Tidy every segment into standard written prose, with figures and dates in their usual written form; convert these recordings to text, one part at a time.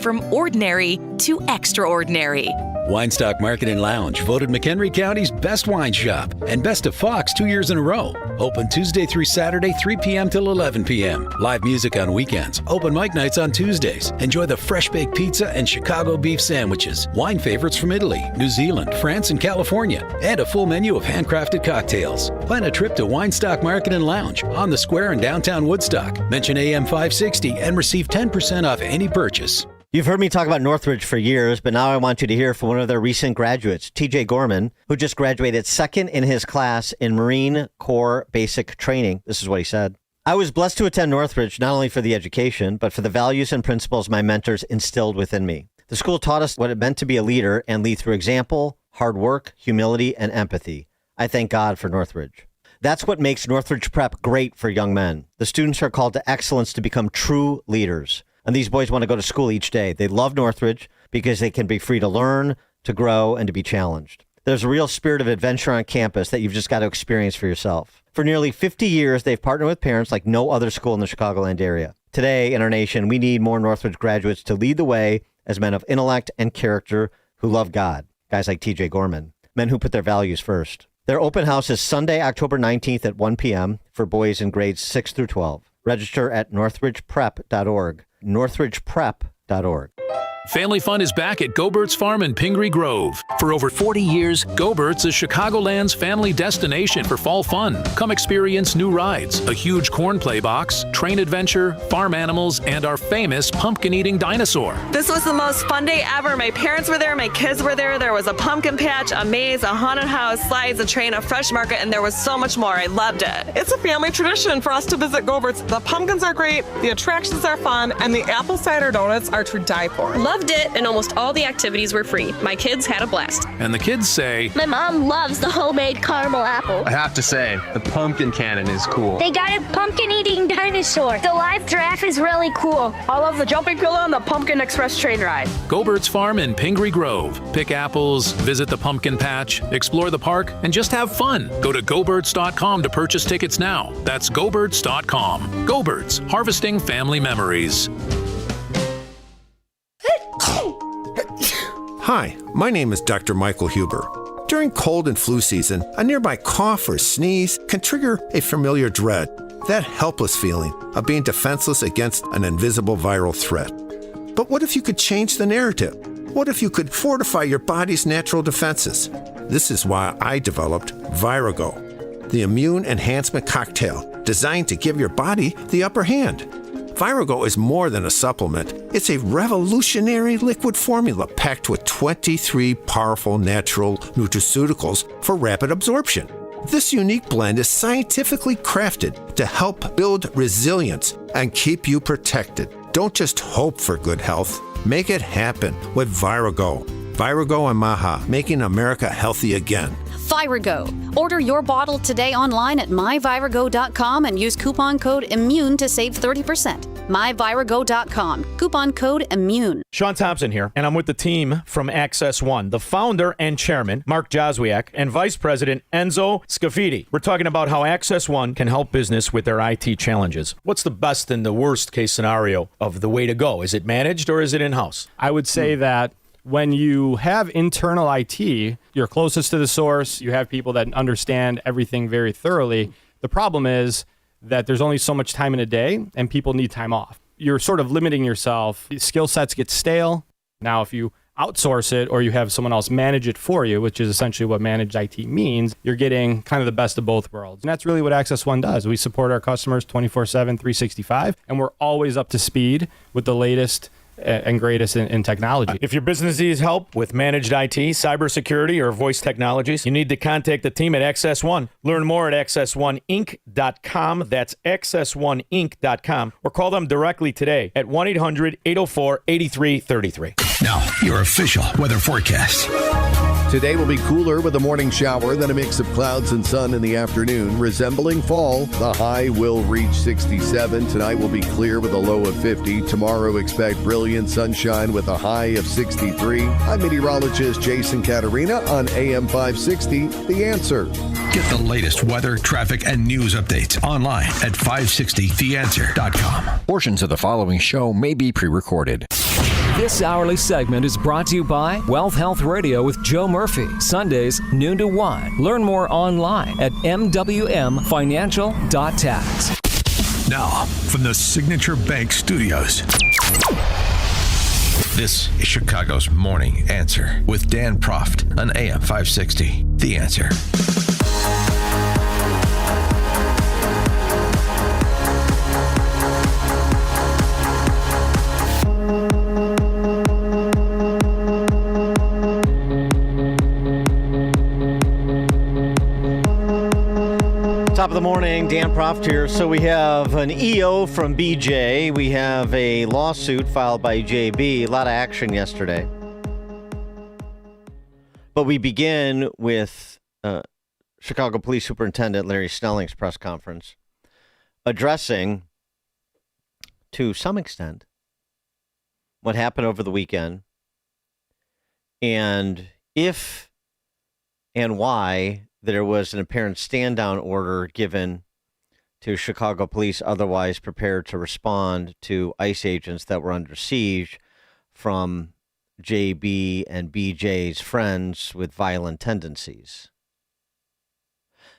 From ordinary to extraordinary. Weinstock Market and Lounge, voted McHenry County's best wine shop and best of Fox 2 years in a row. Open Tuesday through Saturday, 3 p.m. till 11 p.m. Live music on weekends. Open mic nights on Tuesdays. Enjoy the fresh baked pizza and Chicago beef sandwiches. Wine favorites from Italy, New Zealand, France, and California. And a full menu of handcrafted cocktails. Plan a trip to Weinstock Market and Lounge on the square in downtown Woodstock. Mention AM 560 and receive 10% off any purchase. You've heard me talk about Northridge for years, but now I want you to hear from one of their recent graduates, TJ Gorman, who just graduated second in his class in Marine Corps basic training. This is what he said. I was blessed to attend Northridge not only for the education, but for the values and principles my mentors instilled within me. The school taught us what it meant to be a leader and lead through example, hard work, humility, and empathy. I thank God for Northridge. That's what makes Northridge Prep great for young men. The students are called to excellence to become true leaders. And these boys want to go to school each day. They love Northridge because they can be free to learn, to grow, and to be challenged. There's a real spirit of adventure on campus that you've just got to experience for yourself. For nearly 50 years, they've partnered with parents like no other school in the Chicagoland area. Today, in our nation, we need more Northridge graduates to lead the way as men of intellect and character who love God. Guys like TJ Gorman, men who put their values first. Their open house is Sunday, October 19th at 1 p.m. for boys in grades 6 through 12. Register at northridgeprep.org. northridgeprep.org. Family fun is back at Gobert's Farm in Pingree Grove. For over 40 years, Gobert's is Chicagoland's family destination for fall fun. Come experience new rides, a huge corn play box, train adventure, farm animals, and our famous pumpkin-eating dinosaur. This was the most fun day ever. My parents were there, my kids were there. There was a pumpkin patch, a maze, a haunted house, slides, a train, a fresh market, and there was so much more. I loved it. It's a family tradition for us to visit Gobert's. The pumpkins are great, the attractions are fun, and the apple cider donuts are to die for. Loved it, and almost all the activities were free. My kids had a blast. And the kids say, my mom loves the homemade caramel apple. I have to say, the pumpkin cannon is cool. They got a pumpkin-eating dinosaur. The live giraffe is really cool. I love the jumping pillow and the Pumpkin Express train ride. Gobert's Farm in Pingree Grove. Pick apples, visit the pumpkin patch, explore the park, and just have fun. Go to goberts.com to purchase tickets now. That's goberts.com. Gobert's, harvesting family memories. Hi, my name is Dr. Michael Huber. During cold and flu season, a nearby cough or sneeze can trigger a familiar dread, that helpless feeling of being defenseless against an invisible viral threat. But what if you could change the narrative? What if you could fortify your body's natural defenses? This is why I developed Virago, the immune enhancement cocktail designed to give your body the upper hand. Virago is more than a supplement. It's a revolutionary liquid formula packed with 23 powerful natural nutraceuticals for rapid absorption. This unique blend is scientifically crafted to help build resilience and keep you protected. Don't just hope for good health. Make it happen with Virago. Virago and Maha, making America healthy again. Virago. Order your bottle today online at myvirago.com and use coupon code IMMUNE to save 30%. myvirago.com. Coupon code IMMUNE. Sean Thompson here, and I'm with the team from Access One, the founder and chairman, Mark Joswiak, and vice president, Enzo Scafidi. We're talking about how Access One can help business with their IT challenges. What's the best and the worst case scenario of the way to go? Is it managed or is it in-house? I would say that when you have internal IT, you're closest to the source, you have people that understand everything very thoroughly. The problem is that there's only so much time in a day and people need time off. You're sort of limiting yourself. Skill sets get stale. Now, if you outsource it or you have someone else manage it for you, which is essentially what managed IT means, you're getting kind of the best of both worlds. And that's really what Access One does. We support our customers 24/7, 365, and we're always up to speed with the latest and greatest in technology. If your business needs help with managed IT, cybersecurity, or voice technologies, you need to contact the team at Access One. Learn more at access1inc.com. That's access1inc.com. Or call them directly today at 1-800-804-8333. Now, your official weather forecast. Today will be cooler with a morning shower, then a mix of clouds and sun in the afternoon, resembling fall. The high will reach 67. Tonight will be clear with a low of 50. Tomorrow expect brilliant sunshine with a high of 63. I'm meteorologist Jason Caterina on AM 560, The Answer. Get the latest weather, traffic, and news updates online at 560theanswer.com. Portions of the following show may be pre-recorded. This hourly segment is brought to you by Wealth Health Radio with Joe Murphy. Sundays, noon to 1. Learn more online at mwmfinancial.tax. Now, from the Signature Bank Studios. This is Chicago's Morning Answer with Dan Proft on AM 560. The Answer. Top of the morning, Dan Proft here. So we have an EO from BJ. We have a lawsuit filed by JB. A lot of action yesterday. But we begin with Chicago Police Superintendent Larry Snelling's press conference addressing, to some extent, what happened over the weekend and if and why there was an apparent stand-down order given to Chicago police otherwise prepared to respond to ICE agents that were under siege from JB and BJ's friends with violent tendencies.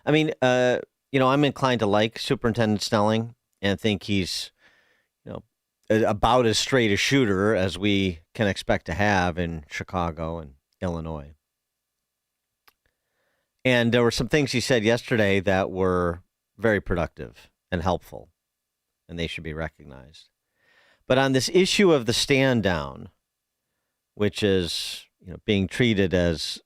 I mean, I'm inclined to like Superintendent Snelling and think he's, about as straight a shooter as we can expect to have in Chicago and Illinois. And there were some things he said yesterday that were very productive and helpful, and they should be recognized. But on this issue of the stand down, which is being treated as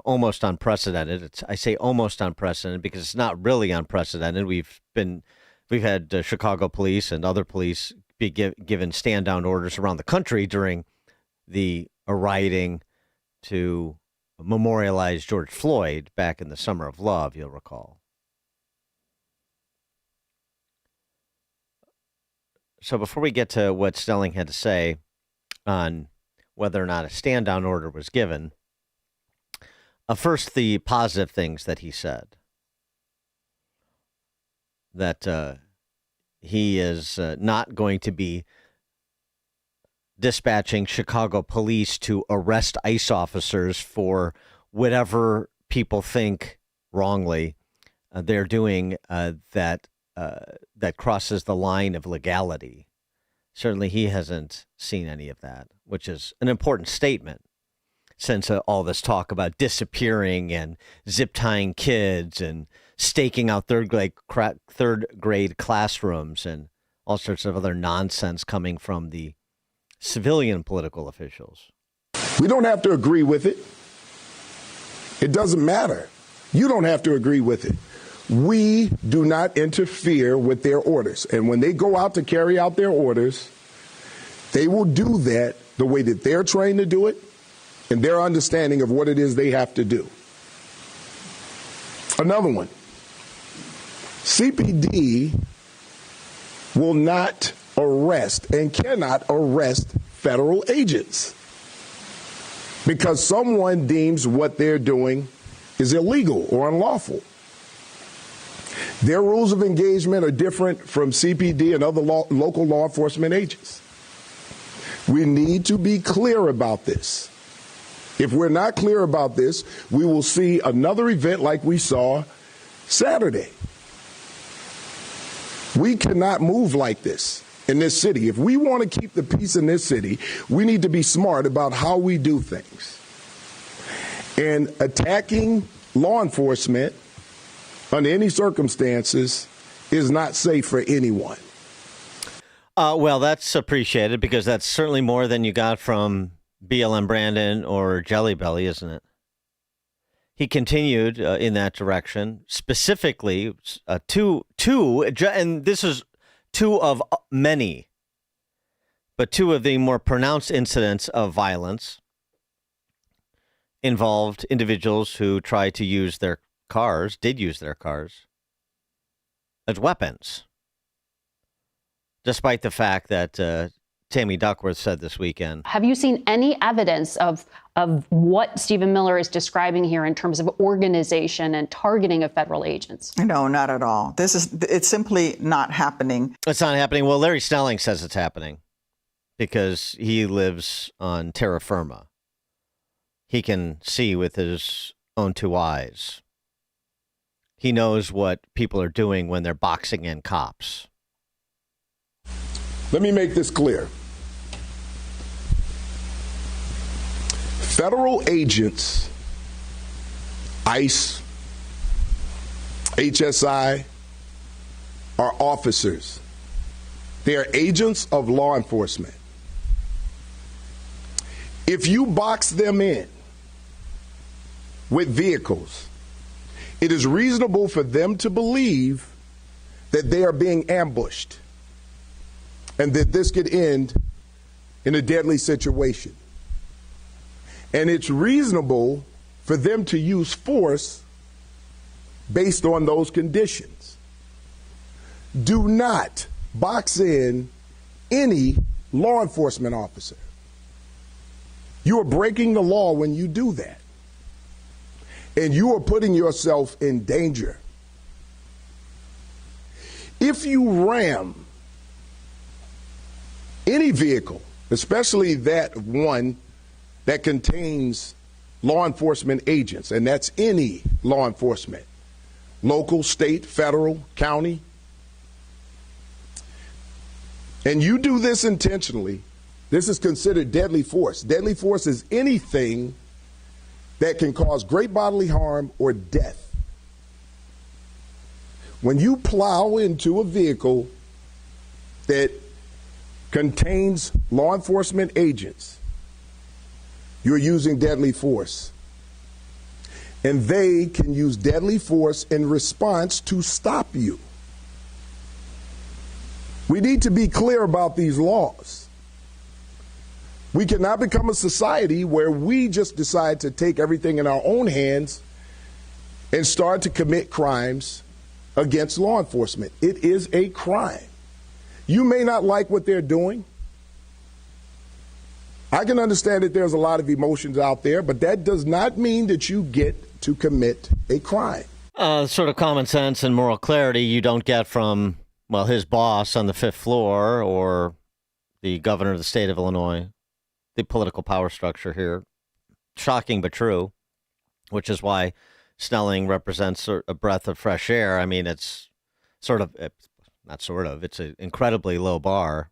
almost unprecedented. I say almost unprecedented because it's not really unprecedented. We've had Chicago police and other police be given stand down orders around the country during the rioting to memorialized George Floyd back in the Summer of Love, you'll recall. So before we get to what Snelling had to say on whether or not a stand-down order was given, first the positive things that he said. That he is not going to be dispatching Chicago police to arrest ICE officers for whatever people think wrongly they're doing that crosses the line of legality. Certainly he hasn't seen any of that, which is an important statement since all this talk about disappearing and zip tying kids and staking out third grade classrooms and all sorts of other nonsense coming from the civilian political officials. We don't have to agree with it. It doesn't matter. You don't have to agree with it. We do not interfere with their orders. And when they go out to carry out their orders, they will do that the way that they're trained to do it and their understanding of what it is they have to do. Another one. CPD will not arrest and cannot arrest federal agents because someone deems what they're doing is illegal or unlawful. Their rules of engagement are different from CPD and other local law enforcement agents. We need to be clear about this. If we're not clear about this, we will see another event like we saw Saturday. We cannot move like this in this city. If we want to keep the peace in this city, we need to be smart about how we do things. And attacking law enforcement under any circumstances is not safe for anyone. Well, that's appreciated because that's certainly more than you got from BLM Brandon or Jelly Belly, isn't it? He continued in that direction, specifically two, and this is two of many, but two of the more pronounced incidents of violence involved individuals who tried to use their cars, did use their cars as weapons, despite the fact that Tammy Duckworth said this weekend. Have you seen any evidence of what Stephen Miller is describing here in terms of organization and targeting of federal agents? No, not at all. It's simply not happening. It's not happening. Well, Larry Snelling says it's happening. because he lives on terra firma. He can see with his own two eyes. He knows what people are doing when they're boxing in cops. Let me make this clear. Federal agents, ICE, HSI, are officers. They are agents of law enforcement. If you box them in with vehicles, it is reasonable for them to believe that they are being ambushed and that this could end in a deadly situation. And it's reasonable for them to use force based on those conditions. Do not box in any law enforcement officer. You are breaking the law when you do that. And you are putting yourself in danger. If you ram any vehicle, especially that one that contains law enforcement agents, and that's any law enforcement, local, state, federal, county, and you do this intentionally, this is considered deadly force. Deadly force is anything that can cause great bodily harm or death. When you plow into a vehicle that contains law enforcement agents, you're using deadly force. And they can use deadly force in response to stop you. We need to be clear about these laws. We cannot become a society where we just decide to take everything in our own hands and start to commit crimes against law enforcement. It is a crime. You may not like what they're doing. I can understand that there's a lot of emotions out there, but that does not mean that you get to commit a crime. Sort of common sense and moral clarity you don't get from, well, his boss on the fifth floor or the governor of the state of Illinois. The political power structure here. Shocking but true, which is why Snelling represents a breath of fresh air. I mean, it's it's an incredibly low bar.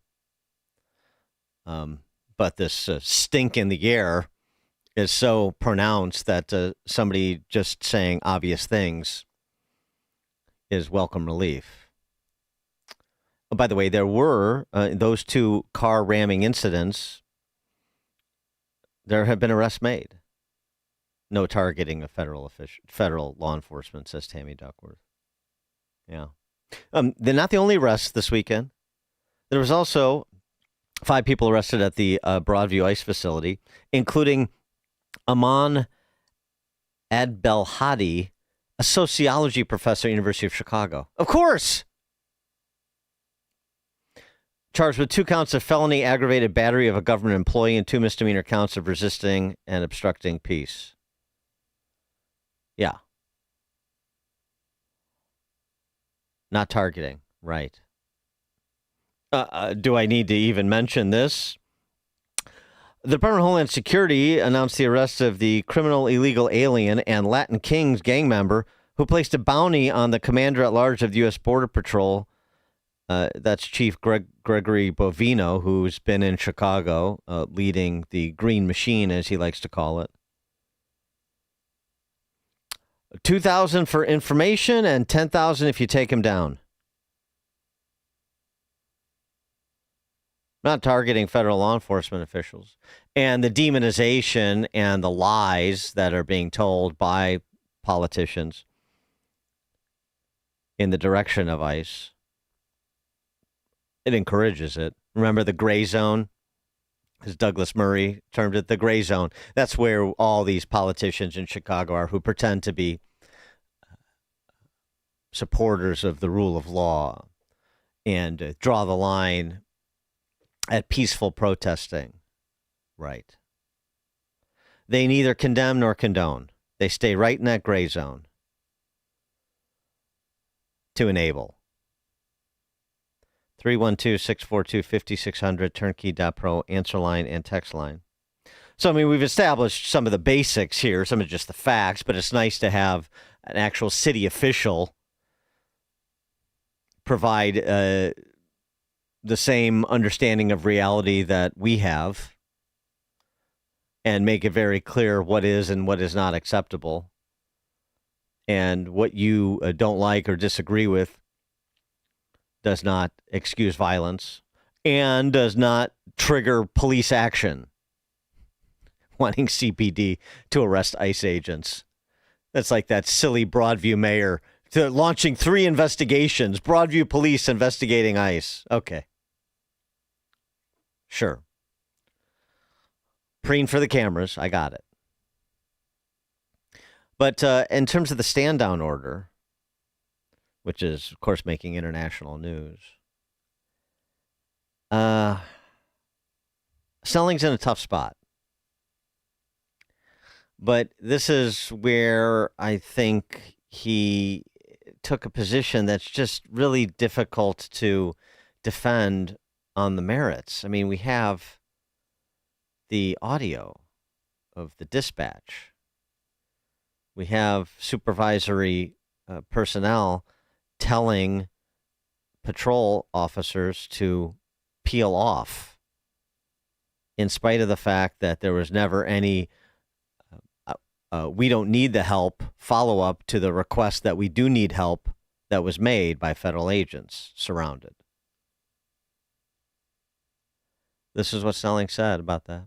But this stink in the air is so pronounced that somebody just saying obvious things is welcome relief. Oh, by the way, there were those two car ramming incidents. There have been arrests made. No targeting of federal law enforcement, says Tammy Duckworth. Yeah. They're not the only arrests this weekend. There was also 5 people arrested at the Broadview ICE facility, including Aman Adbelhadi, a sociology professor at the University of Chicago. Of course! Charged with 2 counts of felony aggravated battery of a government employee and 2 misdemeanor counts of resisting and obstructing peace. Yeah. Not targeting, right. Do I need to even mention this? The Department of Homeland Security announced the arrest of the criminal illegal alien and Latin Kings gang member who placed a bounty on the commander-at-large of the U.S. Border Patrol. That's Chief Gregory Bovino, who's been in Chicago, leading the Green Machine, as he likes to call it. $2,000 for information and $10,000 if you take him down. Not targeting federal law enforcement officials. And the demonization and the lies that are being told by politicians in the direction of ICE. It encourages it. Remember the gray zone? As Douglas Murray termed it, the gray zone. That's where all these politicians in Chicago are who pretend to be supporters of the rule of law and draw the line at peaceful protesting. Right. They neither condemn nor condone. They stay right in that gray zone to enable. 312-642-5600, turnkey.pro, answer line, and text line. So, I mean, we've established some of the basics here, some of just the facts, but it's nice to have an actual city official provide the same understanding of reality that we have and make it very clear what is and what is not acceptable and what you don't like or disagree with does not excuse violence and does not trigger police action. Wanting CPD to arrest ICE agents. That's like that silly Broadview mayor launching 3 investigations. Broadview police investigating ICE. Okay. Sure. Preen for the cameras. I got it. But in terms of the stand-down order, which is, of course, making international news, Snelling's in a tough spot. But this is where I think he took a position that's just really difficult to defend on the merits. I mean, we have the audio of the dispatch. We have supervisory personnel telling patrol officers to peel off in spite of the fact that there was never any we don't need the help follow-up to the request that we do need help that was made by federal agents surrounded. This is what Snelling said about that.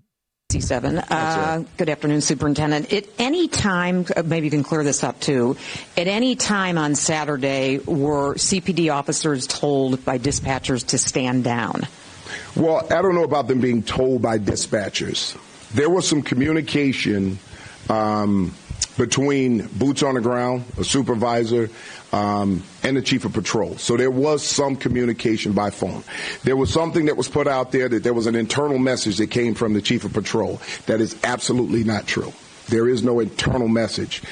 C7. Good afternoon, Superintendent. At any time, maybe you can clear this up too, at any time on Saturday were CPD officers told by dispatchers to stand down? Well, I don't know about them being told by dispatchers. There was some communication between boots on the ground, a supervisor, and the chief of patrol. So there was some communication by phone. There was something that was put out there that there was an internal message that came from the chief of patrol. That is absolutely not true. There is no internal message.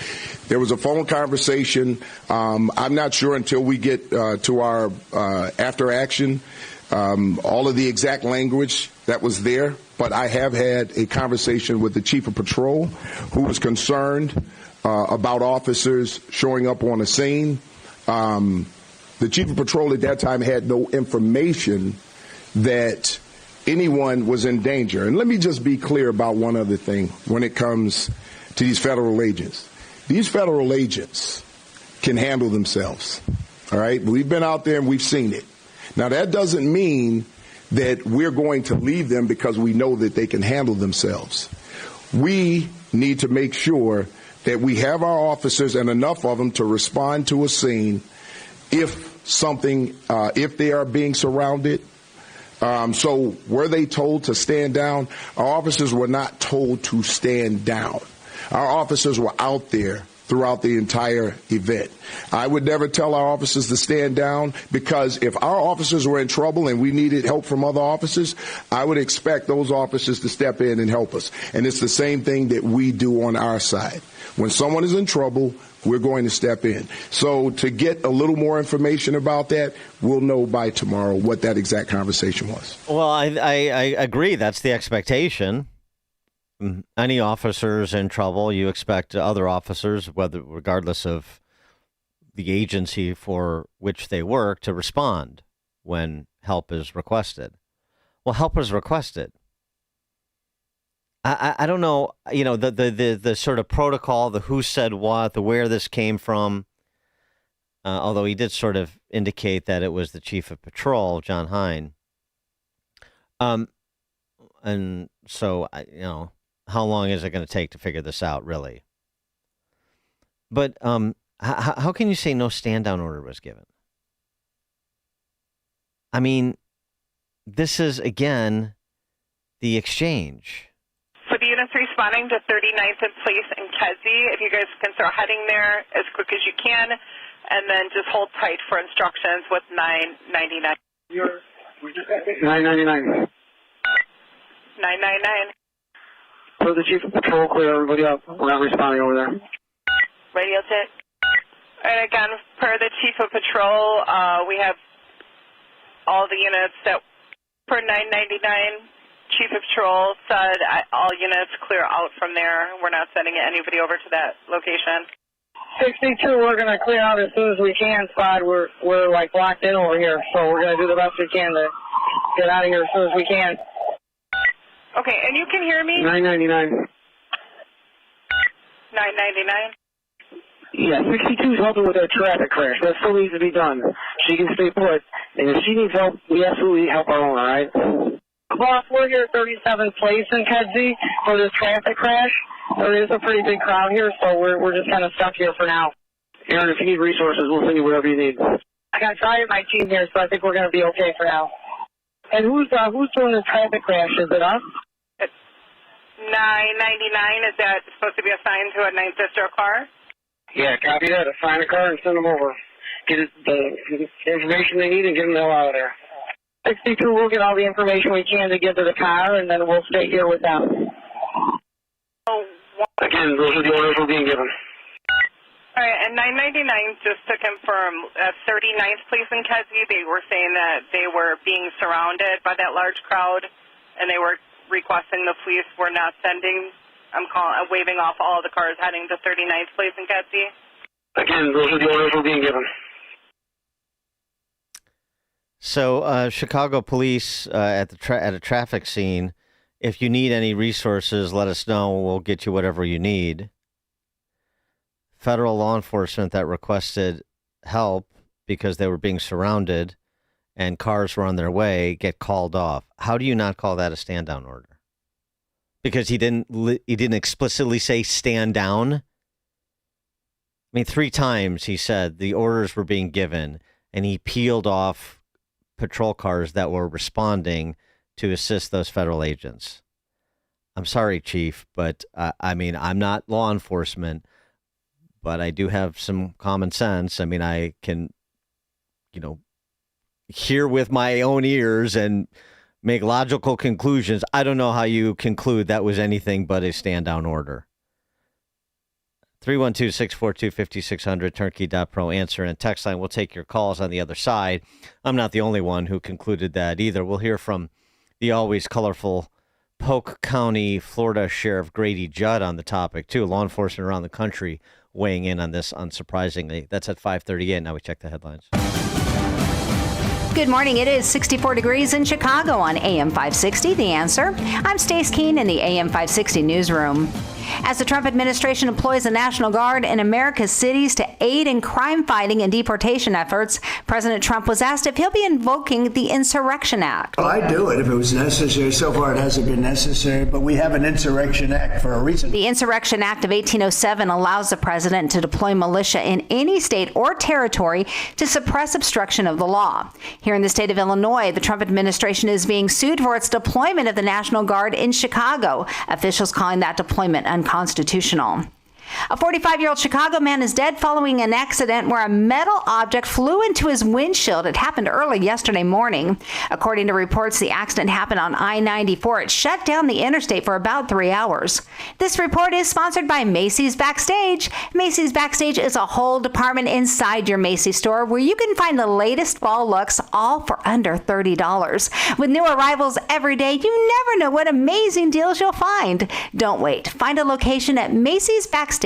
There was a phone conversation. I'm not sure until we get to our after action, all of the exact language that was there. But I have had a conversation with the chief of patrol who was concerned about officers showing up on a scene. The chief of patrol at that time had no information that anyone was in danger. And let me just be clear about one other thing when it comes to these federal agents. These federal agents can handle themselves. All right? We've been out there and we've seen it. Now, that doesn't mean that we're going to leave them because we know that they can handle themselves. We need to make sure that we have our officers and enough of them to respond to a scene if they are being surrounded. So were they told to stand down? Our officers were not told to stand down. Our officers were out there throughout the entire event. I would never tell our officers to stand down because if our officers were in trouble and we needed help from other officers, I would expect those officers to step in and help us. And it's the same thing that we do on our side. When someone is in trouble, we're going to step in. So to get a little more information about that, we'll know by tomorrow what that exact conversation was. Well, I agree. That's the expectation. Any officers in trouble, you expect other officers, regardless of the agency for which they work, to respond when help is requested. Well, help is requested. I don't know, the sort of protocol, the who said what, the where this came from, although he did sort of indicate that it was the chief of patrol, John Hine. And so, how long is it going to take to figure this out, really? But how can you say no stand-down order was given? I mean, this is, again, the exchange. So the unit's responding to 39th and Place in Kedzie. If you guys can start heading there as quick as you can, and then just hold tight for instructions with 999. 999. 999. So the chief of patrol, clear everybody up. We're not responding over there. Radio check. And again, per the chief of patrol, we have all the units that for 999, Chief of Patrol said all units clear out from there. We're not sending anybody over to that location. 62, we're going to clear out as soon as we can, Spot. We're like locked in over here, so we're going to do the best we can to get out of here as soon as we can. Okay, and you can hear me? 999. 999? Yeah, 62 is helping with that traffic crash. That still needs to be done. She can stay put. And if she needs help, we absolutely help our own, all right? Boss, we're here at 37th Place in Kedzie for this traffic crash. There is a pretty big crowd here, so we're just kind of stuck here for now. Aaron, if you need resources, we'll send you whatever you need. I got Ty and my team here, so I think we're going to be okay for now. And who's doing the traffic crash? Is it us? 999, is that supposed to be assigned to a 9th District car? Yeah, copy that. Assign a car and send them over. Get the information they need and get them the hell out of there. 62, we'll get all the information we can to get to the car, and then we'll stay here with them. Again, those are the orders we're being given. All right, and 999, just to confirm, 39th Place in Kedzie, they were saying that they were being surrounded by that large crowd, and they were requesting the police were not sending. I'm waving off all the cars heading to 39th Place in Kedzie. Again, those are the orders we're being given. So, Chicago police at a traffic scene, if you need any resources, let us know. We'll get you whatever you need. Federal law enforcement that requested help because they were being surrounded and cars were on their way get called off. How do you not call that a stand down order? Because he didn't explicitly say stand down. I mean, 3 times he said the orders were being given, and he peeled off patrol cars that were responding to assist those federal agents. I'm sorry, Chief, but I mean, I'm not law enforcement, but I do have some common sense. I mean, I can, hear with my own ears and make logical conclusions. I don't know how you conclude that was anything but a stand down order. 312-642-5600, turnkey.pro, answer and text line. We'll take your calls on the other side. I'm not the only one who concluded that either. We'll hear from the always colorful Polk County, Florida Sheriff Grady Judd on the topic, too. Law enforcement around the country weighing in on this, unsurprisingly. That's at 5:38. Now we check the headlines. Good morning. It is 64 degrees in Chicago on AM 560. The Answer. I'm Stace Keene in the AM 560 newsroom. As the Trump administration employs the National Guard in America's cities to aid in crime fighting and deportation efforts, President Trump was asked if he'll be invoking the Insurrection Act. Well, I'd do it if it was necessary. So far, it hasn't been necessary, but we have an Insurrection Act for a reason. The Insurrection Act of 1807 allows the president to deploy militia in any state or territory to suppress obstruction of the law. Here in the state of Illinois, the Trump administration is being sued for its deployment of the National Guard in Chicago, officials calling that deployment unconstitutional. A 45-year-old Chicago man is dead following an accident where a metal object flew into his windshield. It happened early yesterday morning. According to reports, the accident happened on I-94. It shut down the interstate for about 3 hours. This report is sponsored by Macy's Backstage. Macy's Backstage is a whole department inside your Macy's store where you can find the latest fall looks, all for under $30. With new arrivals every day, you never know what amazing deals you'll find. Don't wait. Find a location at Macy'sBackstage.com.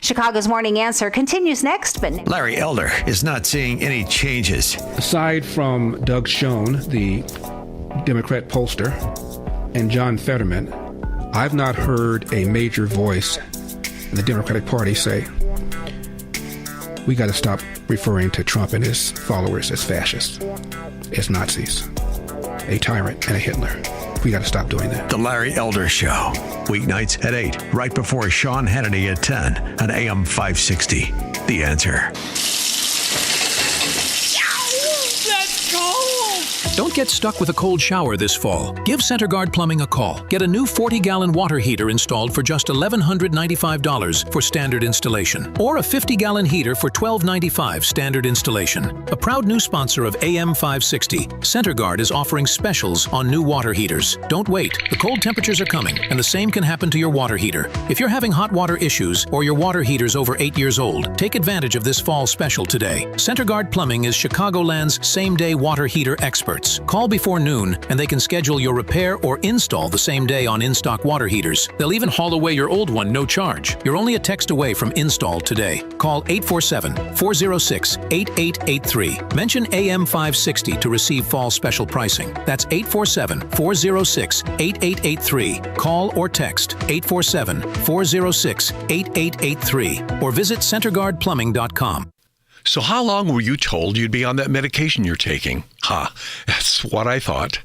Chicago's Morning Answer continues next, but Larry Elder is not seeing any changes. Aside from Doug Schoen, the Democrat pollster, and John Fetterman, I've not heard a major voice in the Democratic Party say, we got to stop referring to Trump and his followers as fascists, as Nazis, a tyrant, and a Hitler. We got to stop doing that. The Larry Elder Show, weeknights at 8, right before Sean Hannity at 10 on AM 560. The Answer. Let's go! Don't get stuck with a cold shower this fall. Give CenterGuard Plumbing a call. Get a new 40-gallon water heater installed for just $1,195 for standard installation, or a 50-gallon heater for $1,295 standard installation. A proud new sponsor of AM 560, CenterGuard is offering specials on new water heaters. Don't wait. The cold temperatures are coming, and the same can happen to your water heater. If you're having hot water issues or your water heater's over 8 years old, take advantage of this fall special today. CenterGuard Plumbing is Chicagoland's same-day water heater experts. Call before noon, and they can schedule your repair or install the same day on in-stock water heaters. They'll even haul away your old one, no charge. You're only a text away from install today. Call 847-406-8883. Mention AM 560 to receive fall special pricing. That's 847-406-8883. Call or text 847-406-8883 or visit CenterGuardPlumbing.com. So how long were you told you'd be on that medication you're taking? That's what I thought.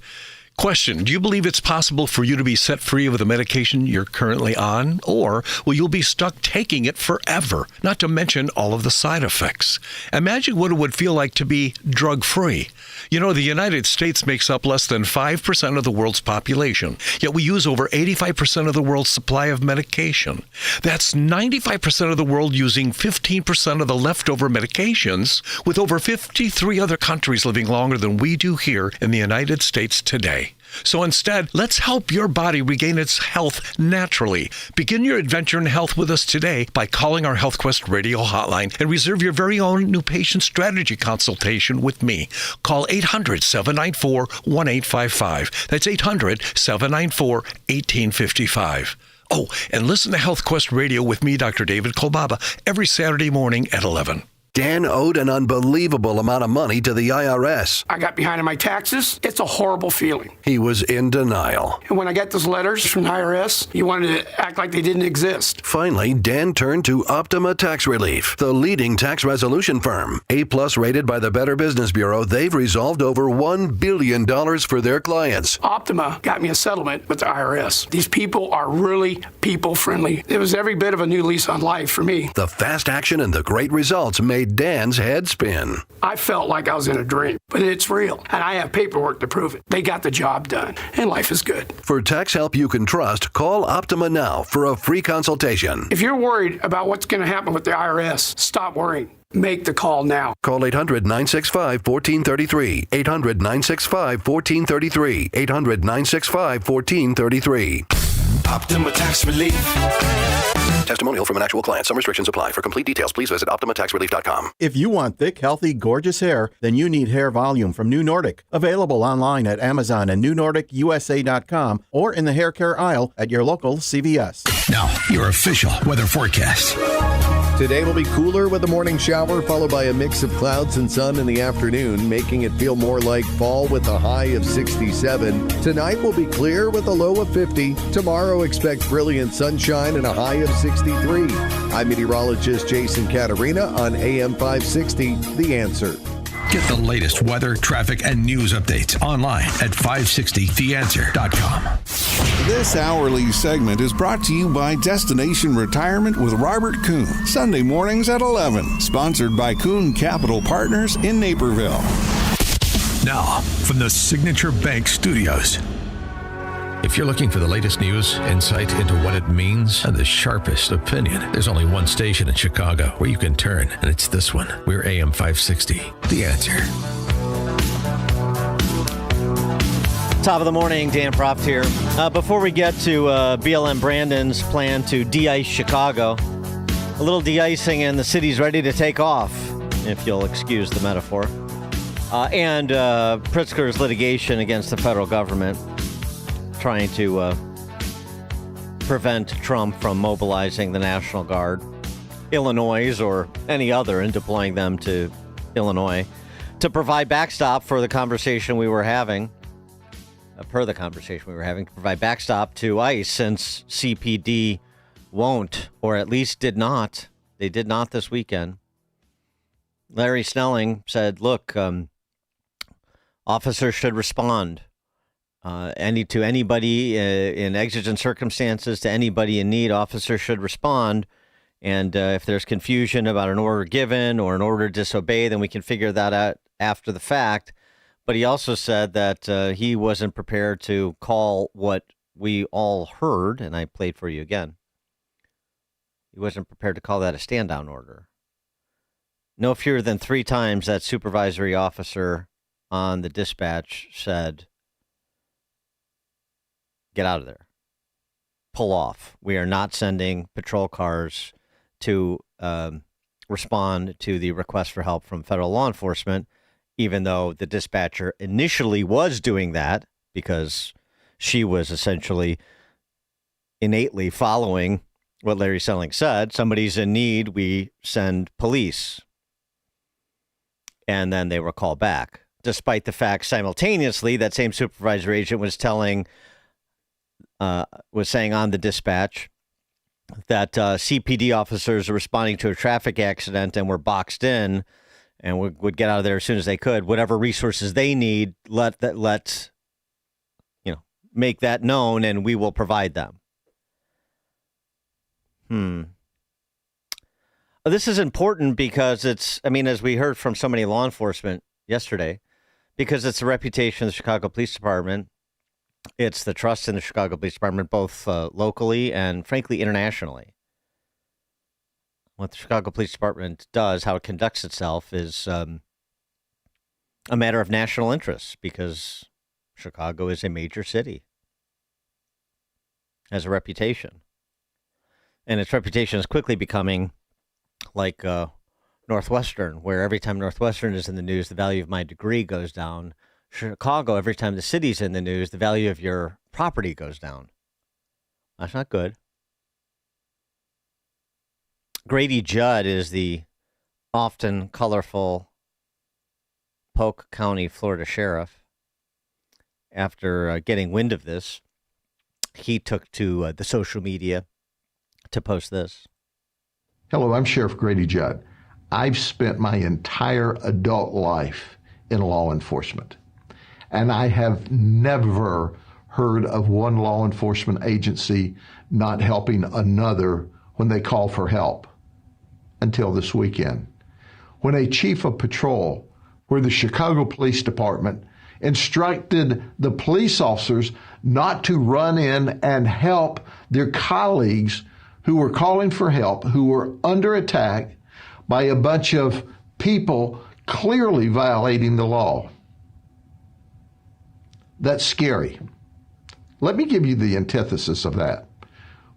Question, do you believe it's possible for you to be set free of the medication you're currently on? Or will you be stuck taking it forever? Not to mention all of the side effects. Imagine what it would feel like to be drug-free. You know, the United States makes up less than 5% of the world's population, yet we use over 85% of the world's supply of medication. That's 95% of the world using 15% of the leftover medications, with over 53 other countries living longer than we do here in the United States today. So instead, let's help your body regain its health naturally. Begin your adventure in health with us today by calling our HealthQuest radio hotline and reserve your very own new patient strategy consultation with me. Call 800-794-1855. That's 800-794-1855. Oh, and listen to HealthQuest Radio with me, Dr. David Kolbaba, every Saturday morning at 11. Dan owed an unbelievable amount of money to the IRS. I got behind on my taxes. It's a horrible feeling. He was in denial. And when I got those letters from the IRS, you wanted to act like they didn't exist. Finally, Dan turned to Optima Tax Relief, the leading tax resolution firm. A-plus rated by the Better Business Bureau, they've resolved over $1 billion for their clients. Optima got me a settlement with the IRS. These people are really people-friendly. It was every bit of a new lease on life for me. The fast action and the great results made Dan's head spin. I felt like I was in a dream, but it's real, and I have paperwork to prove it. They got the job done, and life is good. For tax help you can trust, call Optima now for a free consultation. If you're worried about what's going to happen with the IRS, stop worrying. Make the call now. Call 800-965-1433. 800-965-1433. 800-965-1433. Optima Tax Relief. Testimonial from an actual client. Some restrictions apply. For complete details, please visit OptimaTaxRelief.com. If you want thick, healthy, gorgeous hair, then you need Hair Volume from New Nordic. Available online at Amazon and NewNordicUSA.com or in the hair care aisle at your local CVS. Now, your official weather forecast. Today will be cooler with a morning shower, followed by a mix of clouds and sun in the afternoon, making it feel more like fall with a high of 67. Tonight will be clear with a low of 50. Tomorrow, expect brilliant sunshine and a high of 63. I'm meteorologist Jason Caterina on AM 560, The Answer. Get the latest weather, traffic, and news updates online at 560theanswer.com. This hourly segment is brought to you by Destination Retirement with Robert Kuhn. Sunday mornings at 11. Sponsored by Kuhn Capital Partners in Naperville. Now, from the Signature Bank Studios. If you're looking for the latest news, insight into what it means, and the sharpest opinion, there's only one station in Chicago where you can turn, and it's this one. We're AM 560, The Answer. Top of the morning, Dan Proft here. Before we get to BLM Brandon's plan to de-ice Chicago, a little de-icing and the city's ready to take off, if you'll excuse the metaphor, and Pritzker's litigation against the federal government, trying to prevent Trump from mobilizing the National Guard, Illinois, or any other, and deploying them to Illinois to provide backstop for the conversation we were having, to provide backstop to ICE, since CPD won't, or at least did not. They did not this weekend. Larry Snelling said, look, officers should respond. To anybody in exigent circumstances, to anybody in need, officers should respond. And if there's confusion about an order given or an order disobeyed, then we can figure that out after the fact. But he also said that he wasn't prepared to call what we all heard, and I played for you again. He wasn't prepared to call that a stand-down order. No fewer than 3 times that supervisory officer on the dispatch said, get out of there. Pull off. We are not sending patrol cars to respond to the request for help from federal law enforcement, even though the dispatcher initially was doing that because she was essentially innately following what Larry Selling said. Somebody's in need, we send police. And then they were called back, despite the fact simultaneously that same supervisory agent was saying on the dispatch that CPD officers are responding to a traffic accident and were boxed in and would get out of there as soon as they could. Whatever resources they need, let's make that known, and we will provide them. This is important because it's, as we heard from so many law enforcement yesterday, because it's the reputation of the Chicago Police Department. It's the trust in the Chicago Police Department, both locally and, frankly, internationally. What the Chicago Police Department does, how it conducts itself, is a matter of national interest because Chicago is a major city, has a reputation. And its reputation is quickly becoming like Northwestern, where every time Northwestern is in the news, the value of my degree goes down. Chicago, every time the city's in the news, the value of your property goes down. That's not good. Grady Judd is the often colorful Polk County, Florida sheriff. After getting wind of this, he took to the social media to post this. Hello, I'm Sheriff Grady Judd. I've spent my entire adult life in law enforcement, and I have never heard of one law enforcement agency not helping another when they call for help until this weekend, when a chief of patrol, where the Chicago Police Department instructed the police officers not to run in and help their colleagues who were calling for help, who were under attack by a bunch of people clearly violating the law. That's scary. Let me give you the antithesis of that.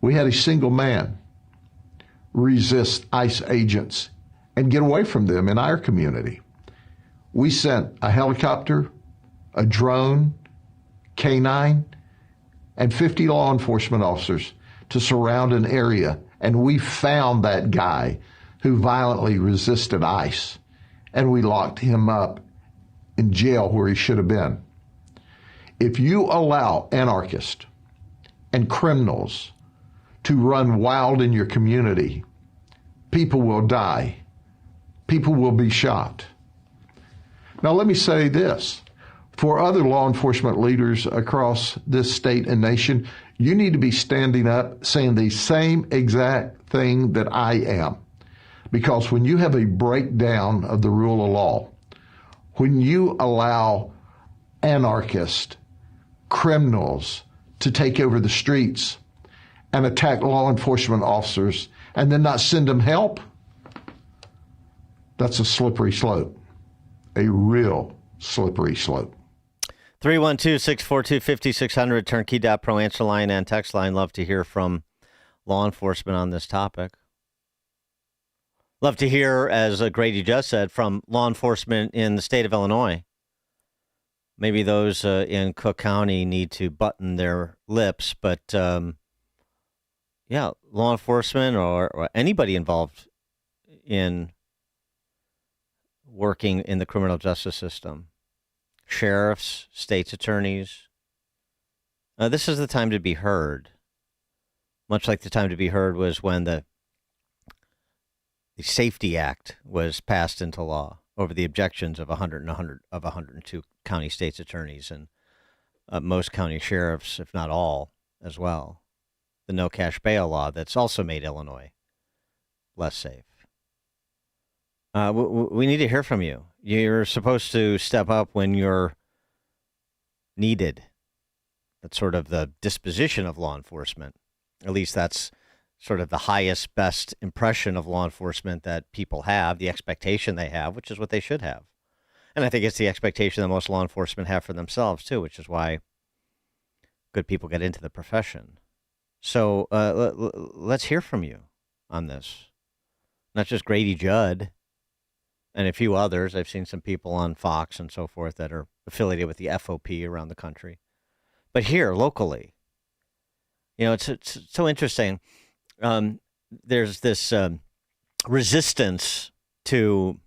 We had a single man resist ICE agents and get away from them in our community. We sent a helicopter, a drone, K-9, and 50 law enforcement officers to surround an area, and we found that guy who violently resisted ICE, and we locked him up in jail where he should have been. If you allow anarchists and criminals to run wild in your community, people will die. People will be shot. Now, let me say this. For other law enforcement leaders across this state and nation, you need to be standing up saying the same exact thing that I am. Because when you have a breakdown of the rule of law, when you allow anarchists, criminals to take over the streets and attack law enforcement officers and then not send them help, that's a slippery slope, a real slippery slope. 312-642-5600, turnkey.pro answer line and text line. Love to hear from law enforcement on this topic. Love to hear, as Grady just said, from law enforcement in the state of Illinois. Maybe those in Cook County need to button their lips, but yeah, law enforcement or anybody involved in working in the criminal justice system, sheriffs, state's attorneys, this is the time to be heard. Much like the time to be heard was when the Safety Act was passed into law over the objections of 102 county state's attorneys and most county sheriffs, if not all, as well. The no cash bail law that's also made Illinois less safe. We need to hear from you. You're supposed to step up when you're needed. That's sort of the disposition of law enforcement. At least that's sort of the highest, best impression of law enforcement that people have, the expectation they have, which is what they should have. And I think it's the expectation that most law enforcement have for themselves, too, which is why good people get into the profession. So let's hear from you on this. Not just Grady Judd and a few others. I've seen some people on Fox and so forth that are affiliated with the FOP around the country. But here, locally, you know, it's so interesting. There's this resistance to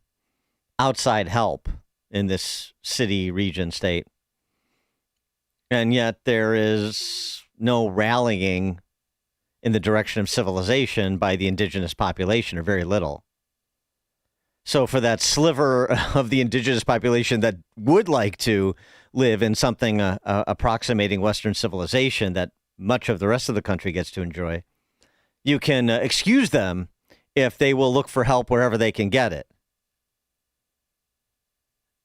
outside help in this city, region, state. And yet there is no rallying in the direction of civilization by the indigenous population, or very little. So for that sliver of the indigenous population that would like to live in something approximating Western civilization that much of the rest of the country gets to enjoy, you can excuse them if they will look for help wherever they can get it.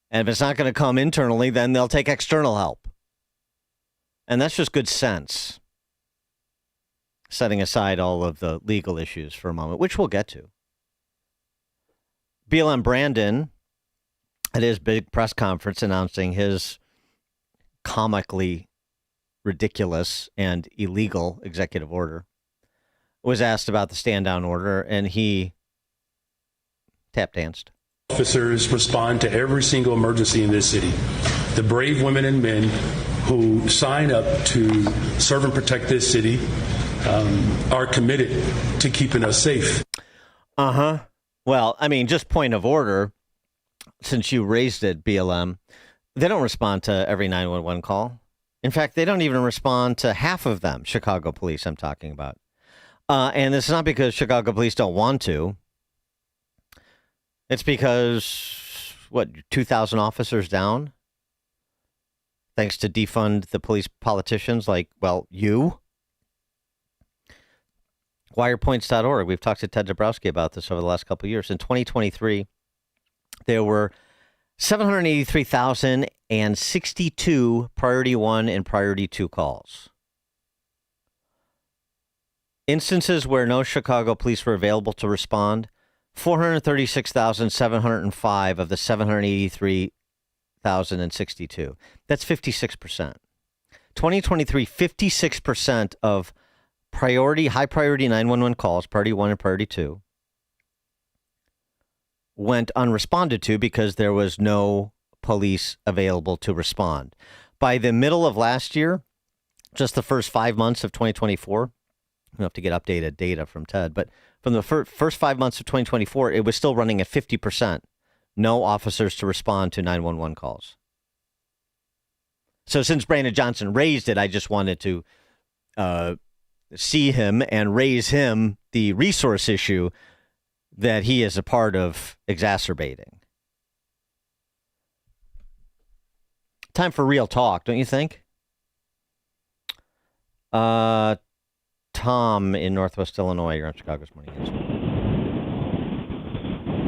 And if it's not going to come internally, then they'll take external help. And that's just good sense. Setting aside all of the legal issues for a moment, which we'll get to. BLM Brandon, at his big press conference announcing his comically ridiculous and illegal executive order, was asked about the stand-down order, and he tap danced. Officers respond to every single emergency in this city. The brave women and men who sign up to serve and protect this city are committed to keeping us safe. Well, I mean, just point of order, since you raised it, BLM, they don't respond to every 911 call. In fact, they don't even respond to half of them, Chicago police I'm talking about. And it's not because Chicago police don't want to. It's because, 2,000 officers down? Thanks to defund the police politicians like, you? WirePoints.org. We've talked to Ted Dabrowski about this over the last couple of years. In 2023, there were 783,062 Priority 1 and Priority 2 calls. Instances where no Chicago police were available to respond, 436,705 of the 783,062. That's 56%. 2023, 56% of high priority 911 calls, Priority 1 and Priority 2, went unresponded to because there was no police available to respond. By the middle of last year, just the first 5 months of 2024, we have to get updated data from Ted, but from the first 5 months of 2024, it was still running at 50%. No officers to respond to 911 calls. So since Brandon Johnson raised it, I just wanted to see him and raise him the resource issue that he is a part of exacerbating. Time for real talk, don't you think? Tom in Northwest Illinois, you're on Chicago's Morning News.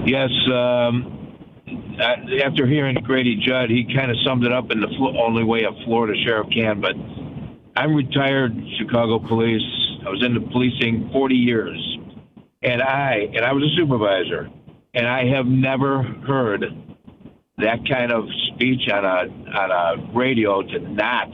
Yes, after hearing Grady Judd, he kind of summed it up in the only way a Florida sheriff can, but I'm retired Chicago police. I was in the policing 40 years, and I was a supervisor, and I have never heard that kind of speech on a radio to not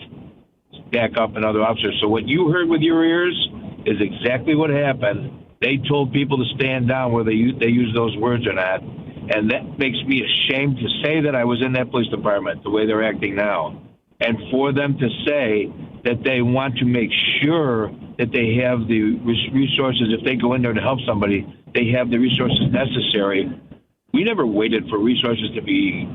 back up another officer. So what you heard with your ears is exactly what happened. They told people to stand down, whether they use those words or not, and that makes me ashamed to say that I was in that police department the way they're acting now. And for them to say that they want to make sure that they have the resources, if they go in there to help somebody, they have the resources necessary. We never waited for resources to be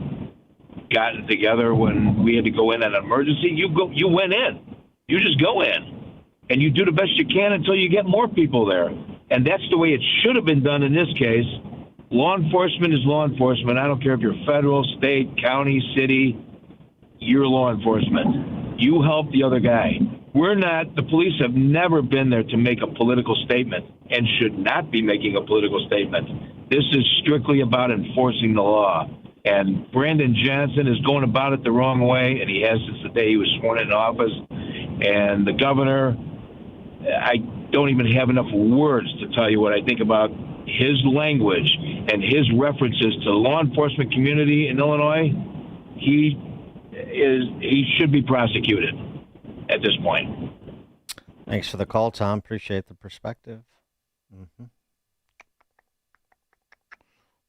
gotten together when we had to go in an emergency. You went in. You just go in. And you do the best you can until you get more people there. And that's the way it should have been done in this case. Law enforcement is law enforcement. I don't care if you're federal, state, county, city. You're law enforcement. You help the other guy. The police have never been there to make a political statement and should not be making a political statement. This is strictly about enforcing the law. And Brandon Johnson is going about it the wrong way, and he has since the day he was sworn in office. And the governor, I don't even have enough words to tell you what I think about his language and his references to the law enforcement community in Illinois. He should be prosecuted at this point. Thanks for the call, Tom. Appreciate the perspective.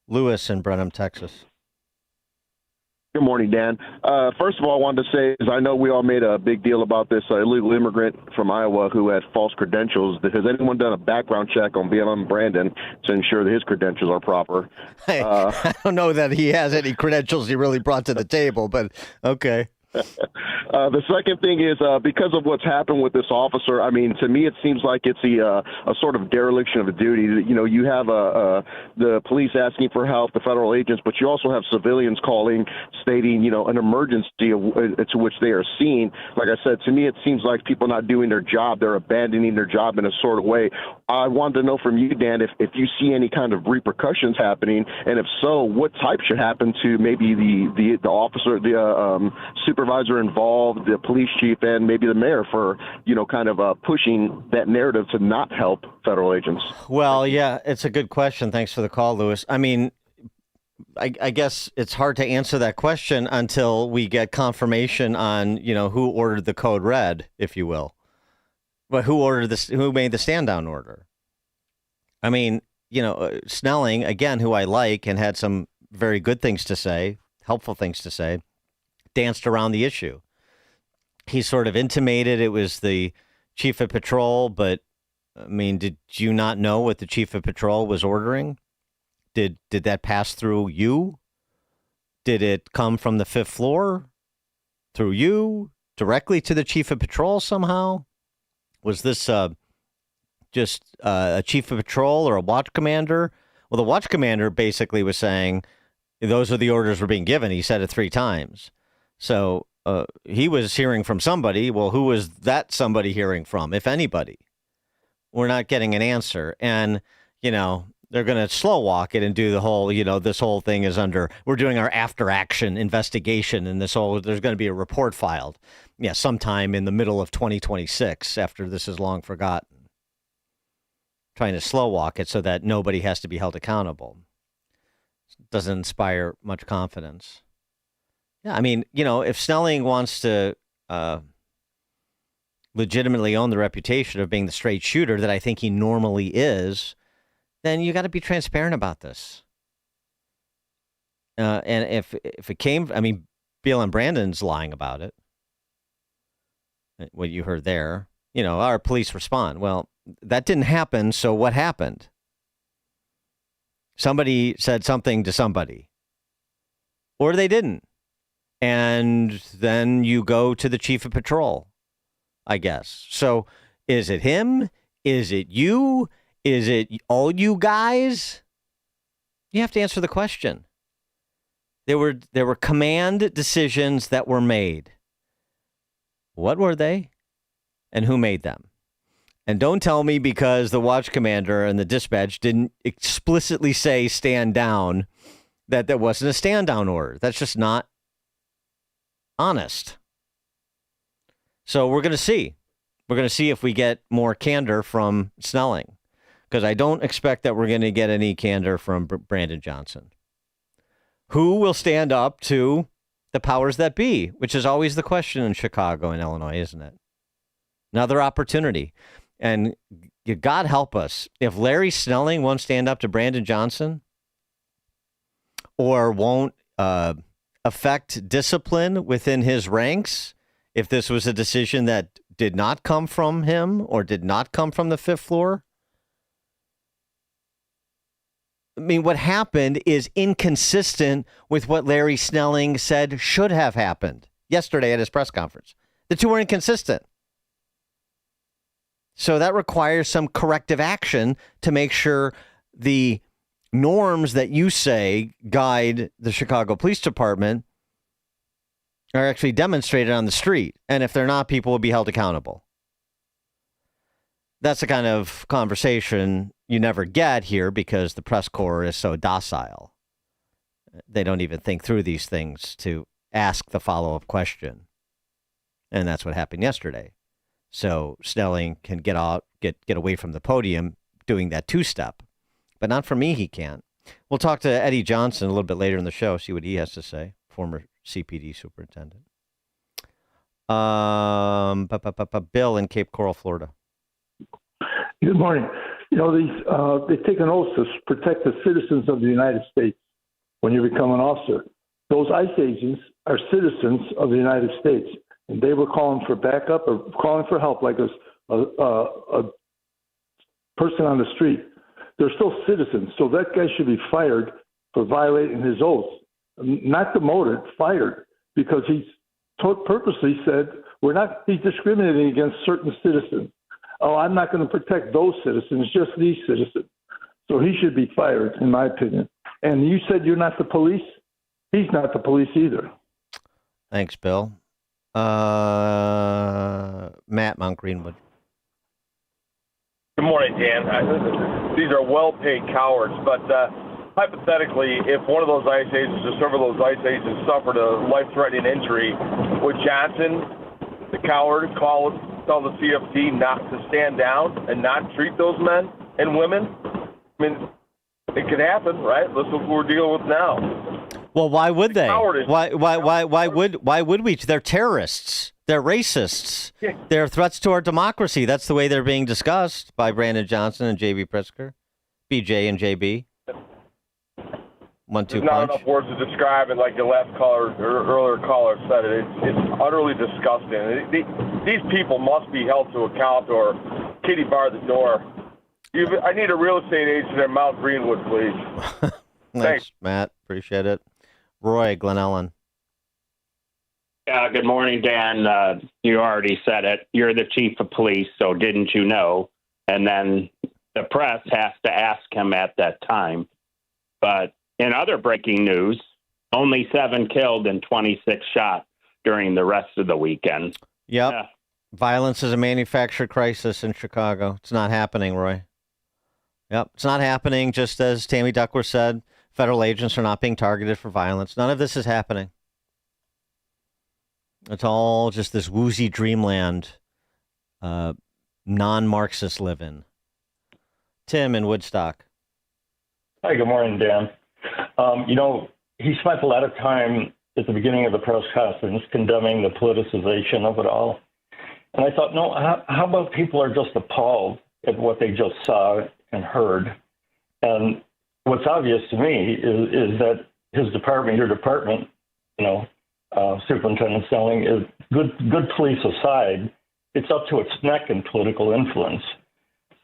Lewis in Brenham, Texas. Good morning, Dan. First of all, I wanted to say is I know we all made a big deal about this illegal immigrant from Iowa who had false credentials. Has anyone done a background check on BLM Brandon to ensure that his credentials are proper? I don't know that he has any credentials he really brought to the table, but okay. The second thing is because of what's happened with this officer, I mean, to me, it seems like it's a sort of dereliction of a duty. You know, you have the police asking for help, the federal agents, but you also have civilians calling, stating, you know, an emergency to which they are seen. Like I said, to me, it seems like people not doing their job. They're abandoning their job in a sort of way. I wanted to know from you, Dan, if you see any kind of repercussions happening, and if so, what type should happen to maybe the officer, the supervisor involved, the police chief, and maybe the mayor for, you know, kind of pushing that narrative to not help federal agents? Well, yeah, it's a good question. Thanks for the call, Lewis. I mean, I guess it's hard to answer that question until we get confirmation on, you know, who ordered the code red, if you will. But who ordered this? Who made the stand down order? I mean, you know, Snelling, again, who I like and had some very good things to say, helpful things to say, danced around the issue. He sort of intimated it was the chief of patrol, but I mean, did you not know what the chief of patrol was ordering? Did that pass through you? Did it come from the fifth floor through you directly to the chief of patrol somehow? Was this just a chief of patrol or a watch commander? Well, the watch commander basically was saying those are the orders were being given. He said it 3 times. So he was hearing from somebody. Well, who was that somebody hearing from, if anybody? We're not getting an answer. And, you know, they're going to slow walk it and do the whole, you know, this whole thing is we're doing our after action investigation and there's going to be a report filed. Yeah, sometime in the middle of 2026 after this is long forgotten. Trying to slow walk it so that nobody has to be held accountable. Doesn't inspire much confidence. Yeah, I mean, you know, if Snelling wants to legitimately own the reputation of being the straight shooter that I think he normally is, then you got to be transparent about this. And if it came, I mean, BLM Brandon's lying about it. What you heard there, you know, our police respond. Well, that didn't happen. So what happened? Somebody said something to somebody, or they didn't. And then you go to the chief of patrol, I guess. So is it him? Is it you? Is it all you guys? You have to answer the question. There were command decisions that were made. What were they? And who made them? And don't tell me because the watch commander and the dispatch didn't explicitly say stand down that there wasn't a stand down order. That's just not honest. So we're going to see. We're going to see if we get more candor from Snelling, because I don't expect that we're going to get any candor from Brandon Johnson. Who will stand up to the powers that be, which is always the question in Chicago and Illinois, isn't it? Another opportunity. And God help us, if Larry Snelling won't stand up to Brandon Johnson or won't affect discipline within his ranks, if this was a decision that did not come from him or did not come from the fifth floor. I mean, what happened is inconsistent with what Larry Snelling said should have happened yesterday at his press conference. The two were inconsistent. So that requires some corrective action to make sure the norms that you say guide the Chicago Police Department are actually demonstrated on the street. And if they're not, people will be held accountable. That's the kind of conversation you never get here because the press corps is so docile. They don't even think through these things to ask the follow-up question. And that's what happened yesterday. So Snelling can get away from the podium doing that two-step. But not for me, he can't. We'll talk to Eddie Johnson a little bit later in the show, see what he has to say, former CPD superintendent. Bill in Cape Coral, Florida. Good morning. You know, they take an oath to protect the citizens of the United States when you become an officer. Those ICE agents are citizens of the United States, and they were calling for backup or calling for help like a person on the street. They're still citizens, so that guy should be fired for violating his oath. Not demoted, fired, because he's purposely said he's discriminating against certain citizens. Oh, I'm not going to protect those citizens, just these citizens. So he should be fired, in my opinion. And you said you're not the police? He's not the police either. Thanks, Bill. Matt, Mount Greenwood. Good morning, Dan. These are well-paid cowards, but hypothetically, if one of those ICE agents or several of those ICE agents suffered a life-threatening injury, would Johnson, the coward, tell the CFT not to stand down and not treat those men and women? I mean, it could happen, right? That's what we're dealing with now. Well, why would they? Why would we? They're terrorists. They're racists. Yeah. They're threats to our democracy. That's the way they're being discussed by Brandon Johnson and J.B. Pritzker, BJ and J.B. 1-2 There's not enough words to describe it, like the last caller or earlier caller said it. It's utterly disgusting. These people must be held to account or kitty bar the door. I need a real estate agent in Mount Greenwood, please. Thanks, Matt. Appreciate it. Roy, Glen Ellen. Good morning, Dan. You already said it. You're the chief of police, so didn't you know? And then the press has to ask him at that time. But in other breaking news, only 7 killed and 26 shot during the rest of the weekend. Yep. Violence is a manufactured crisis in Chicago. It's not happening, Roy. Yep. It's not happening. Just as Tammy Duckworth said, federal agents are not being targeted for violence. None of this is happening. It's all just this woozy dreamland non-Marxist live-in. Tim in Woodstock. Hi, good morning, Dan. He spent a lot of time at the beginning of the press conference condemning the politicization of it all. And I thought, no, how about people are just appalled at what they just saw and heard? And what's obvious to me is that his department, your department, Superintendent Snelling, is good police aside, it's up to its neck in political influence.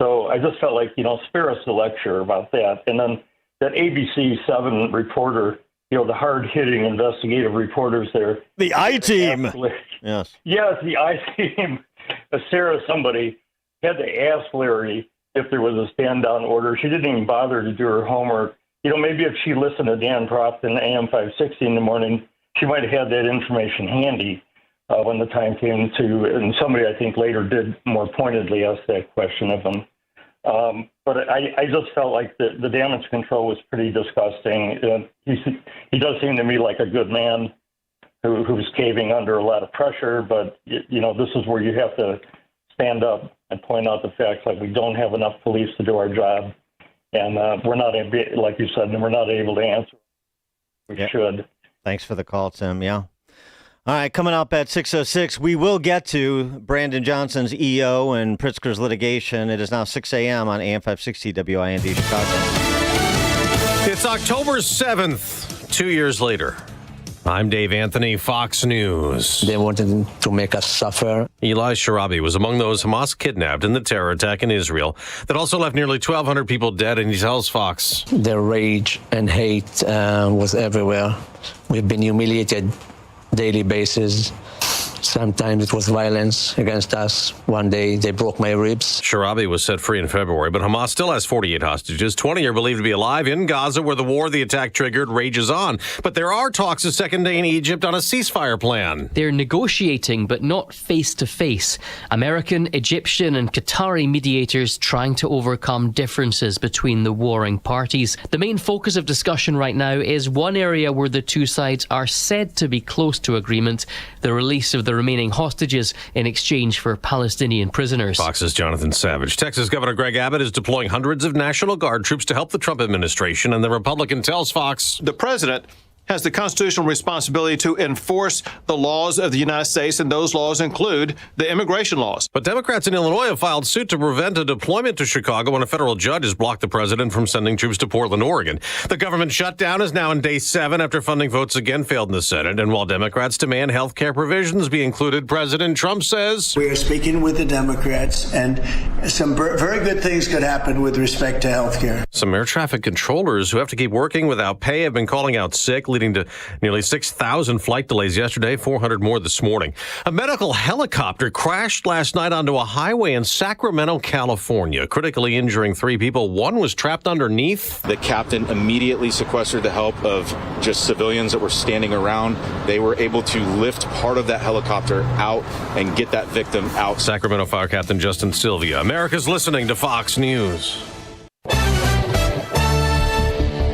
So I just felt like, spare us a lecture about that. And then that ABC 7 reporter, the hard-hitting investigative reporters there. The I-Team. Yes. Yes, the I-Team. Sarah, somebody, had to ask Larry if there was a stand-down order. She didn't even bother to do her homework. Maybe if she listened to Dan Crofton, AM 560 in the morning, she might have had that information handy when the time came to, and somebody I think later did more pointedly ask that question of him. But I just felt like the damage control was pretty disgusting. He does seem to me like a good man who's caving under a lot of pressure, but this is where you have to stand up and point out the facts, like we don't have enough police to do our job, and we're not, like you said, we're not able to answer. We should. Thanks for the call, Tim. Yeah. All right, coming up at 6:06, we will get to Brandon Johnson's EO and Pritzker's litigation. It is now 6 a.m. on AM 560 WIND Chicago. It's October 7th, 2 years later. I'm Dave Anthony, Fox News. They wanted to make us suffer. Eli Sharabi was among those Hamas kidnapped in the terror attack in Israel that also left nearly 1,200 people dead, and he tells Fox. Their rage and hate was everywhere. We've been humiliated daily basis. Sometimes it was violence against us. One day they broke my ribs. Sharabi was set free in February, but Hamas still has 48 hostages. 20 are believed to be alive in Gaza, where the war the attack triggered rages on. But there are talks a second day in Egypt on a ceasefire plan. They're negotiating, but not face-to-face. American, Egyptian and Qatari mediators trying to overcome differences between the warring parties. The main focus of discussion right now is one area where the two sides are said to be close to agreement, the release of the remaining hostages in exchange for Palestinian prisoners. Fox's Jonathan Savage. Texas Governor Greg Abbott is deploying hundreds of National Guard troops to help the Trump administration, and the Republican tells Fox the president has the constitutional responsibility to enforce the laws of the United States, and those laws include the immigration laws. But Democrats in Illinois have filed suit to prevent a deployment to Chicago when a federal judge has blocked the president from sending troops to Portland, Oregon. The government shutdown is now in day 7 after funding votes again failed in the Senate. And while Democrats demand health care provisions be included, President Trump says, we are speaking with the Democrats, and some very good things could happen with respect to health care. Some air traffic controllers who have to keep working without pay have been calling out sick, leading to nearly 6,000 flight delays yesterday, 400 more this morning. A medical helicopter crashed last night onto a highway in Sacramento, California, critically injuring 3 people. One was trapped underneath. The captain immediately sequestered the help of just civilians that were standing around. They were able to lift part of that helicopter out and get that victim out. Sacramento Fire Captain Justin Sylvia. America's listening to Fox News.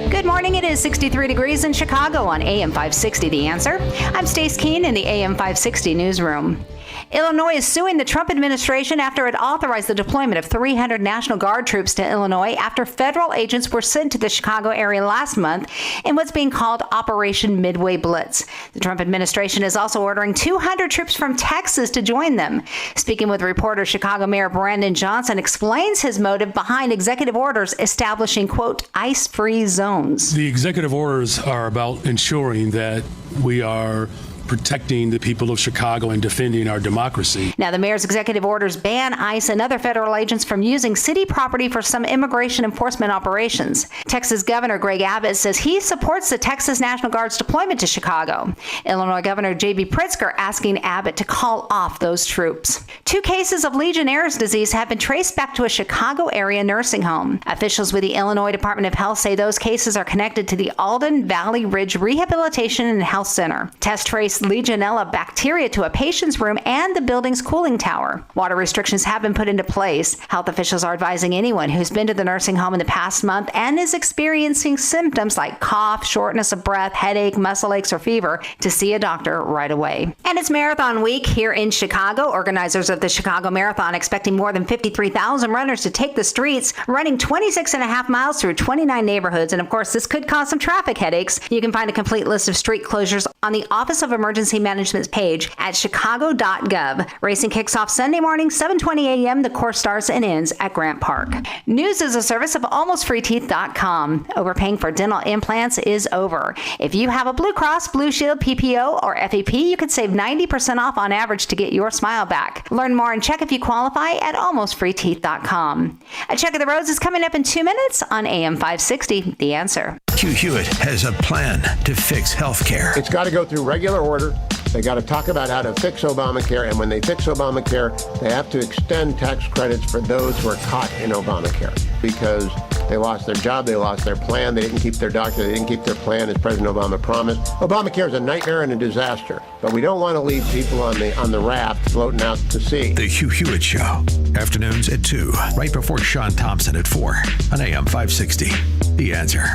Good morning. It is 63 degrees in Chicago on AM 560, The Answer. I'm Stace Keene in the AM 560 newsroom. Illinois is suing the Trump administration after it authorized the deployment of 300 National Guard troops to Illinois after federal agents were sent to the Chicago area last month in what's being called Operation Midway Blitz. The Trump administration is also ordering 200 troops from Texas to join them. Speaking with reporter, Chicago Mayor Brandon Johnson explains his motive behind executive orders establishing, quote, ice-free zones. The executive orders are about ensuring that we are protecting the people of Chicago and defending our democracy. Now, the mayor's executive orders ban ICE and other federal agents from using city property for some immigration enforcement operations. Texas Governor Greg Abbott says he supports the Texas National Guard's deployment to Chicago. Illinois Governor J.B. Pritzker asking Abbott to call off those troops. 2 cases of Legionnaire's disease have been traced back to a Chicago area nursing home. Officials with the Illinois Department of Health say those cases are connected to the Alden Valley Ridge Rehabilitation and Health Center. Test traced Legionella bacteria to a patient's room and the building's cooling tower. Water restrictions have been put into place. Health officials are advising anyone who's been to the nursing home in the past month and is experiencing symptoms like cough, shortness of breath, headache, muscle aches, or fever to see a doctor right away. And it's Marathon Week here in Chicago. Organizers of the Chicago Marathon expecting more than 53,000 runners to take the streets, running 26.5 miles through 29 neighborhoods. And of course, this could cause some traffic headaches. You can find a complete list of street closures on the Office of Emergency Management page at chicago.gov. Racing kicks off Sunday morning, 7:20 a.m. The course starts and ends at Grant Park. News is a service of almostfreeteeth.com. Overpaying for dental implants is over. If you have a Blue Cross, Blue Shield, PPO, or FEP, you could save 90% off on average to get your smile back. Learn more and check if you qualify at almostfreeteeth.com. A check of the roads is coming up in 2 minutes on AM 560, The Answer. Hugh Hewitt has a plan to fix health care. It's got to go through regular order. They got to talk about how to fix Obamacare, and when they fix Obamacare, they have to extend tax credits for those who are caught in Obamacare because they lost their job, they lost their plan, they didn't keep their doctor, they didn't keep their plan as President Obama promised. Obamacare is a nightmare and a disaster, but we don't want to leave people on the raft floating out to sea. The Hugh Hewitt Show, afternoons at 2, right before Sean Thompson at 4 on AM 560. The Answer.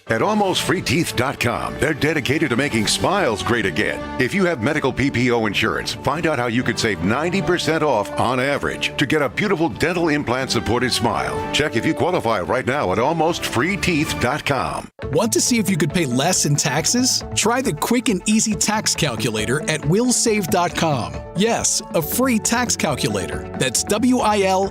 At AlmostFreeTeeth.com, they're dedicated to making smiles great again. If you have medical PPO insurance, find out how you could save 90% off on average to get a beautiful dental implant-supported smile. Check if you qualify right now at AlmostFreeTeeth.com. Want to see if you could pay less in taxes? Try the quick and easy tax calculator at WillSave.com. Yes, a free tax calculator. That's WILSAVE.com.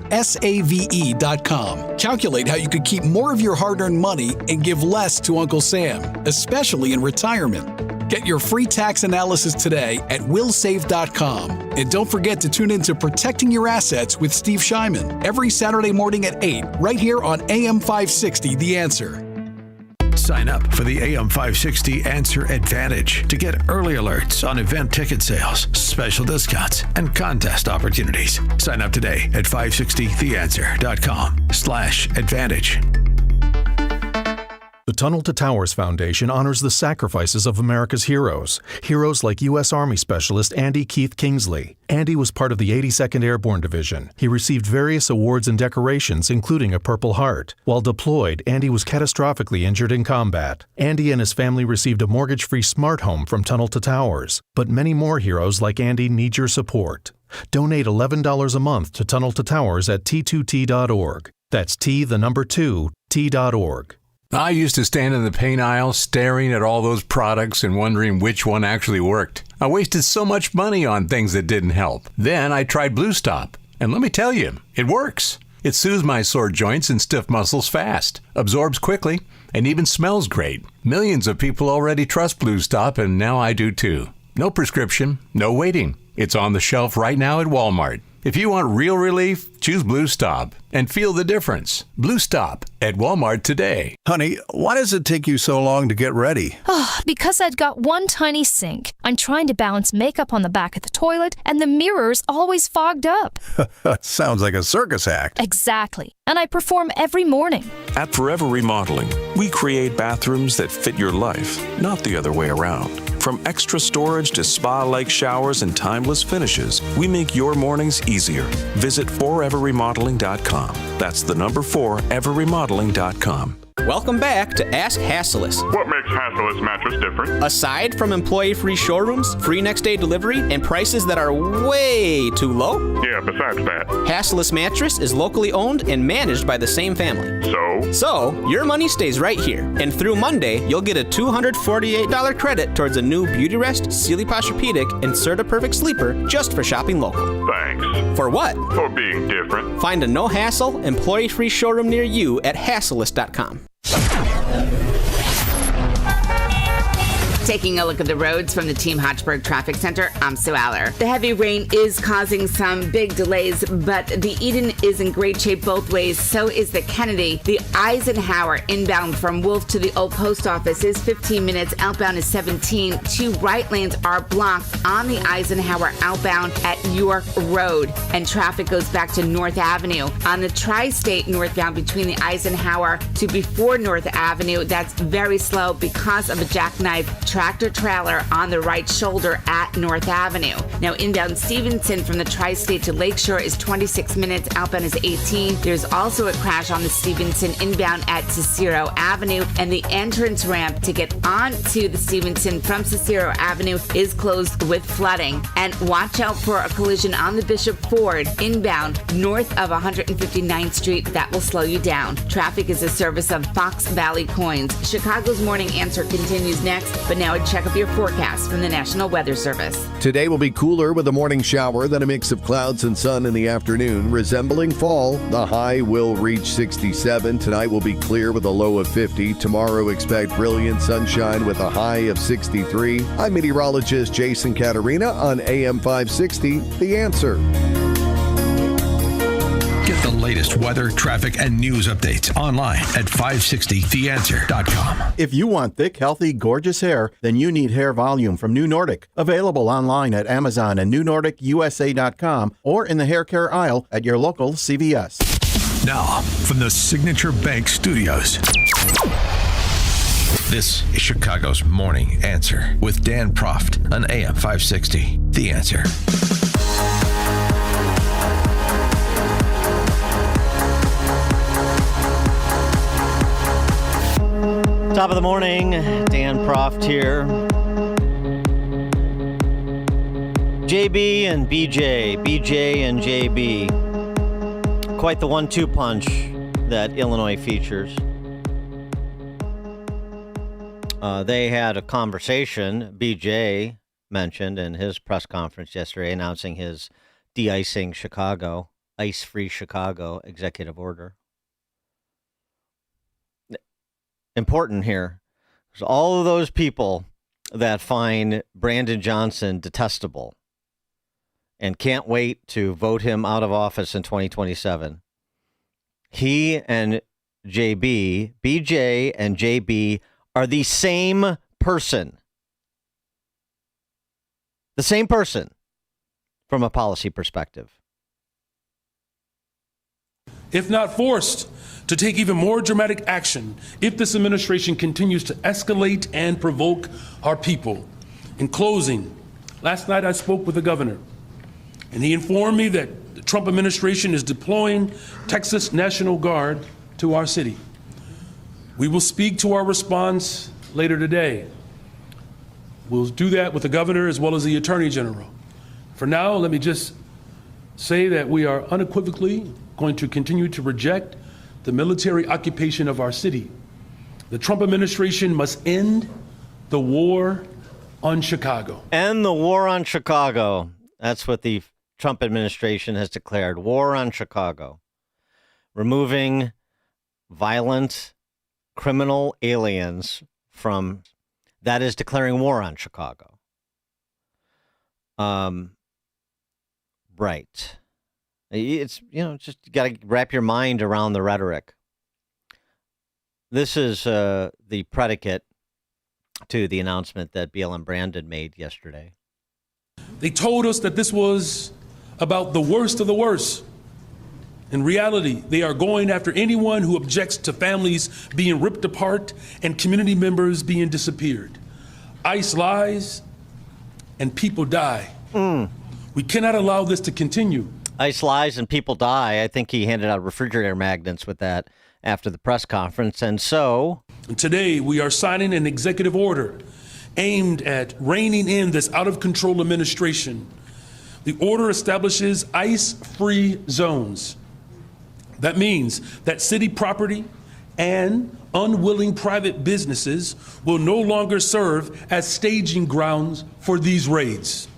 Calculate how you could keep more of your hard-earned money and give less to Uncle Sam, especially in retirement. Get your free tax analysis today at WillSave.com. And don't forget to tune in to Protecting Your Assets with Steve Shyman every Saturday morning at 8, right here on AM 560, The Answer. Sign up for the AM 560 Answer Advantage to get early alerts on event ticket sales, special discounts, and contest opportunities. Sign up today at 560theanswer.com/advantage. The Tunnel to Towers Foundation honors the sacrifices of America's heroes. Heroes like U.S. Army Specialist Andy Keith Kingsley. Andy was part of the 82nd Airborne Division. He received various awards and decorations, including a Purple Heart. While deployed, Andy was catastrophically injured in combat. Andy and his family received a mortgage-free smart home from Tunnel to Towers. But many more heroes like Andy need your support. Donate $11 a month to Tunnel to Towers at T2T.org. That's T2T.org. I used to stand in the paint aisle staring at all those products and wondering which one actually worked. I wasted so much money on things that didn't help. Then I tried Blue Stop, and let me tell you, it works. It soothes my sore joints and stiff muscles fast, absorbs quickly, and even smells great. Millions of people already trust Blue Stop, and now I do too. No prescription, no waiting. It's on the shelf right now at Walmart. If you want real relief, choose Blue Stop and feel the difference. Blue Stop at Walmart today. Honey, why does it take you so long to get ready? Because I've got one tiny sink. I'm trying to balance makeup on the back of the toilet, and the mirror's always fogged up. Sounds like a circus act. Exactly. And I perform every morning. At Forever Remodeling, we create bathrooms that fit your life, not the other way around. From extra storage to spa-like showers and timeless finishes, we make your mornings easier. Visit foreverremodeling.com. That's the number 4everremodeling.com. Welcome back to Ask Hasselus. What makes Hasselus mattress different? Aside from employee-free showrooms, free next-day delivery, and prices that are way too low? Yeah, besides that. Hasselus Mattress is locally owned and managed by the same family. So, your money stays right here. And through Monday, you'll get a $248 credit towards a new Beautyrest, Sealy Posturepedic, and Serta Perfect Sleeper just for shopping local. Thanks. For what? For being different. Find a no-hassle, employee-free showroom near you at Hasselus.com. Taking a look at the roads from the Team Hochberg Traffic Center, I'm Sue Aller. The heavy rain is causing some big delays, but the Eden is in great shape both ways. So is the Kennedy. The Eisenhower inbound from Wolf to the old post office is 15 minutes. Outbound is 17. Two right lanes are blocked on the Eisenhower outbound at York Road, and traffic goes back to North Avenue. On the Tri-State northbound between the Eisenhower to before North Avenue, that's very slow because of a jackknife tractor trailer on the right shoulder at North Avenue. Now inbound Stevenson from the Tri-State to Lakeshore is 26 minutes. Outbound is 18. There's also a crash on the Stevenson inbound at Cicero Avenue, and the entrance ramp to get onto the Stevenson from Cicero Avenue is closed with flooding. And watch out for a collision on the Bishop Ford inbound north of 159th Street. That will slow you down. Traffic is a service of Fox Valley Coins. Chicago's Morning Answer continues next, but now a check of your forecast from the National Weather Service. Today will be cooler with a morning shower, then a mix of clouds and sun in the afternoon, resembling fall. The high will reach 67. Tonight will be clear with a low of 50. Tomorrow expect brilliant sunshine with a high of 63. I'm meteorologist Jason Caterina on AM 560, The Answer. Get the latest weather, traffic, and news updates online at 560theanswer.com. If you want thick, healthy, gorgeous hair, then you need Hair Volume from New Nordic. Available online at Amazon and NewNordicUSA.com or in the hair care aisle at your local CVS. Now, from the Signature Bank Studios, this is Chicago's Morning Answer with Dan Proft on AM 560. The Answer. Top of the morning, Dan Proft here. JB and BJ, BJ and JB. Quite the 1-2 punch that Illinois features. They had a conversation, BJ mentioned in his press conference yesterday, announcing his de-icing Chicago, ice-free Chicago executive order. Important here, because all of those people that find Brandon Johnson detestable and can't wait to vote him out of office in 2027, he and JB, BJ and JB are the same person. The same person from a policy perspective. If not forced to take even more dramatic action, if this administration continues to escalate and provoke our people. In closing, last night I spoke with the governor, and he informed me that the Trump administration is deploying Texas National Guard to our city. We will speak to our response later today. We'll do that with the governor as well as the attorney general. For now, let me just say that we are unequivocally going to continue to reject the military occupation of our city. The Trump administration must end the war on Chicago. End the war on Chicago. That's what the Trump administration has declared. War on Chicago. Removing violent, criminal aliens from, that is declaring war on Chicago. Right. It's, just you got to wrap your mind around the rhetoric. This is the predicate to the announcement that BLM Brandon made yesterday. They told us that this was about the worst of the worst. In reality, they are going after anyone who objects to families being ripped apart and community members being disappeared. ICE lies and people die. We cannot allow this to continue. ICE lies and people die. I think he handed out refrigerator magnets with that after the press conference. And so today we are signing an executive order aimed at reining in this out-of-control administration. The order establishes ICE-free zones. That means that city property and unwilling private businesses will no longer serve as staging grounds for these raids.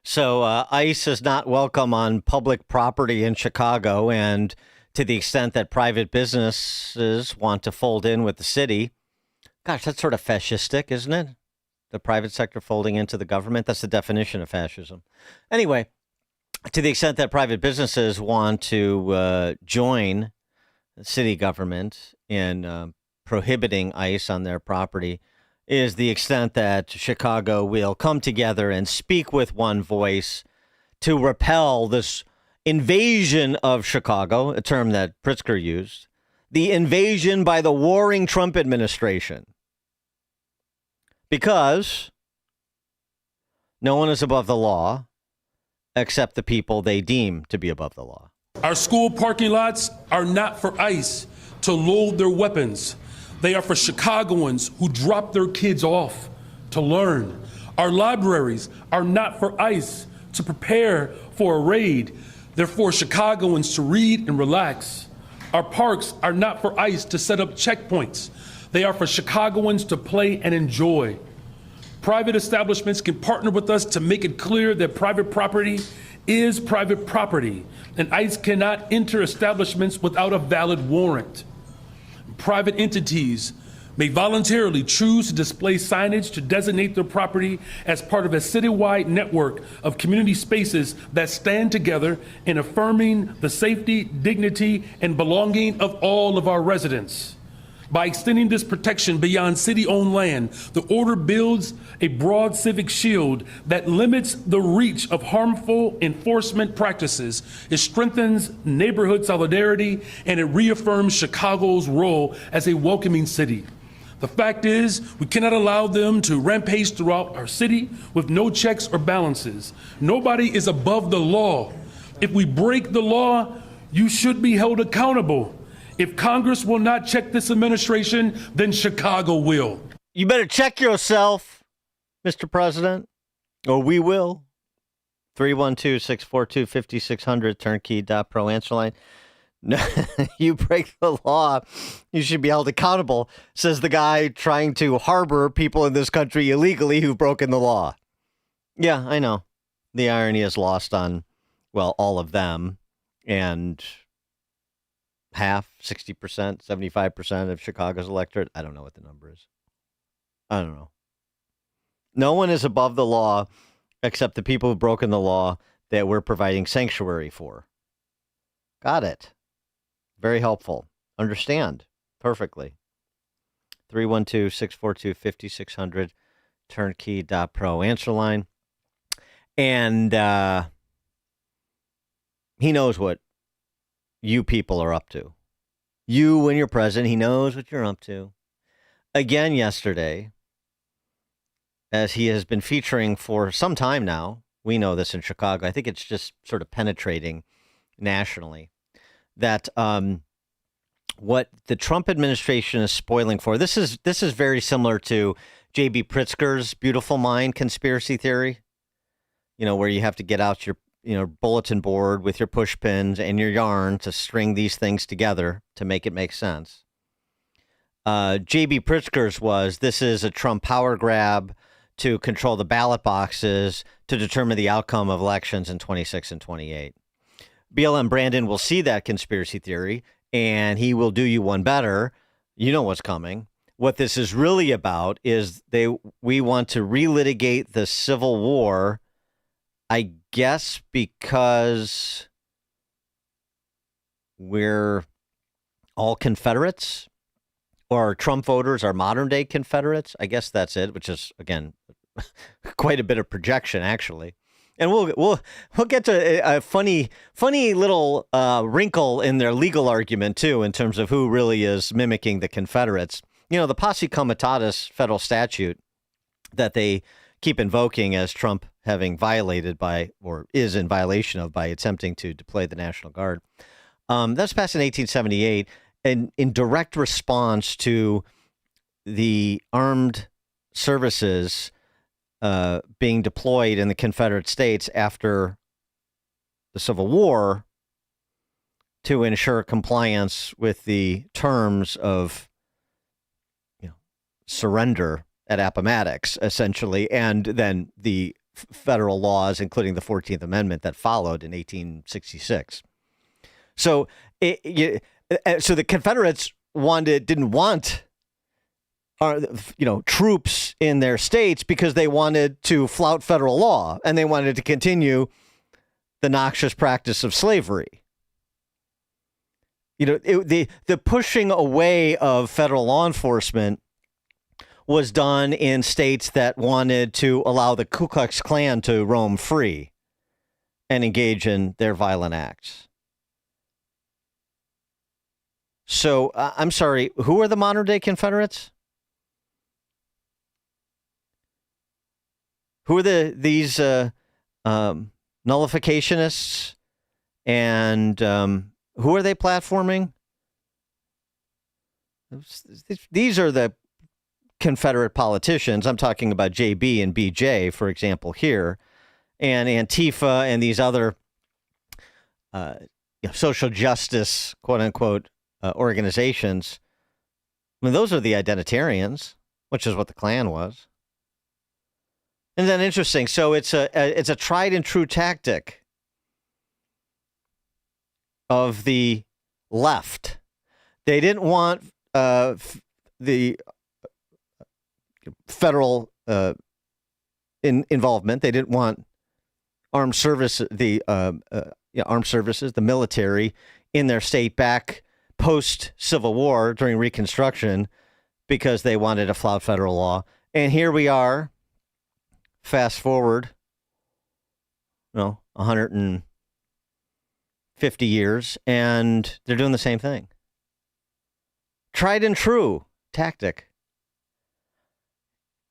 So ICE is not welcome on public property in Chicago, and to the extent that private businesses want to fold in with the city, gosh, that's sort of fascistic, isn't it? The private sector folding into the government. That's the definition of fascism. Anyway, to the extent that private businesses want to join the city government in prohibiting ICE on their property, is the extent that Chicago will come together and speak with one voice to repel this invasion of Chicago, a term that Pritzker used, the invasion by the warring Trump administration. Because no one is above the law except the people they deem to be above the law. Our school parking lots are not for ICE to load their weapons. They are for Chicagoans who drop their kids off to learn. Our libraries are not for ICE to prepare for a raid. They're for Chicagoans to read and relax. Our parks are not for ICE to set up checkpoints. They are for Chicagoans to play and enjoy. Private establishments can partner with us to make it clear that private property is private property, and ICE cannot enter establishments without a valid warrant. Private entities may voluntarily choose to display signage to designate their property as part of a citywide network of community spaces that stand together in affirming the safety, dignity, and belonging of all of our residents. By extending this protection beyond city-owned land, the order builds a broad civic shield that limits the reach of harmful enforcement practices. It strengthens neighborhood solidarity, and it reaffirms Chicago's role as a welcoming city. The fact is, we cannot allow them to rampage throughout our city with no checks or balances. Nobody is above the law. If we break the law, you should be held accountable. If Congress will not check this administration, then Chicago will. You better check yourself, Mr. President, or we will. 312-642-5600, turnkey.pro answer line. No, you break the law, you should be held accountable, says the guy trying to harbor people in this country illegally who've broken the law. Yeah, I know. The irony is lost on, well, all of them, and half, 60%, 75% of Chicago's electorate. I don't know what the number is. I don't know. No one is above the law except the people who've broken the law that we're providing sanctuary for. Got it. Very helpful. understand perfectly. 312-642-5600, turnkey.pro answer line. And he knows what you people are up to. You, when you're president, he knows what you're up to. Again yesterday, as he has been featuring for some time now, we know this in Chicago, I think it's just sort of penetrating nationally, that what the Trump administration is spoiling for, this is very similar to J.B. Pritzker's Beautiful Mind conspiracy theory, where you have to get out your bulletin board with your push pins and your yarn to string these things together to make it make sense. J.B. Pritzker's this is a Trump power grab to control the ballot boxes to determine the outcome of elections in 26 and 28. BLM Brandon will see that conspiracy theory, and he will do you one better. You know what's coming. What this is really about is we want to relitigate the Civil War, I guess because we're all Confederates, or Trump voters are modern-day Confederates. I guess that's it, which is, again, quite a bit of projection, actually. And we'll get to a funny little wrinkle in their legal argument, too, in terms of who really is mimicking the Confederates. The posse comitatus federal statute that they keep invoking as Trump having violated or is in violation of by attempting to deploy the National Guard. That's passed in 1878 and in direct response to the armed services being deployed in the Confederate States after the Civil War to ensure compliance with the terms of surrender at Appomattox, essentially, and then the federal laws, including the 14th Amendment that followed in 1866. So the Confederates didn't want troops in their states because they wanted to flout federal law and they wanted to continue the noxious practice of slavery. The pushing away of federal law enforcement was done in states that wanted to allow the Ku Klux Klan to roam free and engage in their violent acts. So, I'm sorry, who are the modern-day Confederates? Who are these nullificationists, and who are they platforming? These are the Confederate politicians. I'm talking about JB and BJ, for example, here, and Antifa and these other social justice, quote unquote, organizations. I mean, those are the identitarians, which is what the Klan was. And then interesting. So it's a tried and true tactic of the left. They didn't want the federal involvement. They didn't want armed services, the military in their state back post-Civil War during Reconstruction because they wanted to flout federal law. And here we are, fast forward, 150 years, and they're doing the same thing. Tried and true tactic.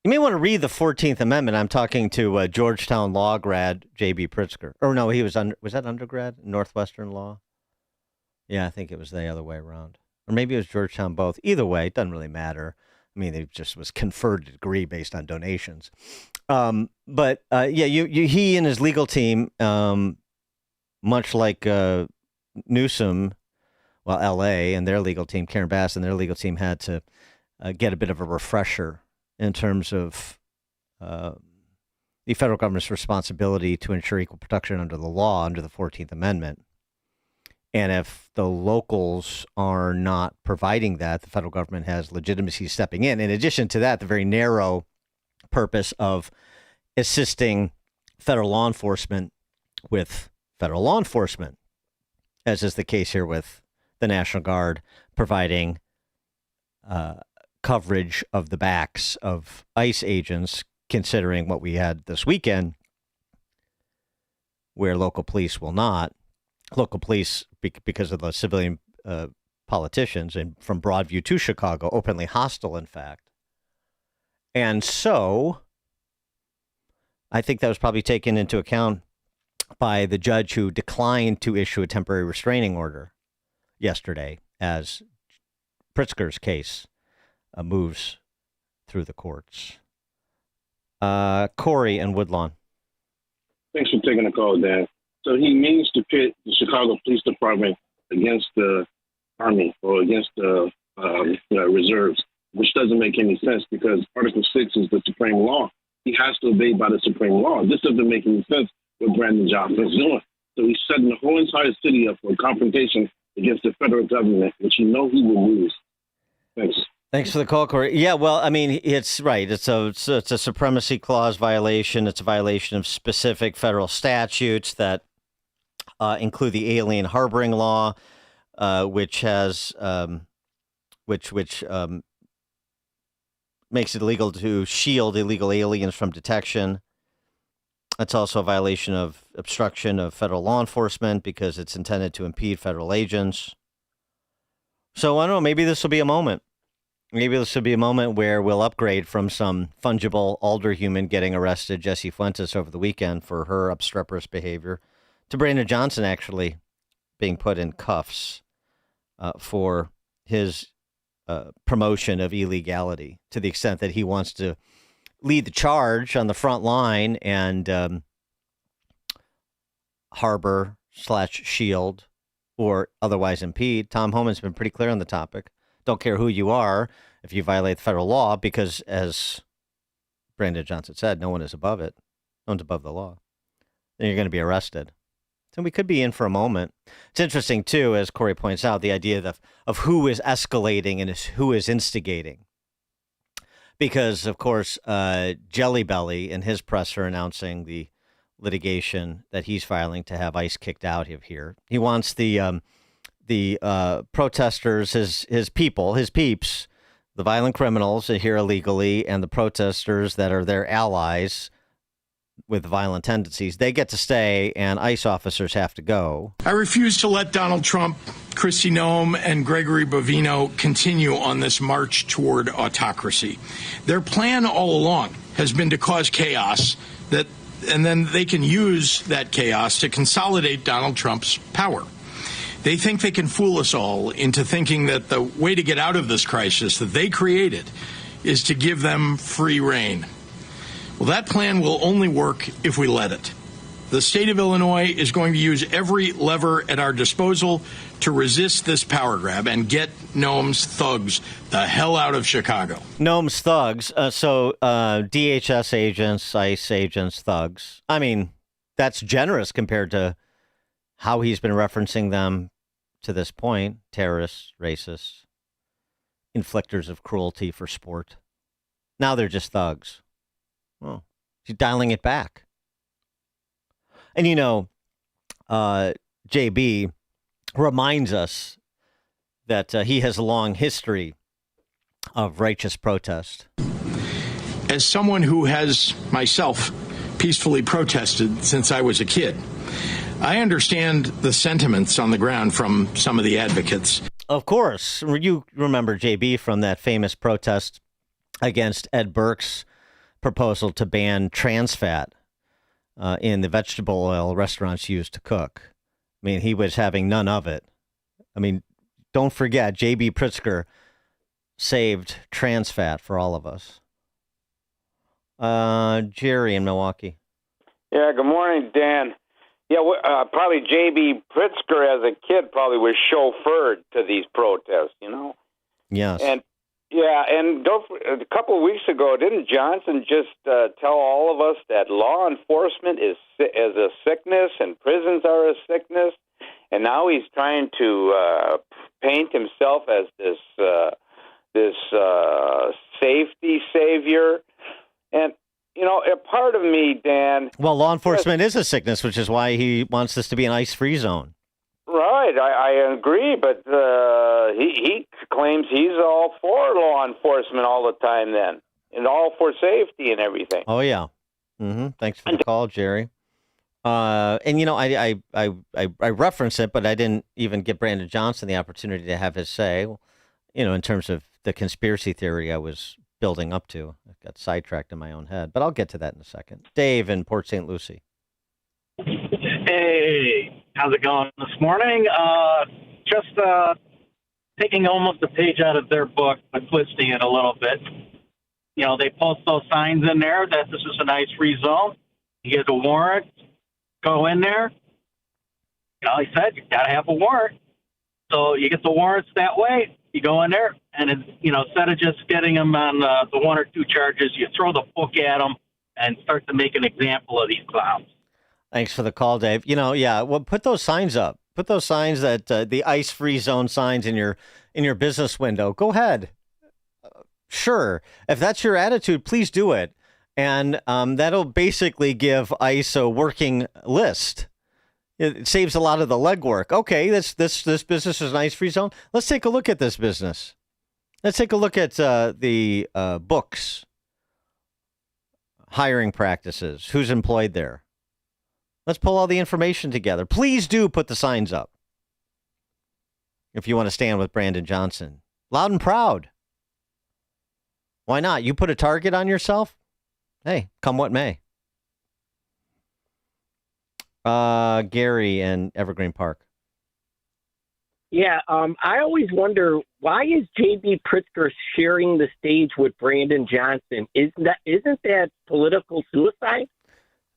You may want to read the 14th Amendment. I'm talking to Georgetown law grad J.B. Pritzker. Or no, he was that undergrad? Northwestern law? Yeah, I think it was the other way around. Or maybe it was Georgetown both. Either way, it doesn't really matter. I mean, it just was conferred a degree based on donations. He and his legal team, much like Newsom, L.A. and their legal team, Karen Bass and their legal team had to get a bit of a refresher in terms of the federal government's responsibility to ensure equal protection under the law, under the 14th Amendment. And if the locals are not providing that, the federal government has legitimacy stepping in. In addition to that, the very narrow purpose of assisting federal law enforcement with federal law enforcement, as is the case here with the National Guard providing coverage of the backs of ICE agents, considering what we had this weekend, where local police will not. Local police, because of the civilian politicians, and from Broadview to Chicago, openly hostile, in fact. And so I think that was probably taken into account by the judge who declined to issue a temporary restraining order yesterday as Pritzker's case moves through the courts. Corey and Woodlawn. Thanks for taking the call, Dan. So he means to pit the Chicago Police Department against the Army or against the reserves, which doesn't make any sense because Article 6 is the supreme law. He has to obey by the supreme law. This doesn't make any sense what Brandon Johnson is doing. So he's setting the whole entire city up for a confrontation against the federal government, which he will lose. Thanks. Thanks for the call, Corey. Yeah, well, I mean, it's right. It's a supremacy clause violation. It's a violation of specific federal statutes that include the alien harboring law, which has which makes it illegal to shield illegal aliens from detection. It's also a violation of obstruction of federal law enforcement because it's intended to impede federal agents. So I don't know, maybe this will be a moment. Maybe this will be a moment where we'll upgrade from some fungible alderhuman getting arrested, Jesse Fuentes, over the weekend for her obstreperous behavior, to Brandon Johnson actually being put in cuffs for his promotion of illegality, to the extent that he wants to lead the charge on the front line and harbor/shield or otherwise impede. Tom Homan's been pretty clear on the topic. Don't care who you are if you violate federal law, because as Brandon Johnson said, no one is above it. No one's above the law. Then you're going to be arrested. So we could be in for a moment. It's interesting, too, as Corey points out, the idea of who is escalating and who is instigating. Because, of course, Jelly Belly in his presser announcing the litigation that he's filing to have ICE kicked out of here. He wants the protesters, his people, his peeps, the violent criminals here illegally, and the protesters that are their allies with violent tendencies, they get to stay, and ICE officers have to go. I refuse to let Donald Trump, Kristi Noem, and Gregory Bovino continue on this march toward autocracy. Their plan all along has been to cause chaos, and then they can use that chaos to consolidate Donald Trump's power. They think they can fool us all into thinking that the way to get out of this crisis that they created is to give them free rein. Well, that plan will only work if we let it. The state of Illinois is going to use every lever at our disposal to resist this power grab and get Noam's thugs the hell out of Chicago. Noam's thugs. So DHS agents, ICE agents, thugs. I mean, that's generous compared to how he's been referencing them to this point. Terrorists, racists, inflictors of cruelty for sport. Now they're just thugs. Well, he's dialing it back. And, you know, JB reminds us that he has a long history of righteous protest. As someone who has myself peacefully protested since I was a kid, I understand the sentiments on the ground from some of the advocates. Of course. You remember, JB, from that famous protest against Ed Burke's proposal to ban trans fat in the vegetable oil restaurants used to cook. I mean, he was having none of it. I mean, don't forget, J.B. Pritzker saved trans fat for all of us. Jerry in Milwaukee. Yeah, good morning, Dan. Yeah, probably J.B. Pritzker as a kid probably was chauffeured to these protests, you know? Yes. And a couple of weeks ago, didn't Johnson just tell all of us that law enforcement is a sickness and prisons are a sickness? And now he's trying to paint himself as this safety savior. And, you know, a part of me, Dan... Well, law enforcement is a sickness, which is why he wants this to be an ICE-free zone. Right. right. I agree, but he claims he's all for law enforcement all the time then, and all for safety and everything. Oh, yeah. Thanks for the call, Jerry. And, you know, I reference it, but I didn't even give Brandon Johnson the opportunity to have his say, you know, in terms of the conspiracy theory I was building up to. I got sidetracked in my own head, but I'll get to that in a second. Dave in Port St. Lucie. Hey, how's it going this morning? Just taking almost a page out of their book, but twisting it a little bit. You know, they post those signs in there that this is an ice-free zone. You get a warrant, go in there. You know, like I said, you got to have a warrant. So you get the warrants that way. You go in there, and, you know, instead of just getting them on the one or two charges, you throw the book at them and start to make an example of these clowns. Thanks for the call, Dave. You know, yeah, well, put those signs up. Put those signs that the ice-free zone signs in your business window. Go ahead. Sure. If that's your attitude, please do it. And that'll basically give ICE a working list. It saves a lot of the legwork. Okay, this business is an ice-free zone. Let's take a look at this business. Let's take a look at the books, hiring practices, who's employed there. Let's pull all the information together. Please do put the signs up if you want to stand with Brandon Johnson. Loud and proud. Why not? You put a target on yourself? Hey, come what may. Gary in Evergreen Park. Yeah, I always wonder, why is J.B. Pritzker sharing the stage with Brandon Johnson? Isn't that political suicide?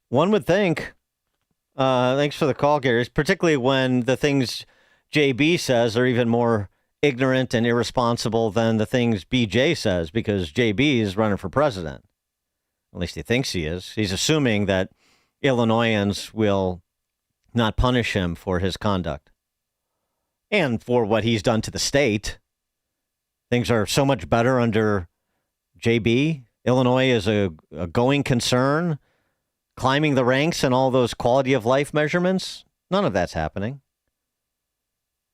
One would think. Thanks for the call, Gary. Particularly when the things JB says are even more ignorant and irresponsible than the things BJ says, because JB is running for president. At least he thinks he is. He's assuming that Illinoisans will not punish him for his conduct and for what he's done to the state. Things are so much better under JB. Illinois is a going concern, climbing the ranks and all those quality of life measurements. None of that's happening.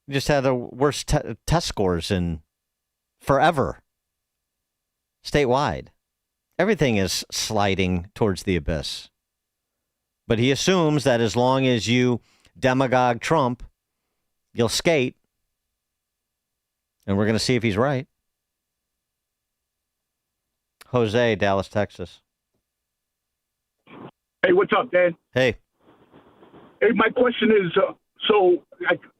We just had the worst test scores in forever, statewide. Everything is sliding towards the abyss. But he assumes that as long as you demagogue Trump, you'll skate. And we're going to see if he's right. Jose, Dallas, Texas. Hey, what's up, Dan? Hey. Hey, my question is,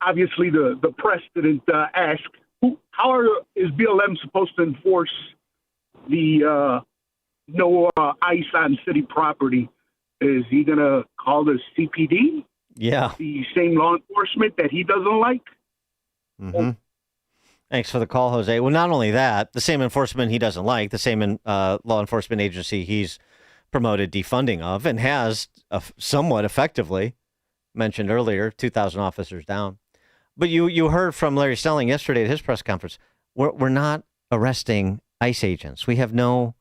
obviously the press didn't ask, how is BLM supposed to enforce the no ICE on city property? Is he going to call the CPD? Yeah. The same law enforcement that he doesn't like? Mm-hmm. Thanks for the call, Jose. Well, not only that, the same enforcement he doesn't like, the same law enforcement agency he's promoted defunding of and has somewhat effectively, mentioned earlier, 2,000 officers down. But you heard from Larry Snelling yesterday at his press conference. We're not arresting ICE agents. We have no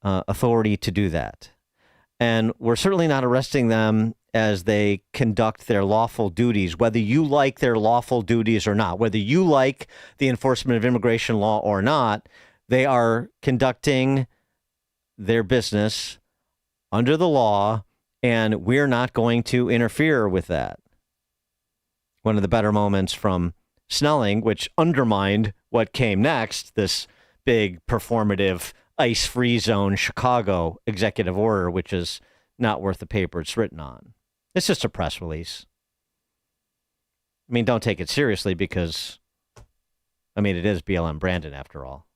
authority to do that. And we're certainly not arresting them as they conduct their lawful duties, whether you like their lawful duties or not, whether you like the enforcement of immigration law or not. They are conducting their business under the law, and we're not going to interfere with that. One of the better moments from Snelling, which undermined what came next, this big performative ICE-free zone Chicago executive order, which is not worth the paper it's written on. It's just a press release. I mean, don't take it seriously because, I mean, it is BLM Brandon after all.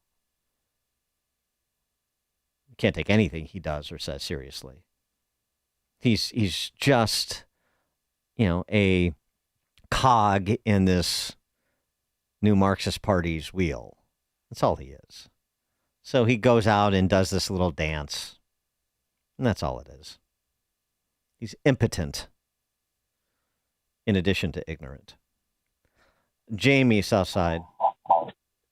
You can't take anything he does or says seriously. He's just, a cog in this new Marxist Party's wheel. That's all he is. So he goes out and does this little dance. And that's all it is. He's impotent in addition to ignorant. Jamie, Southside.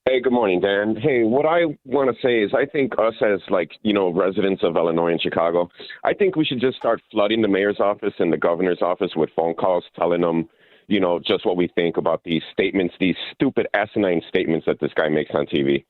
Hey, good morning, Dan. Hey, what I want to say is I think us as, residents of Illinois and Chicago, I think we should just start flooding the mayor's office and the governor's office with phone calls telling them, just what we think about these statements, these stupid asinine statements that this guy makes on TV.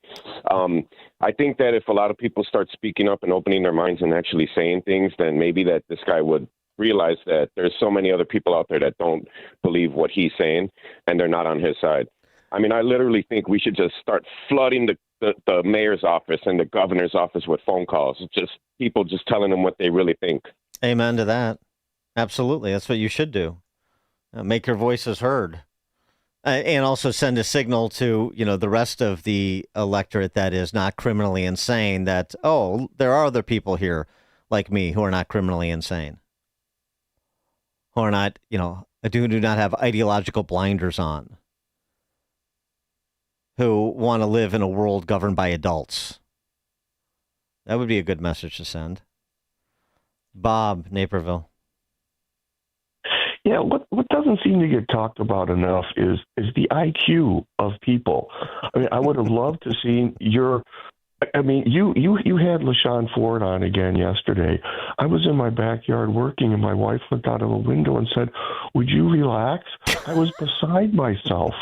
I think that if a lot of people start speaking up and opening their minds and actually saying things, then maybe that this guy would realize that there's so many other people out there that don't believe what he's saying and they're not on his side. I mean, I literally think we should just start flooding the mayor's office and the governor's office with phone calls, just people just telling them what they really think. Amen to that. Absolutely. That's what you should do. Make your voices heard. And also send a signal to, the rest of the electorate that is not criminally insane that, oh, there are other people here like me who are not criminally insane. Who are not, do not have ideological blinders on. Who want to live in a world governed by adults. That would be a good message to send. Bob, Naperville. Yeah, what doesn't seem to get talked about enough is the IQ of people. I mean, I would have loved to see you had LaShawn Ford on again yesterday. I was in my backyard working, and my wife looked out of a window and said, "Would you relax?" I was beside myself.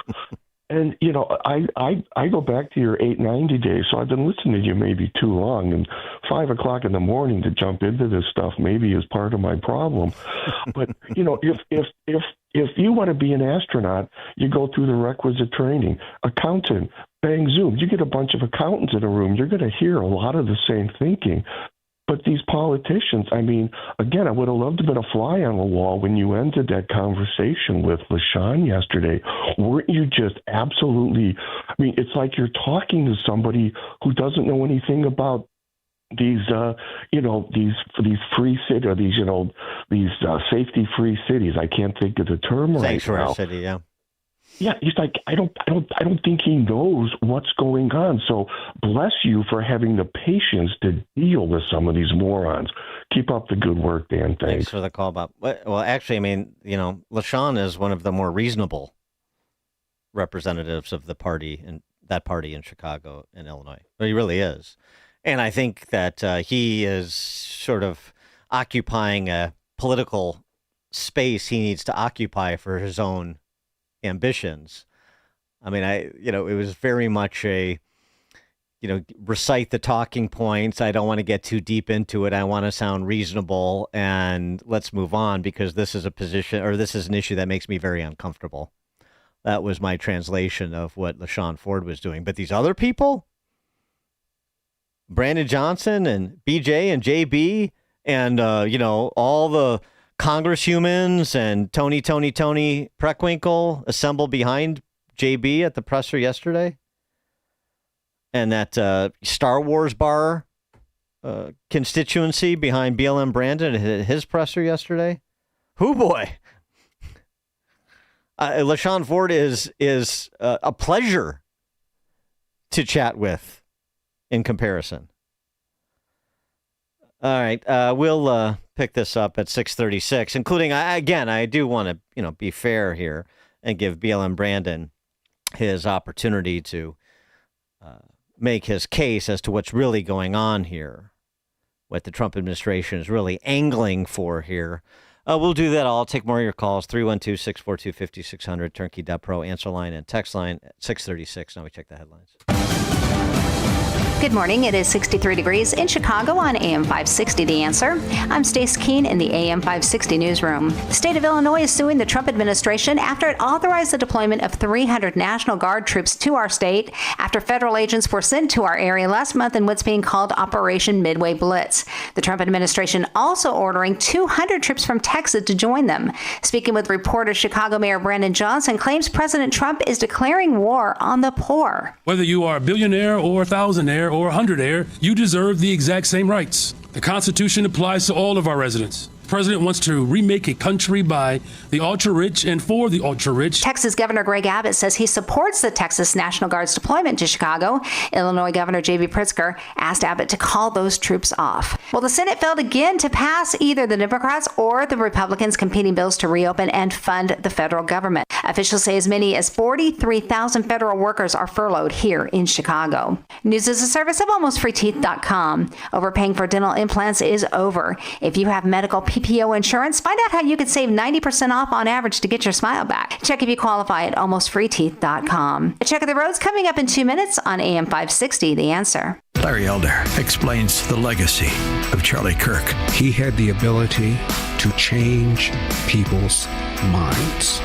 And, I go back to your 890 days, so I've been listening to you maybe too long, and 5 o'clock in the morning to jump into this stuff maybe is part of my problem. But, if you want to be an astronaut, you go through the requisite training. Accountant, bang, zoom. You get a bunch of accountants in a room, you're going to hear a lot of the same thinking. But these politicians, I mean, again, I would have loved to have been a fly on the wall when you ended that conversation with LaShawn yesterday. Weren't you just absolutely, it's like you're talking to somebody who doesn't know anything about these, these free cities, or these safety-free cities. I can't think of the term right now. Sanctuary city, yeah. Yeah, he's like, I don't think he knows what's going on. So bless you for having the patience to deal with some of these morons. Keep up the good work, Dan. Thanks for the call, Bob. Well, actually, LaShawn is one of the more reasonable representatives of the party, and that party in Chicago and Illinois. He really is. And I think that he is sort of occupying a political space he needs to occupy for his own ambitions. I mean, it was very much a, recite the talking points. I don't want to get too deep into it. I want to sound reasonable, and let's move on because this is an issue that makes me very uncomfortable. That was my translation of what LaShawn Ford was doing. But these other people, Brandon Johnson and BJ and JB and, all the Congress humans and Tony Preckwinkle assembled behind JB at the presser yesterday. And that Star Wars bar constituency behind BLM Brandon at his presser yesterday. Hoo boy. LaShawn Ford is a pleasure to chat with in comparison. All right, we'll pick this up at 6:36, including, I do want to, be fair here and give BLM Brandon his opportunity to make his case as to what's really going on here, what the Trump administration is really angling for here. We'll do that. I'll take more of your calls, 312-642-5600, turnkey.pro, answer line and text line at 6:36. Now we check the headlines. Good morning. It is 63 degrees in Chicago on AM 560, The Answer. I'm Stace Keene in the AM 560 newsroom. The state of Illinois is suing the Trump administration after it authorized the deployment of 300 National Guard troops to our state after federal agents were sent to our area last month in what's being called Operation Midway Blitz. The Trump administration also ordering 200 troops from Texas to join them. Speaking with reporter Chicago Mayor Brandon Johnson claims President Trump is declaring war on the poor. Whether you are a billionaire or a thousandaire or a hundredaire, you deserve the exact same rights. The Constitution applies to all of our residents. The president wants to remake a country by the ultra-rich and for the ultra-rich. Texas Governor Greg Abbott says he supports the Texas National Guard's deployment to Chicago. Illinois Governor J.B. Pritzker asked Abbott to call those troops off. Well, the Senate failed again to pass either the Democrats or the Republicans' competing bills to reopen and fund the federal government. Officials say as many as 43,000 federal workers are furloughed here in Chicago. News is a service of AlmostFreeTeeth.com. Overpaying for dental implants is over. If you have medical PPO Insurance. Find out how you could save 90% off on average to get your smile back. Check if you qualify at almostfreeteeth.com. A check of the roads coming up in 2 minutes on AM 560, The Answer. Larry Elder explains the legacy of Charlie Kirk. He had the ability to change people's minds.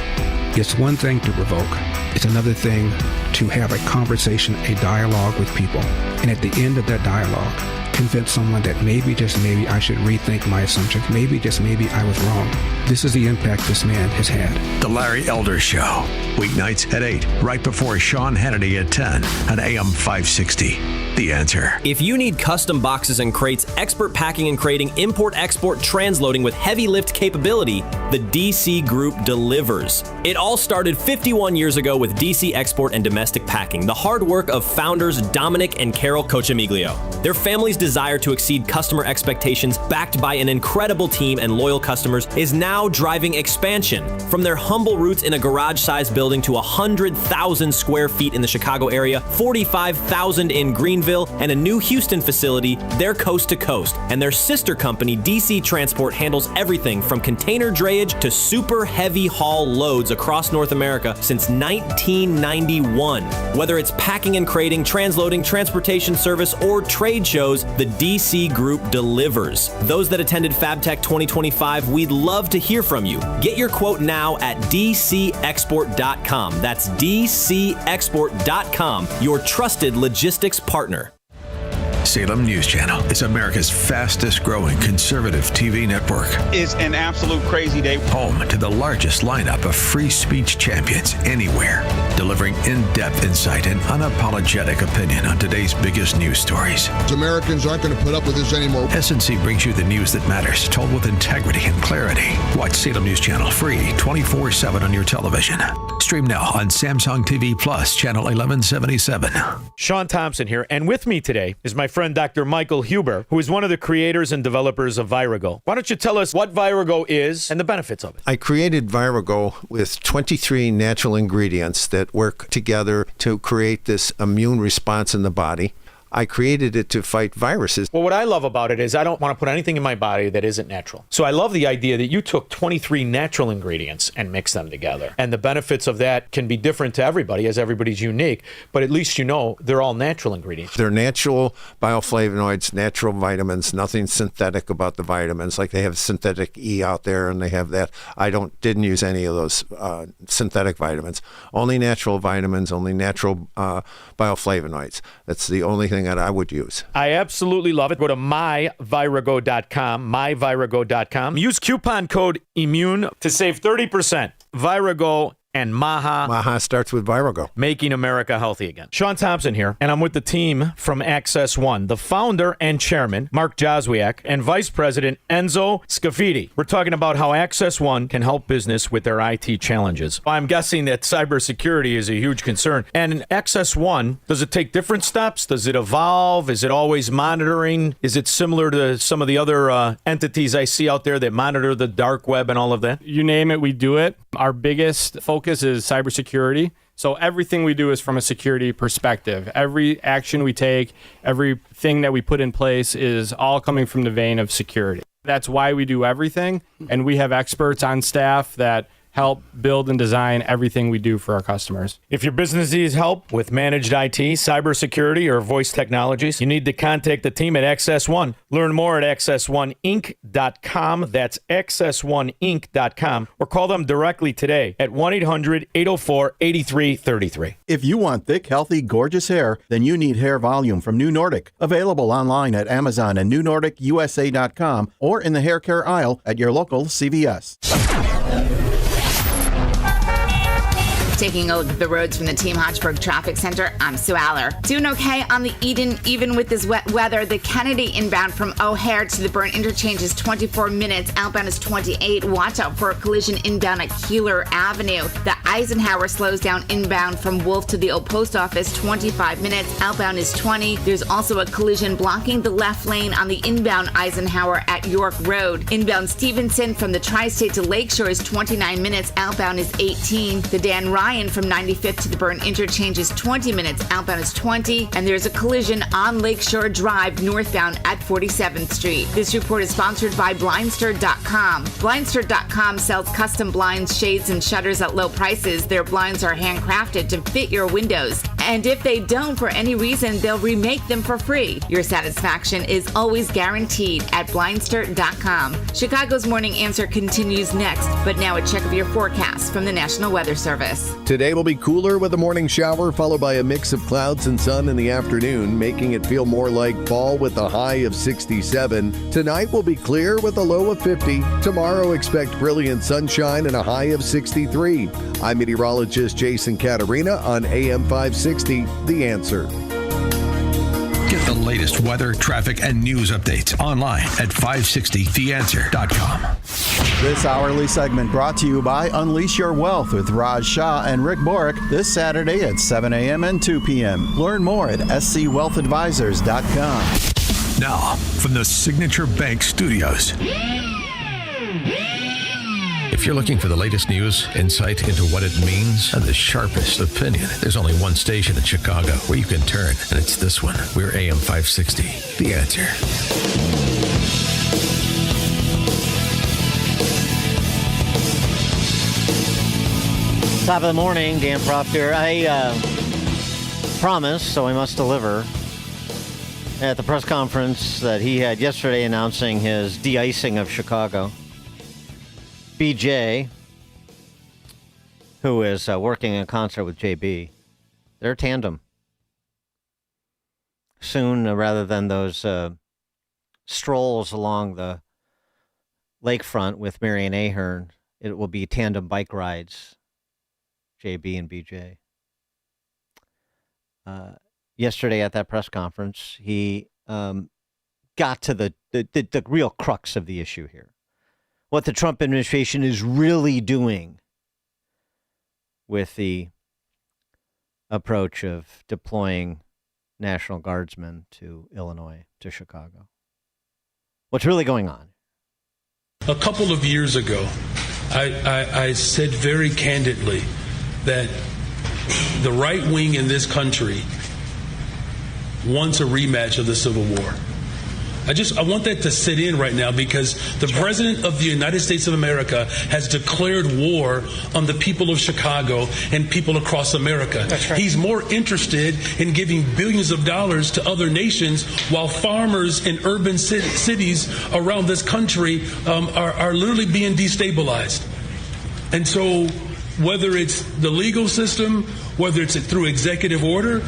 It's one thing to provoke. It's another thing to have a conversation, a dialogue with people. And at the end of that dialogue, convince someone that maybe, just maybe, I should rethink my assumptions. Maybe, just maybe, I was wrong. This is the impact this man has had. The Larry Elder Show. Weeknights at 8, right before Sean Hannity at 10 on AM 560. The Answer. If you need custom boxes and crates, expert packing and crating, import-export transloading with heavy lift capability, the DC Group delivers. It all started 51 years ago with DC Export and Domestic Packing, the hard work of founders Dominic and Carol Cochamiglio. Their family's desire to exceed customer expectations, backed by an incredible team and loyal customers, is now driving expansion. From their humble roots in a garage-sized building to 100,000 square feet in the Chicago area, 45,000 in Greenville, and a new Houston facility, they're coast to coast. And their sister company, DC Transport, handles everything from container drayage to super heavy haul loads across North America since 1991. Whether it's packing and crating, transloading, transportation service, or trade shows, the DC Group delivers. Those that attended FabTech 2025, we'd love to hear from you. Get your quote now at dcexport.com. That's dcexport.com, your trusted logistics partner. Salem News Channel is America's fastest growing conservative TV network. It's an absolute crazy day. Home to the largest lineup of free speech champions anywhere, delivering in-depth insight and unapologetic opinion on today's biggest news stories. Americans aren't going to put up with this anymore. SNC brings you the news that matters, told with integrity and clarity. Watch Salem News Channel free 24/7 on your television. Stream now on Samsung TV Plus, channel 1177. Sean Thompson here, and with me today is my friend Dr. Michael Huber, who is one of the creators and developers of Virago. Why don't you tell us what Virago is and the benefits of it? I created Virago with 23 natural ingredients that work together to create this immune response in the body. I created it to fight viruses. Well, what I love about it is I don't want to put anything in my body that isn't natural. So I love the idea that you took 23 natural ingredients and mixed them together. And the benefits of that can be different to everybody, as everybody's unique, but at least you know they're all natural ingredients. They're natural bioflavonoids, natural vitamins, nothing synthetic about the vitamins. Like they have synthetic E out there and they have that. I didn't use any of those synthetic vitamins. Only natural vitamins, only natural bioflavonoids. That's the only thing that I would use. I absolutely love it. Go to myvirago.com. Use coupon code IMMUNE to save 30%. Virago and Maha. Maha starts with Virago. Making America healthy again. Sean Thompson here, and I'm with the team from Access One, the founder and chairman, Mark Joswiak, and vice president, Enzo Scafidi. We're talking about how Access One can help business with their IT challenges. I'm guessing that cybersecurity is a huge concern. And in Access One, does it take different steps? Does it evolve? Is it always monitoring? Is it similar to some of the other entities I see out there that monitor the dark web and all of that? You name it, we do it. Our biggest focus is cybersecurity. So everything we do is from a security perspective. Every action we take, everything that we put in place is all coming from the vein of security. That's why we do everything. And we have experts on staff that help build and design everything we do for our customers. If your business needs help with managed IT, cybersecurity, or voice technologies, you need to contact the team at Access One. Learn more at access1inc.com. That's access1inc.com. Or call them directly today at 1-800-804-8333. If you want thick, healthy, gorgeous hair, then you need Hair Volume from New Nordic. Available online at Amazon and NewNordicUSA.com or in the hair care aisle at your local CVS. Taking a look at the roads from the Team Hochberg Traffic Center, I'm Sue Aller. Doing okay on the Eden, even with this wet weather. The Kennedy inbound from O'Hare to the Burn interchange is 24 minutes. Outbound is 28. Watch out for a collision inbound at Keeler Avenue. The Eisenhower slows down inbound from Wolf to the Old Post Office, 25 minutes. Outbound is 20. There's also a collision blocking the left lane on the inbound Eisenhower at York Road. Inbound Stevenson from the Tri-State to Lakeshore is 29 minutes. Outbound is 18. The Dan Ryan Ryan from 95th to the Burn interchange is 20 minutes. Outbound is 20. And there's a collision on Lakeshore Drive northbound at 47th Street. This report is sponsored by Blindster.com. Blindster.com sells custom blinds, shades, and shutters at low prices. Their blinds are handcrafted to fit your windows. And if they don't for any reason, they'll remake them for free. Your satisfaction is always guaranteed at Blindster.com. Chicago's Morning Answer continues next, but now a check of your forecast from the National Weather Service. Today will be cooler with a morning shower, followed by a mix of clouds and sun in the afternoon, making it feel more like fall with a high of 67. Tonight will be clear with a low of 50. Tomorrow, expect brilliant sunshine and a high of 63. I'm meteorologist Jason Caterina on AM 560, The Answer. Get the latest weather, traffic, and news updates online at 560theanswer.com. This hourly segment brought to you by Unleash Your Wealth with Raj Shah and Rick Borick this Saturday at 7 a.m. and 2 p.m. Learn more at scwealthadvisors.com. Now, from the Signature Bank Studios. If you're looking for the latest news, insight into what it means, and the sharpest opinion, there's only one station in Chicago where you can turn, and it's this one. We're AM 560, The Answer. Top of the morning, Dan Proctor. I promised, so I must deliver, at the press conference that he had yesterday announcing his de-icing of Chicago. BJ, who is working in concert with JB, they're a tandem. Soon, rather than those strolls along the lakefront with Marion Ahern, it will be tandem bike rides, JB and BJ. Yesterday at that press conference, he got to the real crux of the issue here. What the Trump administration is really doing with the approach of deploying National Guardsmen to Illinois, to Chicago. What's really going on? A couple of years ago, I said very candidly that the right wing in this country wants a rematch of the Civil War. I want that to sit in right now, because the President of the United States of America has declared war on the people of Chicago and people across America. That's right. He's more interested in giving billions of dollars to other nations, while farmers in urban cities around this country are literally being destabilized. And so whether it's the legal system, whether it's through executive order,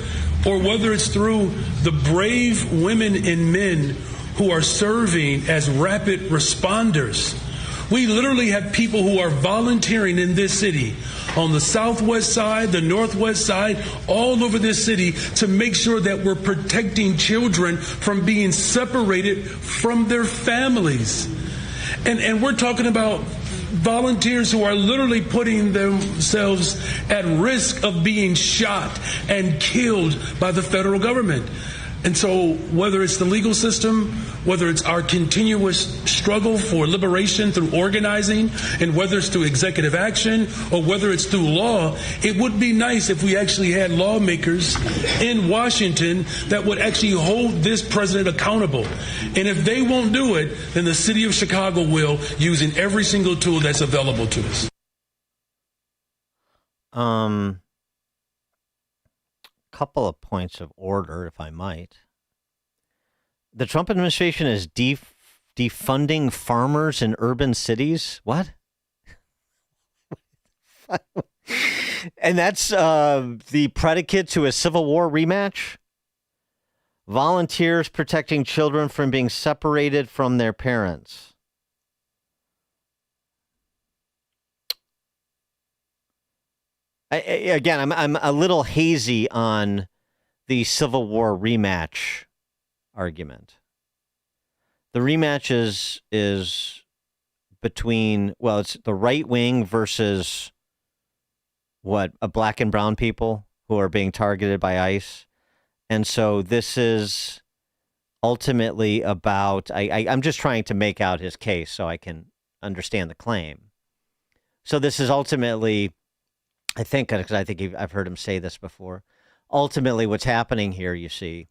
or whether it's through the brave women and men who are serving as rapid responders. We literally have people who are volunteering in this city, on the southwest side, the northwest side, all over this city, to make sure that we're protecting children from being separated from their families. And we're talking about volunteers who are literally putting themselves at risk of being shot and killed by the federal government. And so whether it's the legal system, whether it's our continuous struggle for liberation through organizing, and whether it's through executive action, or whether it's through law, it would be nice if we actually had lawmakers in Washington that would actually hold this president accountable. And if they won't do it, then the city of Chicago will, using every single tool that's available to us. Couple of points of order, if I might. The Trump administration is defunding farmers in urban cities. What? And that's the predicate to a Civil War rematch? Volunteers protecting children from being separated from their parents. I'm a little hazy on the Civil War rematch argument. The rematch is between, well, it's the right wing versus a black and brown people who are being targeted by ICE. And so this is ultimately about, I'm just trying to make out his case so I can understand the claim. So this is ultimately I think I've heard him say this before. Ultimately, what's happening here, you see,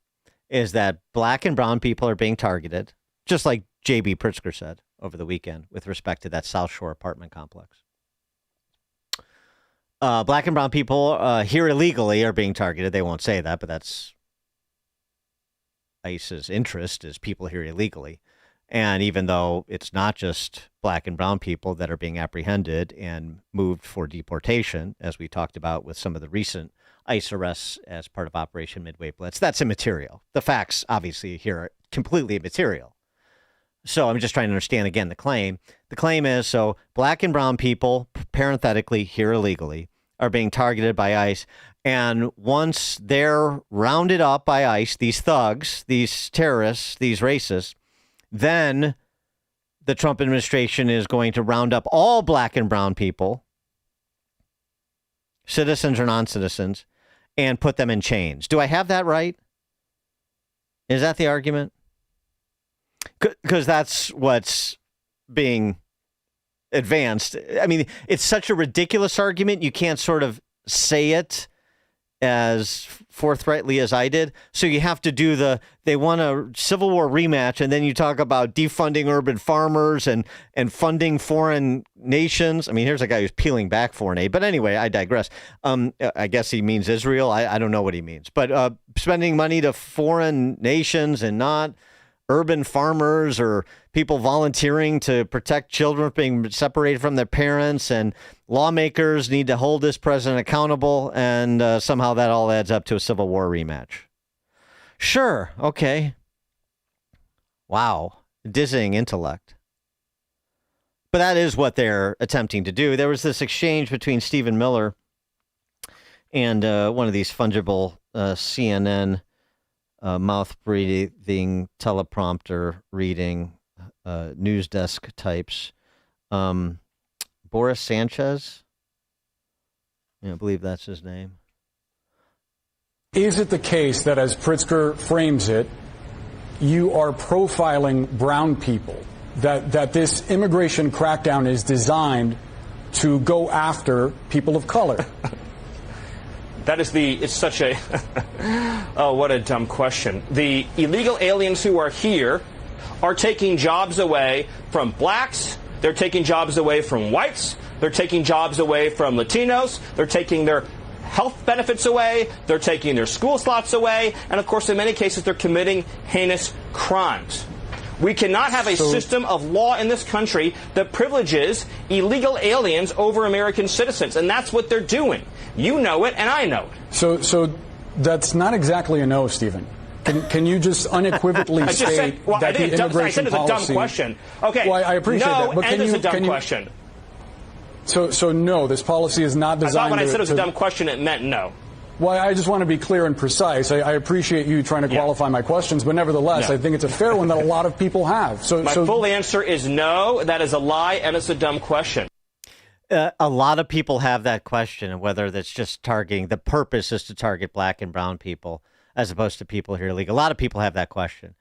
is that black and brown people are being targeted, just like J.B. Pritzker said over the weekend with respect to that South Shore apartment complex. Black and brown people here illegally are being targeted. They won't say that, but that's ICE's interest, is people here illegally. And even though it's not just black and brown people that are being apprehended and moved for deportation, as we talked about with some of the recent ICE arrests as part of Operation Midway Blitz, that's immaterial. The facts, obviously, here are completely immaterial. So I'm just trying to understand, again, the claim. The claim is, so black and brown people, parenthetically, here illegally, are being targeted by ICE. And once they're rounded up by ICE, these thugs, these terrorists, these racists, then the Trump administration is going to round up all black and brown people, citizens or non-citizens, and put them in chains. Do I have that right? Is that the argument? Because that's what's being advanced. I mean, it's such a ridiculous argument. You can't sort of say it as forthrightly as I did. So you have to do they want a Civil War rematch, and then you talk about defunding urban farmers and funding foreign nations. I mean, here's a guy who's peeling back foreign aid. But anyway, I digress. I guess he means Israel. I don't know what he means. But spending money to foreign nations and not urban farmers or people volunteering to protect children being separated from their parents, and lawmakers need to hold this president accountable, and somehow that all adds up to a Civil War rematch. Sure, okay. Wow, dizzying intellect. But that is what they're attempting to do. There was this exchange between Stephen Miller and one of these fungible CNN mouth-breathing, teleprompter reading, news desk types. Boris Sanchez, I believe that's his name. Is it the case that, as Pritzker frames it, you are profiling brown people, that this immigration crackdown is designed to go after people of color? It's such a, oh, what a dumb question. The illegal aliens who are here are taking jobs away from blacks. They're taking jobs away from whites. They're taking jobs away from Latinos. They're taking their health benefits away. They're taking their school slots away. And of course, in many cases, they're committing heinous crimes. We cannot have a system of law in this country that privileges illegal aliens over American citizens. And that's what they're doing. You know it, and I know it. So that's not exactly a no, Stephen. Can you just unequivocally state that the immigration policy... I said it's a dumb question. Okay. Well, I appreciate that. But and it's a dumb question. So no, this policy is not designed to... I thought when I said it was a dumb question, it meant no. Well, I just want to be clear and precise. I appreciate you trying to qualify my questions, but nevertheless, I think it's a fair one that a lot of people have. My full answer is no. That is a lie, and it's a dumb question. A lot of people have that question, and whether that's just targeting, the purpose is to target black and brown people as opposed to people here illegally. A lot of people have that question.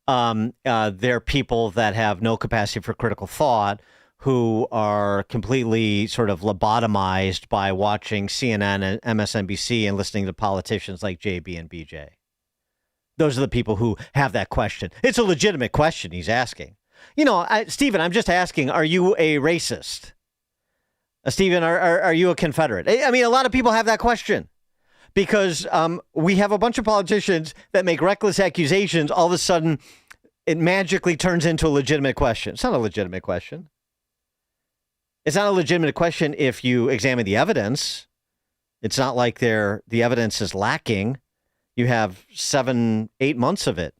There are people that have no capacity for critical thought who are completely sort of lobotomized by watching CNN and MSNBC and listening to politicians like JB and BJ. Those are the people who have that question. It's a legitimate question he's asking. Stephen, I'm just asking, are you a racist? Stephen, are you a Confederate? I mean, a lot of people have that question because we have a bunch of politicians that make reckless accusations. All of a sudden, it magically turns into a legitimate question. It's not a legitimate question. It's not a legitimate question if you examine the evidence. It's not like the evidence is lacking. You have 7-8 months of it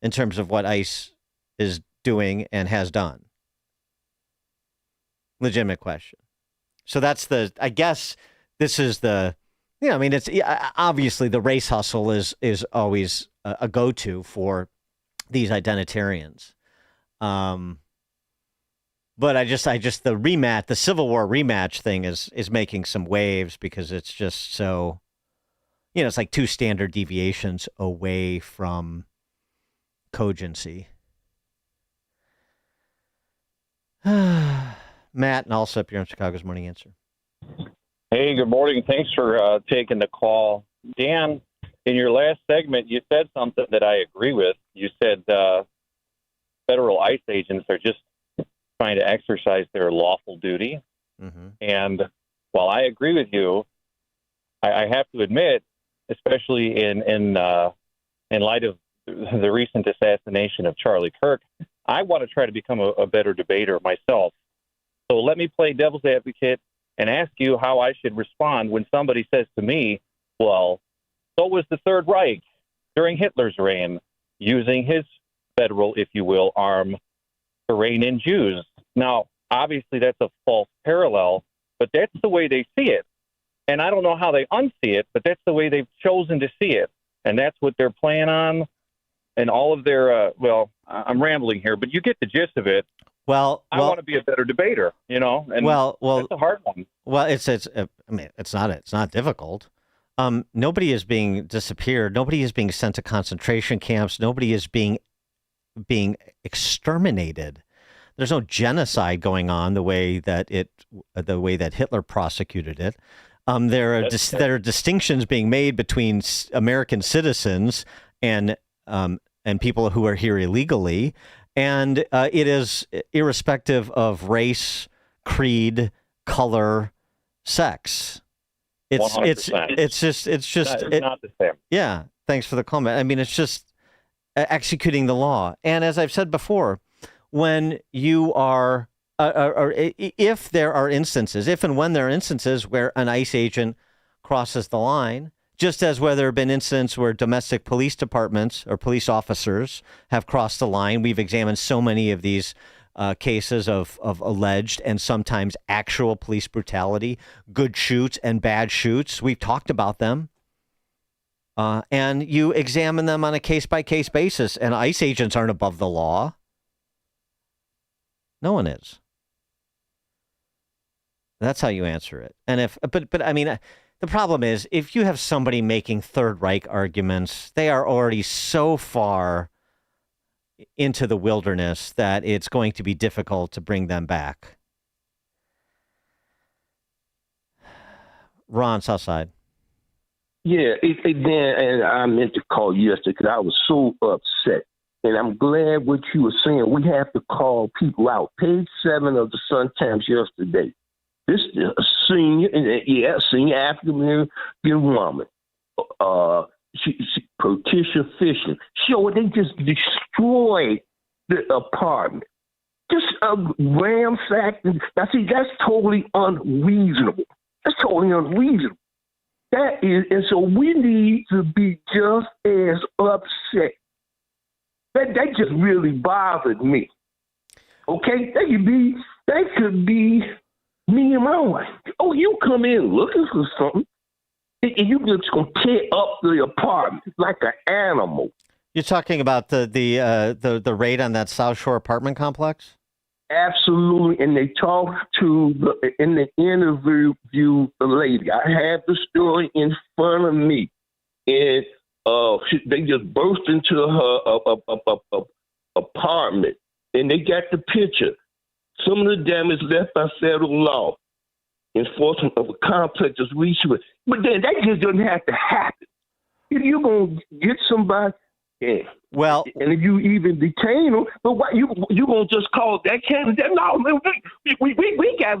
in terms of what ICE is doing and has done. Legitimate question. So that's I guess this is it's obviously the race hustle is always a go-to for these identitarians. But I just the rematch, the Civil War rematch thing is making some waves because it's just so, it's like 2 standard deviations away from cogency. Matt, and also up here on Chicago's Morning Answer. Hey, good morning. Thanks for taking the call. Dan, in your last segment, you said something that I agree with. You said federal ICE agents are just trying to exercise their lawful duty. Mm-hmm. And while I agree with you, I have to admit, especially in light of the recent assassination of Charlie Kirk, I want to try to become a better debater myself. So let me play devil's advocate and ask you how I should respond when somebody says to me, well, so was the Third Reich during Hitler's reign, using his federal, if you will, arm to rein in Jews. Now, obviously, that's a false parallel, but that's the way they see it. And I don't know how they unsee it, but that's the way they've chosen to see it. And that's what they're playing on. And all of their, I'm rambling here, but you get the gist of it. Well, I want to be a better debater, and that's a hard one. Well, it's not difficult. Nobody is being disappeared. Nobody is being sent to concentration camps. Nobody is being exterminated. There's no genocide going on the way that Hitler prosecuted it. There are distinctions being made between American citizens and people who are here illegally, and it is irrespective of race, creed, color, sex. It's 100%. Not the same. Yeah. Thanks for the comment. I mean, it's just executing the law. And as I've said before, when you are, if and when there are instances where an ICE agent crosses the line, just as where there have been incidents where domestic police departments or police officers have crossed the line, we've examined so many of these cases of alleged and sometimes actual police brutality, good shoots and bad shoots. We've talked about them. And you examine them on a case-by-case basis, and ICE agents aren't above the law. No one is. That's how you answer it. And the problem is, if you have somebody making Third Reich arguments, they are already so far into the wilderness that it's going to be difficult to bring them back. Ron, Southside. Yeah, Dan, and I meant to call you yesterday because I was so upset. And I'm glad what you were saying. We have to call people out. Page 7 of the Sun-Times yesterday. This senior African-American woman, Patricia Fisher, showed they just destroyed the apartment. Just ransacked. Now, see, that's totally unreasonable. That's totally unreasonable. That is, and so we need to be just as upset. That just really bothered me. Okay, that could be me and my wife. Oh, you come in looking for something, and you just gonna tear up the apartment like an animal. You're talking about the raid on that South Shore apartment complex? Absolutely, and they talked in the interview the lady. I have the story in front of me, and they just burst into her apartment, and they got the picture. Some of the damage left by federal law, enforcement of a complex is reached with. But then that just doesn't have to happen. If you're going to get somebody, well, and if you even detain them, but what you going to just call that candidate? No, we got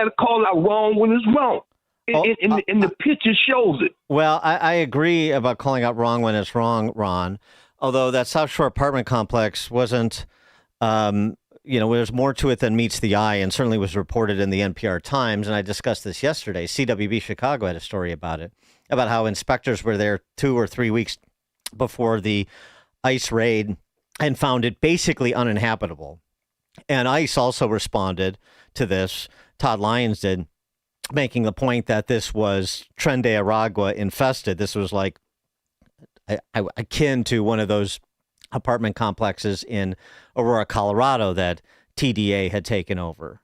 to call out wrong when it's wrong. And the picture shows it. Well, I agree about calling out wrong when it's wrong, Ron. Although that South Shore apartment complex wasn't, there's more to it than meets the eye, and certainly was reported in the NPR Times. And I discussed this yesterday. CWB Chicago had a story about it, about how inspectors were there 2 or 3 weeks before the ICE raid and found it basically uninhabitable. And ICE also responded to this. Todd Lyons did, making the point that this was Tren de Aragua infested. This was like akin to one of those apartment complexes in Aurora, Colorado that TDA had taken over.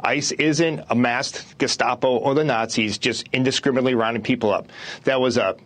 ICE isn't a masked Gestapo or the Nazis just indiscriminately rounding people up. That was a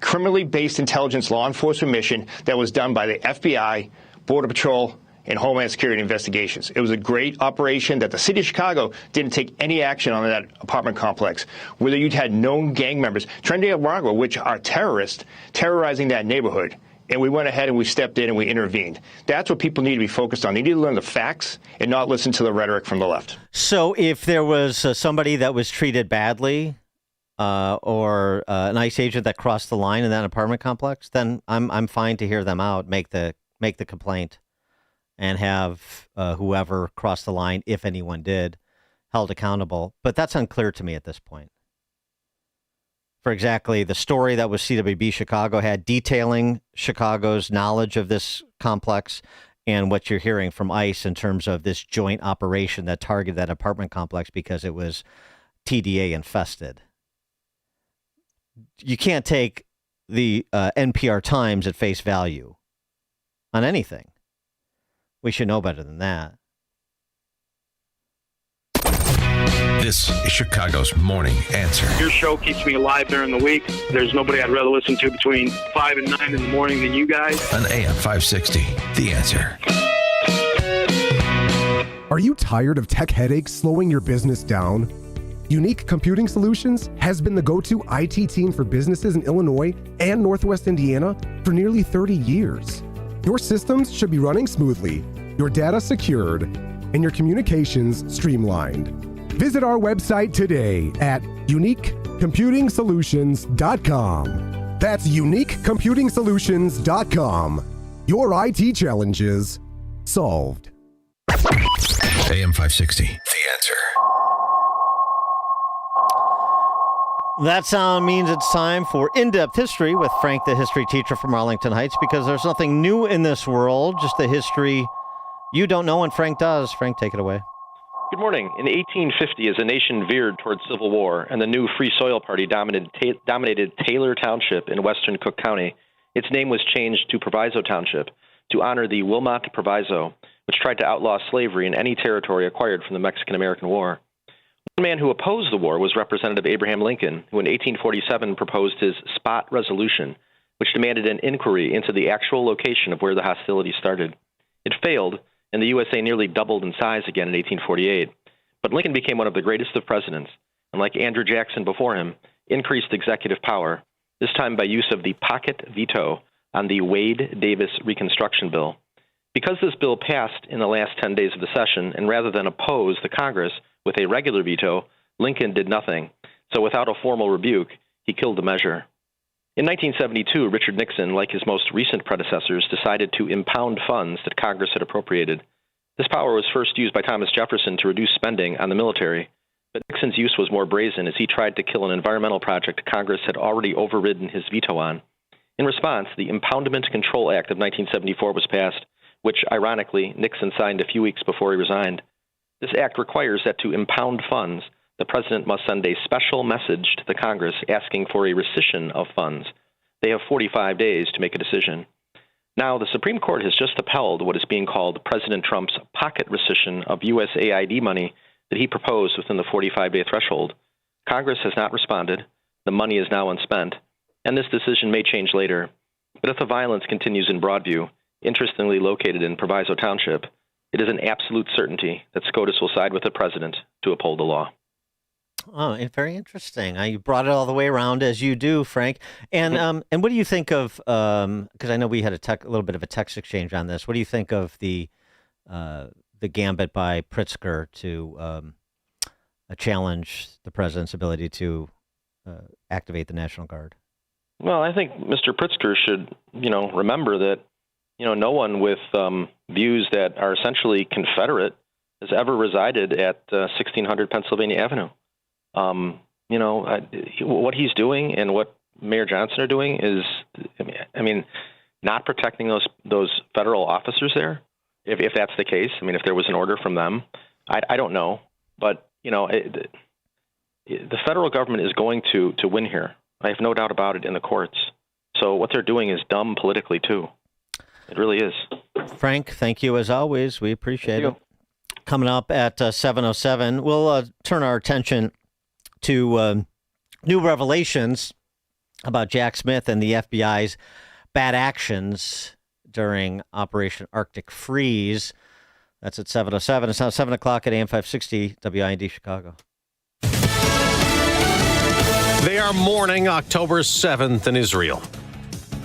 criminally based intelligence law enforcement mission that was done by the FBI, Border Patrol, and Homeland Security investigations. It was a great operation that the city of Chicago didn't take any action on that apartment complex, whether you'd had known gang members, Trinidad and Tobago, which are terrorists, terrorizing that neighborhood. And we went ahead and we stepped in and we intervened. That's what people need to be focused on. They need to learn the facts and not listen to the rhetoric from the left. So if there was somebody that was treated badly or an ICE agent that crossed the line in that apartment complex, then I'm fine to hear them out, make the complaint, and have whoever crossed the line, if anyone did, held accountable. But that's unclear to me at this point. For exactly the story that was CWB Chicago had, detailing Chicago's knowledge of this complex, and what you're hearing from ICE in terms of this joint operation that targeted that apartment complex because it was TDA infested. You can't take the NPR Times at face value on anything. We should know better than that. This is Chicago's Morning Answer. Your show keeps me alive during the week. There's nobody I'd rather listen to between 5 and 9 in the morning than you guys. On AM 560, The Answer. Are you tired of tech headaches slowing your business down? Unique Computing Solutions has been the go-to IT team for businesses in Illinois and Northwest Indiana for nearly 30 years. Your systems should be running smoothly, your data secured, and your communications streamlined. Visit our website today at uniquecomputingsolutions.com. That's uniquecomputingsolutions.com. Your IT challenges solved. AM 560, The Answer. That sound means it's time for In-Depth History with Frank, the history teacher from Arlington Heights, because there's nothing new in this world, just the history you don't know and Frank does. Frank, take it away. Good morning. In 1850, as the nation veered towards civil war and the new Free Soil Party dominated Taylor Township in western Cook County, its name was changed to Proviso Township to honor the Wilmot Proviso, which tried to outlaw slavery in any territory acquired from the Mexican-American War. One man who opposed the war was Representative Abraham Lincoln, who in 1847 proposed his Spot Resolution, which demanded an inquiry into the actual location of where the hostilities started. It failed, and the USA nearly doubled in size again in 1848. But Lincoln became one of the greatest of presidents, and like Andrew Jackson before him, increased executive power, this time by use of the pocket veto on the Wade-Davis Reconstruction Bill. Because this bill passed in the last 10 days of the session, and rather than oppose the Congress with a regular veto, Lincoln did nothing. So without a formal rebuke, he killed the measure. In 1972, Richard Nixon, like his most recent predecessors, decided to impound funds that Congress had appropriated. This power was first used by Thomas Jefferson to reduce spending on the military, but Nixon's use was more brazen as he tried to kill an environmental project Congress had already overridden his veto on. In response, the Impoundment Control Act of 1974 was passed, which, ironically, Nixon signed a few weeks before he resigned. This act requires that to impound funds, the president must send a special message to the Congress asking for a rescission of funds. They have 45 days to make a decision. Now, the Supreme Court has just upheld what is being called President Trump's pocket rescission of USAID money that he proposed within the 45-day threshold. Congress has not responded. The money is now unspent, and this decision may change later. But if the violence continues in Broadview, interestingly located in Proviso Township, it is an absolute certainty that SCOTUS will side with the president to uphold the law. Oh, and very interesting. You brought it all the way around, as you do, Frank. And what do you think of? Because I know we had a little bit of a text exchange on this. What do you think of the gambit by Pritzker to challenge the president's ability to activate the National Guard? Well, I think Mr. Pritzker should, remember that, no one with views that are essentially Confederate has ever resided at 1600 Pennsylvania Avenue. What he's doing and what Mayor Johnson are doing is, not protecting those federal officers there. If that's the case, if there was an order from them, I don't know. But, the federal government is going to win here. I have no doubt about it in the courts. So what they're doing is dumb politically, too. It really is. Frank, thank you as always. We appreciate it. Coming up at 7:07, we'll turn our attention to new revelations about Jack Smith and the FBI's bad actions during Operation Arctic Freeze. That's at 7:07. It's now 7 o'clock at AM 560 WIND Chicago. They are morning October 7th in Israel.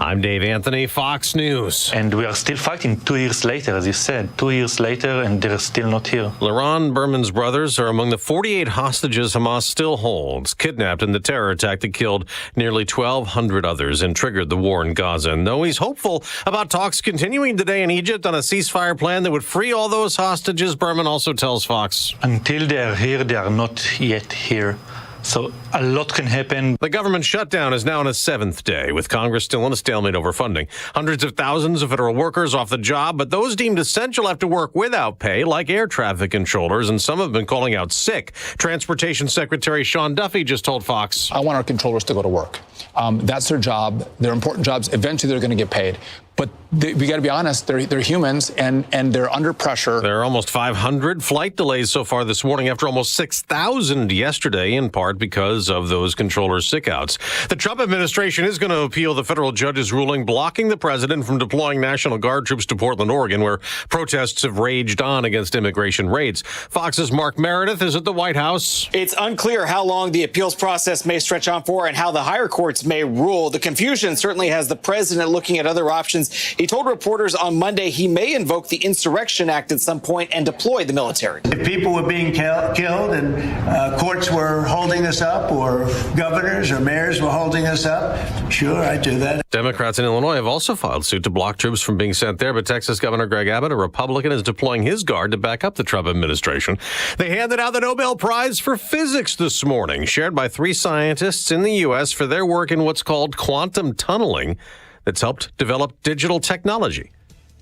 I'm Dave Anthony, Fox News. And we are still fighting 2 years later, as you said. 2 years later, and they're still not here. Liron Berman's brothers are among the 48 hostages Hamas still holds, kidnapped in the terror attack that killed nearly 1,200 others and triggered the war in Gaza. And though he's hopeful about talks continuing today in Egypt on a ceasefire plan that would free all those hostages, Berman also tells Fox. Until they are here, they are not yet here. So a lot can happen. The government shutdown is now on its 7th day, with Congress still in a stalemate over funding. Hundreds of thousands of federal workers off the job, but those deemed essential have to work without pay, like air traffic controllers, and some have been calling out sick. Transportation Secretary Sean Duffy just told Fox, I want our controllers to go to work. That's their job. They're important jobs. Eventually, they're going to get paid. But we got to be honest, they're humans, and they're under pressure. There are almost 500 flight delays so far this morning after almost 6,000 yesterday, in part because of those controller sickouts. The Trump administration is going to appeal the federal judge's ruling blocking the president from deploying National Guard troops to Portland, Oregon, where protests have raged on against immigration raids. Fox's Mark Meredith is at the White House. It's unclear how long the appeals process may stretch on for and how the higher courts may rule. The confusion certainly has the president looking at other options. He told reporters on Monday he may invoke the Insurrection Act at some point and deploy the military. If people were being killed and courts were holding us up, or governors or mayors were holding us up, sure, I'd do that. Democrats in Illinois have also filed suit to block troops from being sent there, but Texas Governor Greg Abbott, a Republican, is deploying his guard to back up the Trump administration. They handed out the Nobel Prize for Physics this morning, shared by 3 scientists in the U.S. for their work in what's called quantum tunneling, that's helped develop digital technology.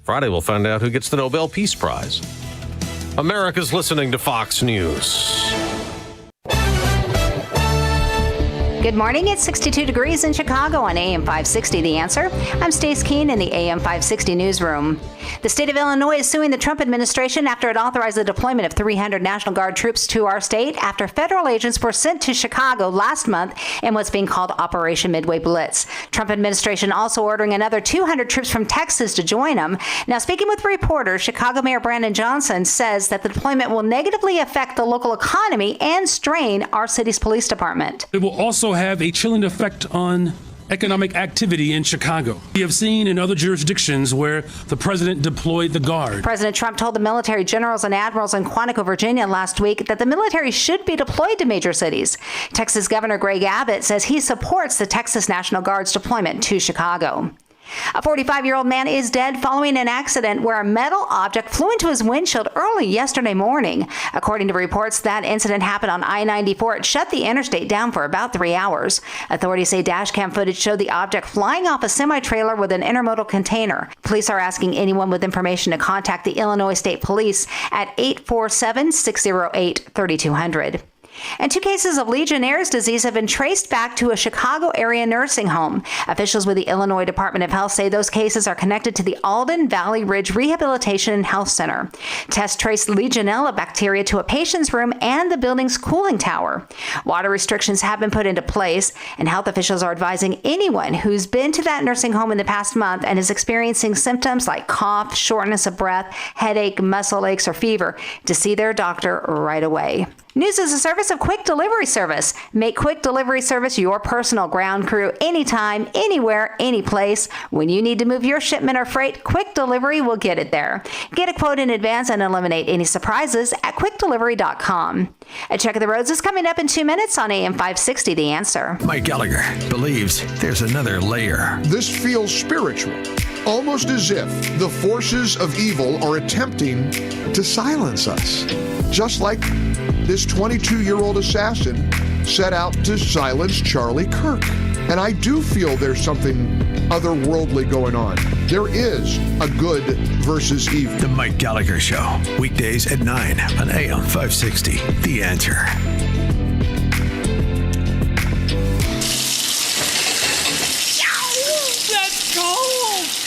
Friday, we'll find out who gets the Nobel Peace Prize. America's listening to Fox News. Good morning. It's 62 degrees in Chicago on AM 560, The Answer. I'm Stace Keene in the AM 560 newsroom. The state of Illinois is suing the Trump administration after it authorized the deployment of 300 National Guard troops to our state after federal agents were sent to Chicago last month in what's being called Operation Midway Blitz. Trump administration also ordering another 200 troops from Texas to join them. Now, speaking with reporters, Chicago Mayor Brandon Johnson says that the deployment will negatively affect the local economy and strain our city's police department. It will also have a chilling effect on economic activity in Chicago. We have seen in other jurisdictions where the president deployed the Guard. President Trump told the military generals and admirals in Quantico, Virginia last week that the military should be deployed to major cities. Texas Governor Greg Abbott says he supports the Texas National Guard's deployment to Chicago. A 45-year-old man is dead following an accident where a metal object flew into his windshield early yesterday morning. According to reports, that incident happened on I-94. It shut the interstate down for about 3 hours. Authorities say dashcam footage showed the object flying off a semi-trailer with an intermodal container. Police are asking anyone with information to contact the Illinois State Police at 847-608-3200. And 2 cases of Legionnaire's disease have been traced back to a Chicago area nursing home. Officials with the Illinois Department of Health say those cases are connected to the Alden Valley Ridge Rehabilitation and Health Center. Tests traced Legionella bacteria to a patient's room and the building's cooling tower. Water restrictions have been put into place, and health officials are advising anyone who's been to that nursing home in the past month and is experiencing symptoms like cough, shortness of breath, headache, muscle aches, or fever to see their doctor right away. News is a service of Quick Delivery Service. Make Quick Delivery Service your personal ground crew anytime, anywhere, any place. When you need to move your shipment or freight, Quick Delivery will get it there. Get a quote in advance and eliminate any surprises at quickdelivery.com. A check of the roads is coming up in 2 minutes on AM 560, The Answer. Mike Gallagher believes there's another layer. This feels spiritual, almost as if the forces of evil are attempting to silence us. Just like this 22-year-old assassin set out to silence Charlie Kirk. And I do feel there's something otherworldly going on. There is a good versus evil. The Mike Gallagher Show, weekdays at 9 on AM 560. The Answer. Let's go!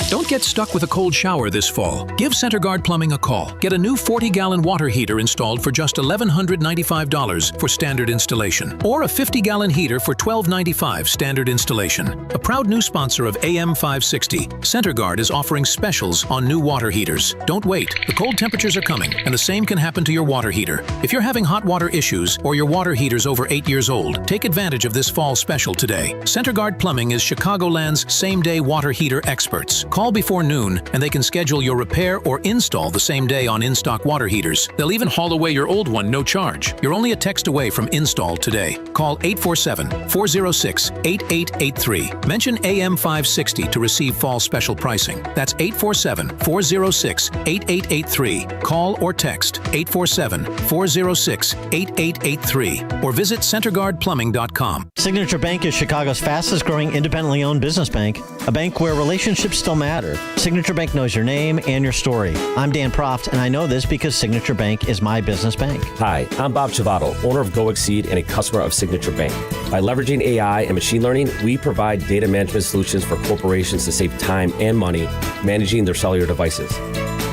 Don't get get stuck with a cold shower this fall, give CenterGuard Plumbing a call. Get a new 40-gallon water heater installed for just $1,195 for standard installation, or a 50-gallon heater for $1,295 standard installation. A proud new sponsor of AM 560, CenterGuard is offering specials on new water heaters. Don't wait. The cold temperatures are coming, and the same can happen to your water heater. If you're having hot water issues or your water heater's over 8 years old, take advantage of this fall special today. CenterGuard Plumbing is Chicagoland's same-day water heater experts. Call before noon, and they can schedule your repair or install the same day on in-stock water heaters. They'll even haul away your old one, no charge. You're only a text away from install today. Call 847-406-8883. Mention AM 560 to receive fall special pricing. That's 847-406-8883. Call or text 847-406-8883 or visit CenterGuardPlumbing.com. Signature Bank is Chicago's fastest growing independently owned business bank, a bank where relationships still matter. Signature Bank knows your name and your story. I'm Dan Proft, and I know this because Signature Bank is my business bank. Hi, I'm Bob Chivato, owner of Go Exceed and a customer of Signature Bank. By leveraging AI and machine learning, we provide data management solutions for corporations to save time and money managing their cellular devices.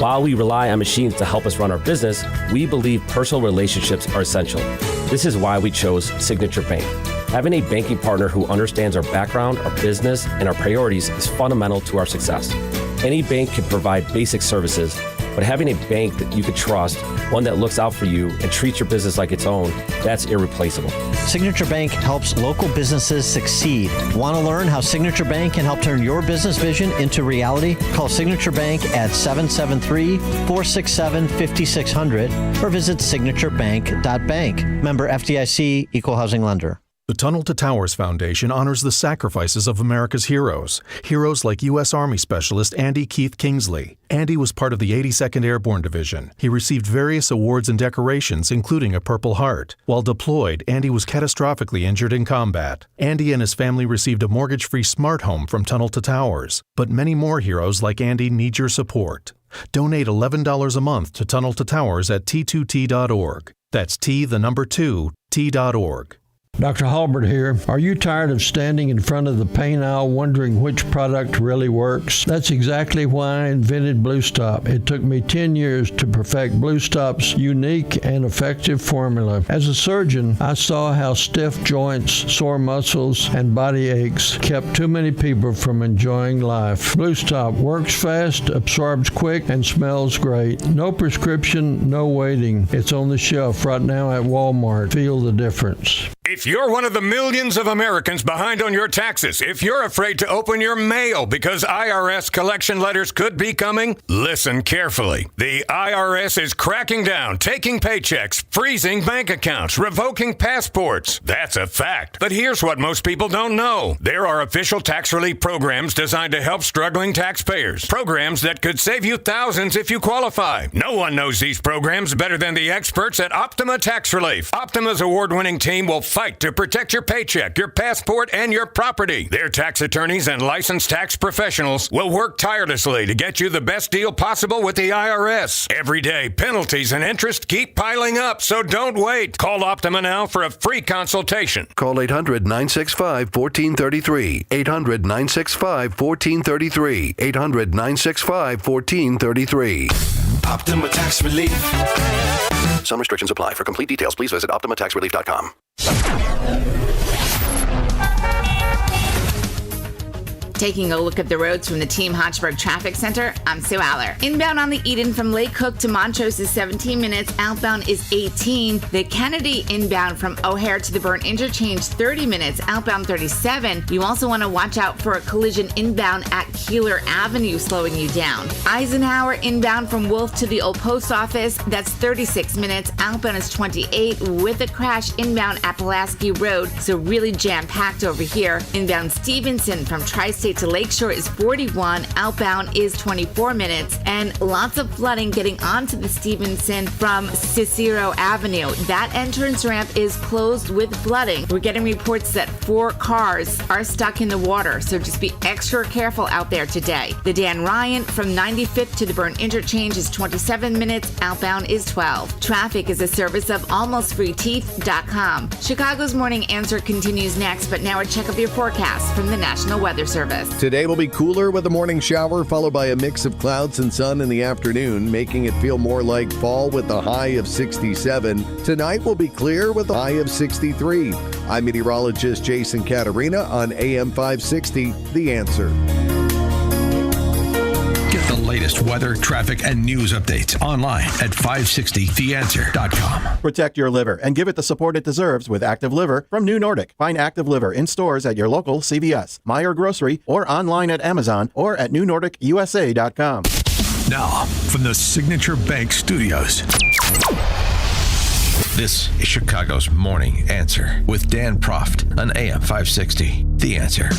While we rely on machines to help us run our business, we believe personal relationships are essential. This is why we chose Signature Bank. Having a banking partner who understands our background, our business, and our priorities is fundamental to our success. Any bank can provide basic services, but having a bank that you can trust, one that looks out for you and treats your business like its own, that's irreplaceable. Signature Bank helps local businesses succeed. Want to learn how Signature Bank can help turn your business vision into reality? Call Signature Bank at 773-467-5600 or visit signaturebank.bank. Member FDIC, Equal Housing Lender. The Tunnel to Towers Foundation honors the sacrifices of America's heroes. Heroes like U.S. Army Specialist Andy Keith Kingsley. Andy was part of the 82nd Airborne Division. He received various awards and decorations, including a Purple Heart. While deployed, Andy was catastrophically injured in combat. Andy and his family received a mortgage-free smart home from Tunnel to Towers. But many more heroes like Andy need your support. Donate $11 a month to Tunnel to Towers at T2T.org. That's T2T.org. Dr. Halbert here. Are you tired of standing in front of the paint aisle wondering which product really works? That's exactly why I invented Blue Stop. It took me 10 years to perfect Blue Stop's unique and effective formula. As a surgeon, I saw how stiff joints, sore muscles, and body aches kept too many people from enjoying life. Blue Stop works fast, absorbs quick, and smells great. No prescription, no waiting. It's on the shelf right now at Walmart. Feel the difference. If you're one of the millions of Americans behind on your taxes, if you're afraid to open your mail because IRS collection letters could be coming, listen carefully. The IRS is cracking down, taking paychecks, freezing bank accounts, revoking passports. That's a fact. But here's what most people don't know. There are official tax relief programs designed to help struggling taxpayers. Programs that could save you thousands if you qualify. No one knows these programs better than the experts at Optima Tax Relief. Optima's award-winning team will fight to protect your paycheck, your passport, and your property. Their tax attorneys and licensed tax professionals will work tirelessly to get you the best deal possible with the IRS. Every day, penalties and interest keep piling up, so don't wait. Call Optima now for a free consultation. Call 800-965-1433. 800-965-1433. 800-965-1433. Optima Tax Relief. Some restrictions apply. For complete details, please visit OptimaTaxRelief.com. Taking a look at the roads from the Team Hochberg Traffic Center, I'm Sue Aller. Inbound on the Eden from Lake Cook to Montrose is 17 minutes. Outbound is 18. The Kennedy inbound from O'Hare to the Burn Interchange, 30 minutes. Outbound 37. You also want to watch out for a collision inbound at Keeler Avenue slowing you down. Eisenhower inbound from Wolf to the Old Post Office, that's 36 minutes. Outbound is 28 with a crash inbound at Pulaski Road, so really jam-packed over here. Inbound Stevenson from Tri-State to Lakeshore is 41. Outbound is 24 minutes. And lots of flooding getting onto the Stevenson from Cicero Avenue. That entrance ramp is closed with flooding. We're getting reports that 4 cars are stuck in the water, so just be extra careful out there today. The Dan Ryan from 95th to the Burn Interchange is 27 minutes. Outbound is 12. Traffic is a service of AlmostFreeTeeth.com. Chicago's Morning Answer continues next, but now a check of your forecast from the National Weather Service. Texas. Today will be cooler with a morning shower, followed by a mix of clouds and sun in the afternoon, making it feel more like fall with a high of 67. Tonight will be clear with a high of 63. I'm meteorologist Jason Catarina on AM 560, The Answer. Get the latest weather, traffic, and news updates online at 560theanswer.com. Protect your liver and give it the support it deserves with Active Liver from New Nordic. Find Active Liver in stores at your local CVS, Meijer Grocery, or online at Amazon or at newnordicusa.com. Now, from the Signature Bank Studios, this is Chicago's Morning Answer with Dan Proft on AM 560. The Answer.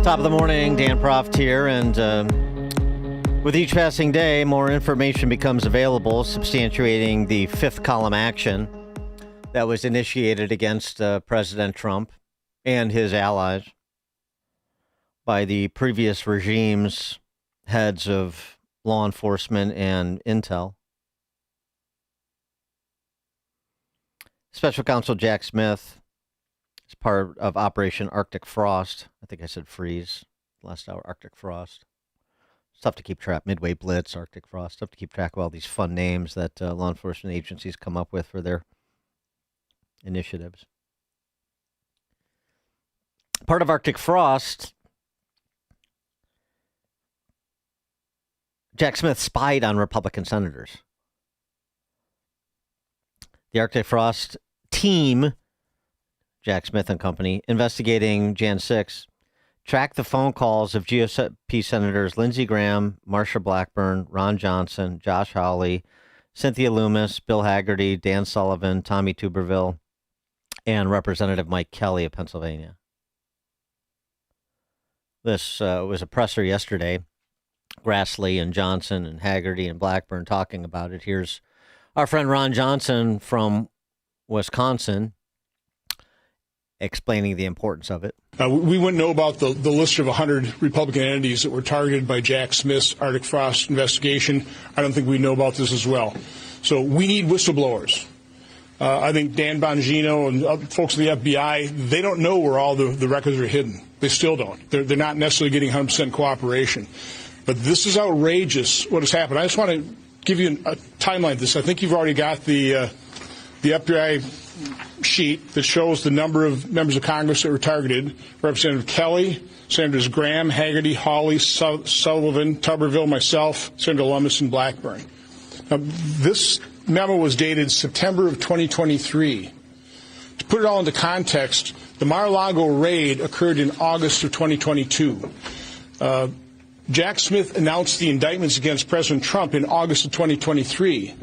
Top of the morning, Dan Proft here, and with each passing day, more information becomes available substantiating the fifth column action that was initiated against President Trump and his allies by the previous regime's heads of law enforcement and intel. Special Counsel Jack Smith is part of Operation Arctic Frost. I think I said freeze last hour. Arctic Frost. It's tough to keep track. Midway Blitz, Arctic Frost. Tough to keep track of all these fun names that law enforcement agencies come up with for their initiatives. Part of Arctic Frost, Jack Smith spied on Republican senators. The Arctic Frost team, Jack Smith and company, investigating Jan 6, tracked the phone calls of GOP Senators Lindsey Graham, Marsha Blackburn, Ron Johnson, Josh Hawley, Cynthia Loomis, Bill Hagerty, Dan Sullivan, Tommy Tuberville, and Representative Mike Kelly of Pennsylvania. This was a presser yesterday. Grassley and Johnson and Hagerty and Blackburn talking about it. Here's our friend Ron Johnson from Wisconsin explaining the importance of it. We wouldn't know about the list of 100 Republican entities that were targeted by Jack Smith's Arctic Frost investigation. I don't think we know about this as well. So we need whistleblowers. I think Dan Bongino and other folks in the FBI, they don't know where all the records are hidden. They still don't. They're not necessarily getting 100% cooperation. But this is outrageous what has happened. I just want to give you a timeline of this. I think you've already got the FBI sheet that shows the number of members of Congress that were targeted. Representative Kelly, Senators Graham, Hagerty, Hawley, Sullivan, Tuberville, myself, Senator Lummis, and Blackburn. Now, this memo was dated September of 2023. To put it all into context, the Mar-a-Lago raid occurred in August of 2022. Jack Smith announced the indictments against President Trump in August of 2023.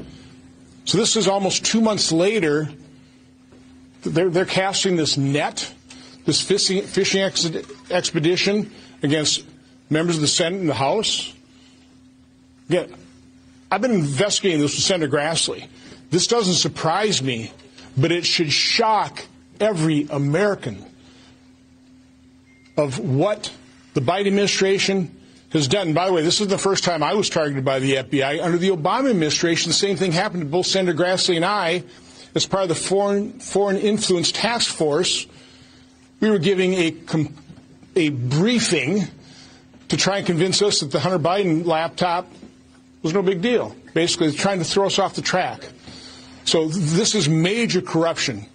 So this is almost 2 months later. They're casting this net, this fishing expedition against members of the Senate and the House. Again, I've been investigating this with Senator Grassley. This doesn't surprise me, but it should shock every American of what the Biden administration has done. By the way, this is the first time I was targeted by the FBI. Under the Obama administration, the same thing happened to both Senator Grassley and I. As part of the Foreign Influence Task Force, we were giving a briefing to try and convince us that the Hunter Biden laptop was no big deal. Basically, trying to throw us off the track. So this is major corruption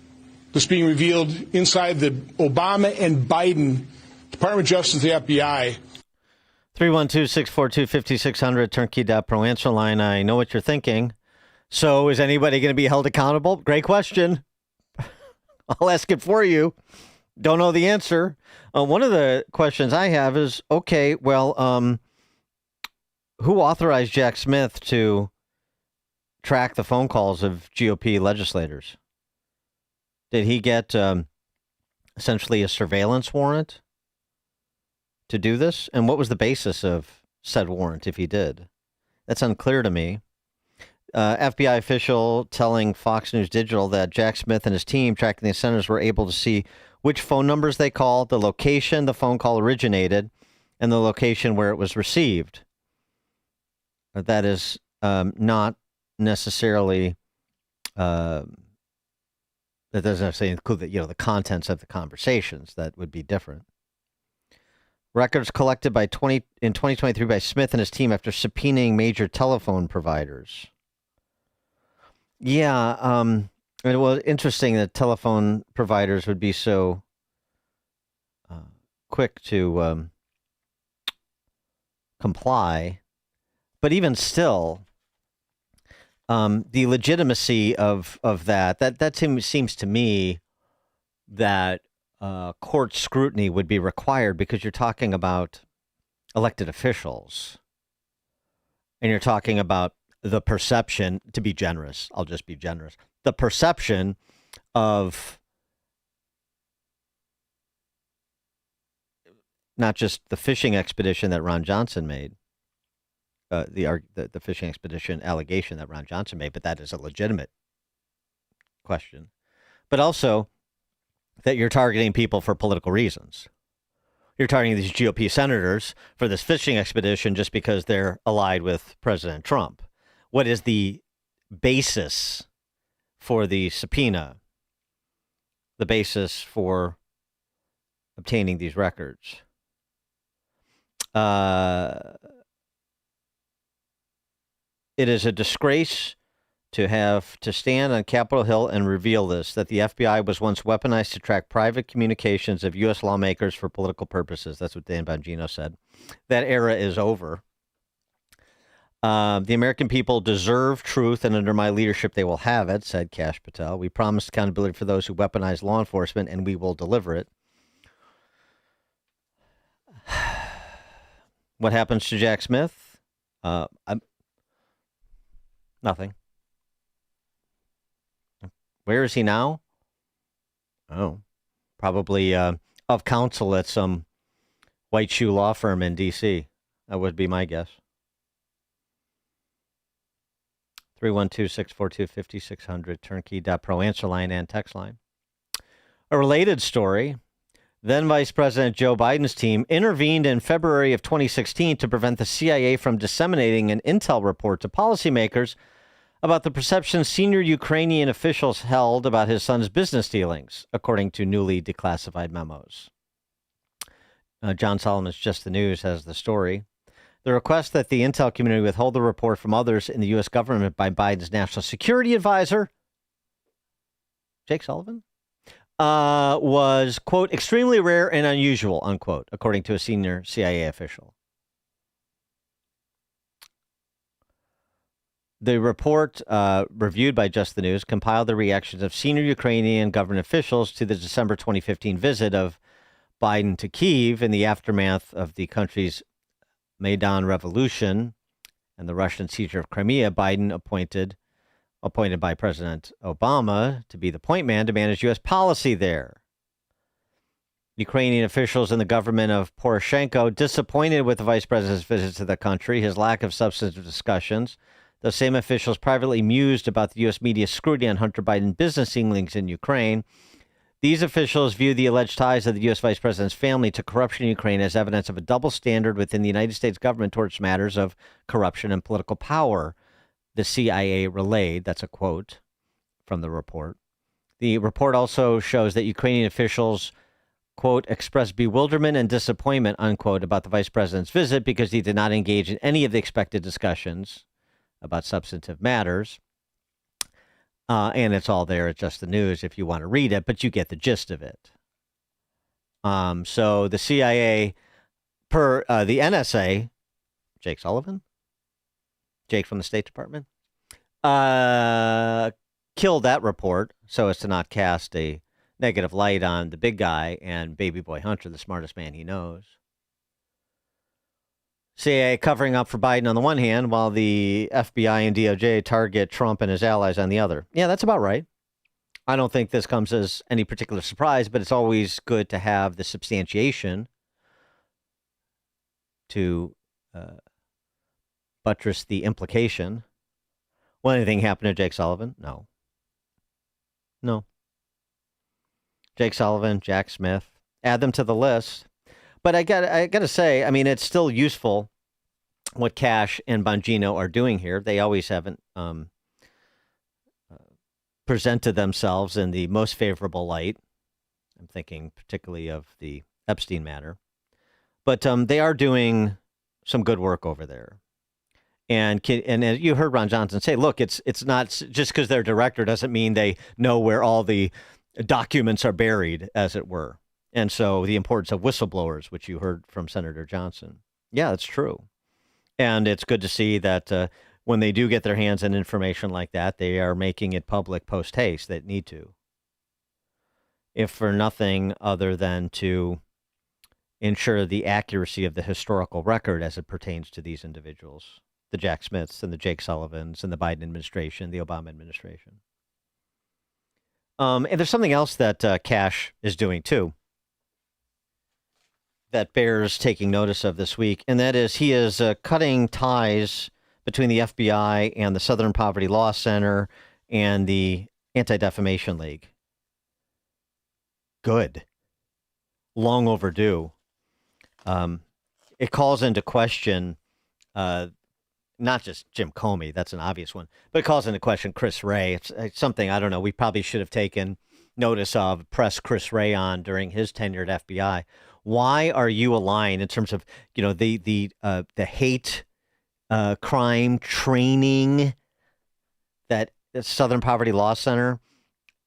that's being revealed inside the Obama and Biden Department of Justice, the FBI. 312-642-5600, turnkey.pro answer line. I know what you're thinking. So is anybody going to be held accountable? Great question. I'll ask it for you. Don't know the answer. One of the questions I have is, okay, well, who authorized Jack Smith to track the phone calls of GOP legislators? Did he get essentially a surveillance warrant to do this? And what was the basis of said warrant if he did? That's unclear to me. FBI official telling Fox News Digital that Jack Smith and his team tracking the senators were able to see which phone numbers they called, the location the phone call originated, and the location where it was received. That is not necessarily, that doesn't necessarily include the contents of the conversations. That would be different. Records collected in 2023 by Smith and his team after subpoenaing major telephone providers. Yeah, it was interesting that telephone providers would be so quick to comply. But even still, the legitimacy of that seems to me that court scrutiny would be required, because you're talking about elected officials and you're talking about the perception, to be generous, I'll just be generous, the perception of not just the fishing expedition that Ron Johnson made, the fishing expedition allegation that Ron Johnson made, but that is a legitimate question, but also that you're targeting people for political reasons. You're targeting these GOP senators for this fishing expedition just because they're allied with President Trump. What is the basis for the subpoena? The basis for obtaining these records? It is a disgrace to have to stand on Capitol Hill and reveal this, that the FBI was once weaponized to track private communications of U.S. lawmakers for political purposes. That's what Dan Bongino said. That era is over. The American people deserve truth, and under my leadership, they will have it, said Kash Patel. We promise accountability for those who weaponize law enforcement, and we will deliver it. What happens to Jack Smith? Nothing. Where is he now? Oh, probably of counsel at some white shoe law firm in D.C. That would be my guess. 312-642-5600, turnkey.pro, answer line and text line. A related story. Then Vice President Joe Biden's team intervened in February of 2016 to prevent the CIA from disseminating an intel report to policymakers about the perception senior Ukrainian officials held about his son's business dealings, according to newly declassified memos. John Solomon's Just the News has the story. The request that the intel community withhold the report from others in the U.S. government by Biden's national security advisor, Jake Sullivan, was, quote, extremely rare and unusual, unquote, according to a senior CIA official. The report, reviewed by Just the News, compiled the reactions of senior Ukrainian government officials to the December 2015 visit of Biden to Kyiv in the aftermath of the country's Maidan Revolution and the Russian seizure of Crimea. Biden appointed by President Obama to be the point man to manage U.S. policy there. Ukrainian officials in the government of Poroshenko disappointed with the vice president's visit to the country, his lack of substantive discussions. Those same officials privately mused about the U.S. media's scrutiny on Hunter Biden business dealings in Ukraine. These officials view the alleged ties of the U.S. vice president's family to corruption in Ukraine as evidence of a double standard within the United States government towards matters of corruption and political power, the CIA relayed. That's a quote from the report. The report also shows that Ukrainian officials, quote, expressed bewilderment and disappointment, unquote, about the vice president's visit because he did not engage in any of the expected discussions about substantive matters. And it's all there at Just the News if you want to read it, but you get the gist of it. So the CIA, per the NSA, Jake Sullivan, Jake from the State Department, killed that report so as to not cast a negative light on the big guy and baby boy Hunter, the smartest man he knows. CIA covering up for Biden on the one hand, while the FBI and DOJ target Trump and his allies on the other. Yeah, that's about right. I don't think this comes as any particular surprise, but it's always good to have the substantiation to buttress the implication Will anything happen to Jake Sullivan? No. Jake Sullivan, Jack Smith, add them to the list. But I got to say, I mean, it's still useful what Kash and Bongino are doing here. They always haven't presented themselves in the most favorable light. I'm thinking particularly of the Epstein matter. But they are doing some good work over there. And as you heard Ron Johnson say, look, it's not just because they're director doesn't mean they know where all the documents are buried, as it were. And so the importance of whistleblowers, which you heard from Senator Johnson. Yeah, that's true. And it's good to see that when they do get their hands on information like that, they are making it public post haste. That need to. If for nothing other than to ensure the accuracy of the historical record as it pertains to these individuals, the Jack Smiths and the Jake Sullivans and the Biden administration, the Obama administration. And there's something else that Kash is doing, too, that bears taking notice of this week, and that is he is cutting ties between the FBI and the Southern Poverty Law Center and the Anti-Defamation League. Good. Long overdue. It calls into question not just Jim Comey, that's an obvious one, but it calls into question Chris Wray. It's something, I don't know, we probably should have taken notice of, press Chris Wray on during his tenure at FBI. Why are you aligned in terms of, you know, the hate crime training that the Southern Poverty Law Center,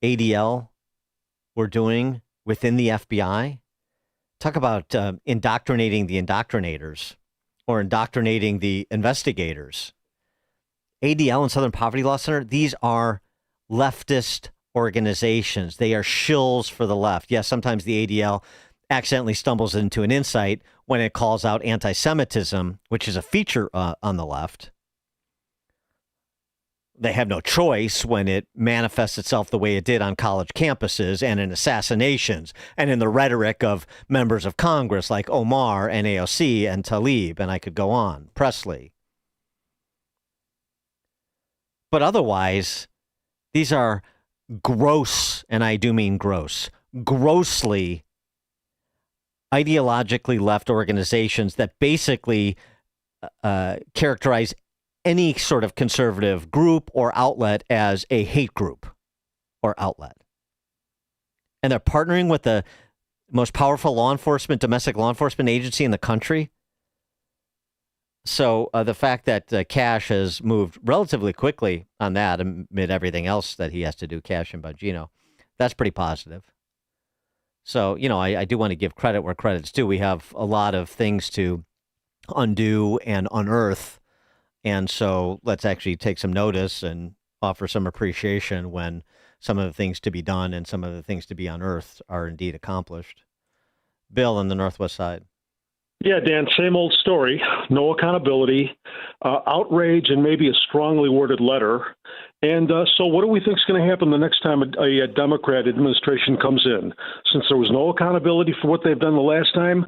ADL, were doing within the FBI? Talk about indoctrinating the indoctrinators or indoctrinating the investigators. ADL and Southern Poverty Law Center, these are leftist organizations. They are shills for the left. Yes, sometimes the ADL accidentally stumbles into an insight when it calls out anti-Semitism, which is a feature on the left. They have no choice when it manifests itself the way it did on college campuses and in assassinations and in the rhetoric of members of Congress like Omar and AOC and Tlaib, and I could go on, Presley. But otherwise, these are gross, and I do mean gross, grossly ideologically left organizations that basically characterize any sort of conservative group or outlet as a hate group or outlet. And they're partnering with the most powerful domestic law enforcement agency in the country. So the fact that Kash has moved relatively quickly on that amid everything else that he has to do, Kash and Bongino, that's pretty positive. So, you know, I do want to give credit where credit's due. We have a lot of things to undo and unearth. And so let's actually take some notice and offer some appreciation when some of the things to be done and some of the things to be unearthed are indeed accomplished. Bill on the Northwest side. Yeah, Dan, same old story. No accountability, outrage, and maybe a strongly worded letter. And so what do we think is going to happen the next time a Democrat administration comes in? Since there was no accountability for what they've done the last time,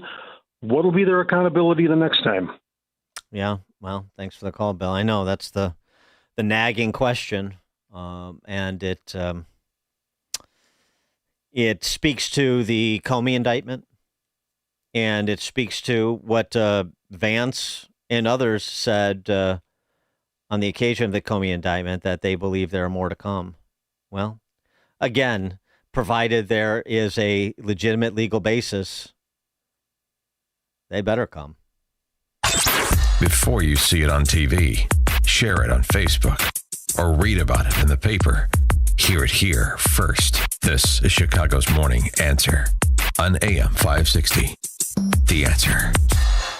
what will be their accountability the next time? Yeah, well, thanks for the call, Bill. I know that's the nagging question, and it speaks to the Comey indictment, and it speaks to what Vance and others said on the occasion of the Comey indictment, that they believe there are more to come. Well, again, provided there is a legitimate legal basis, they better come. Before you see it on TV, share it on Facebook, or read about it in the paper, hear it here first. This is Chicago's Morning Answer on AM 560. The Answer.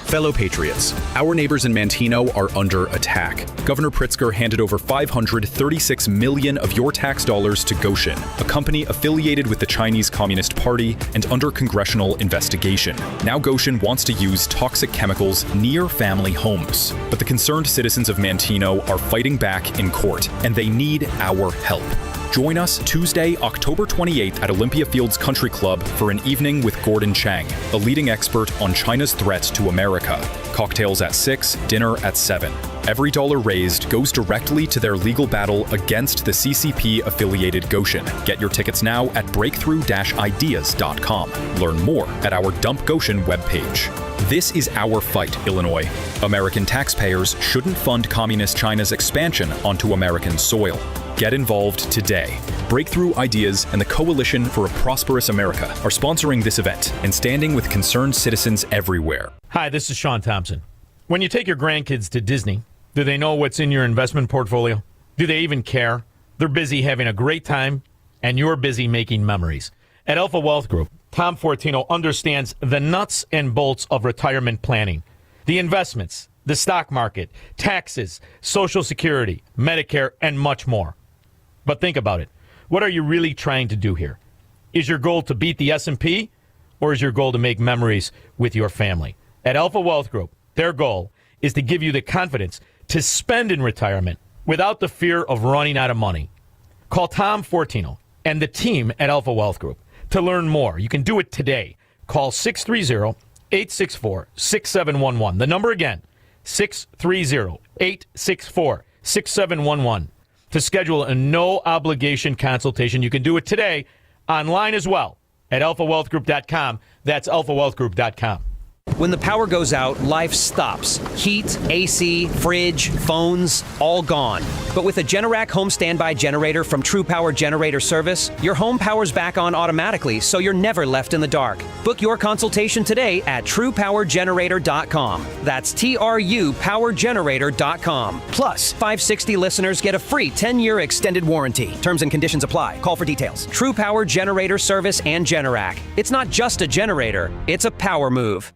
Fellow patriots, our neighbors in Manteno are under attack. Governor Pritzker handed over $536 million of your tax dollars to Goshen, a company affiliated with the Chinese Communist Party and under congressional investigation. Now Goshen wants to use toxic chemicals near family homes. But the concerned citizens of Manteno are fighting back in court, and they need our help. Join us Tuesday, October 28th at Olympia Fields Country Club for an evening with Gordon Chang, a leading expert on China's threat to America. Cocktails at 6, dinner at 7. Every dollar raised goes directly to their legal battle against the CCP-affiliated Goshen. Get your tickets now at breakthrough-ideas.com. Learn more at our Dump Goshen webpage. This is our fight, Illinois. American taxpayers shouldn't fund Communist China's expansion onto American soil. Get involved today. Breakthrough Ideas and the Coalition for a Prosperous America are sponsoring this event and standing with concerned citizens everywhere. Hi, this is Sean Thompson. When you take your grandkids to Disney, do they know what's in your investment portfolio? Do they even care? They're busy having a great time, and you're busy making memories. At Alpha Wealth Group, Tom Fortino understands the nuts and bolts of retirement planning. The investments, the stock market, taxes, Social Security, Medicare, and much more. But think about it. What are you really trying to do here? Is your goal to beat the S&P, or is your goal to make memories with your family? At Alpha Wealth Group, their goal is to give you the confidence to spend in retirement without the fear of running out of money. Call Tom Fortino and the team at Alpha Wealth Group to learn more. You can do it today. Call 630-864-6711. The number again, 630-864-6711. To schedule a no-obligation consultation. You can do it today online as well at alphawealthgroup.com. That's alphawealthgroup.com. When the power goes out, life stops. Heat, AC, fridge, phones, all gone. But with a Generac home standby generator from True Power Generator Service, your home powers back on automatically, so you're never left in the dark. Book your consultation today at truepowergenerator.com. That's TRUpowergenerator.com. Plus, 560 listeners get a free 10-year extended warranty. Terms and conditions apply. Call for details. True Power Generator Service and Generac. It's not just a generator, it's a power move.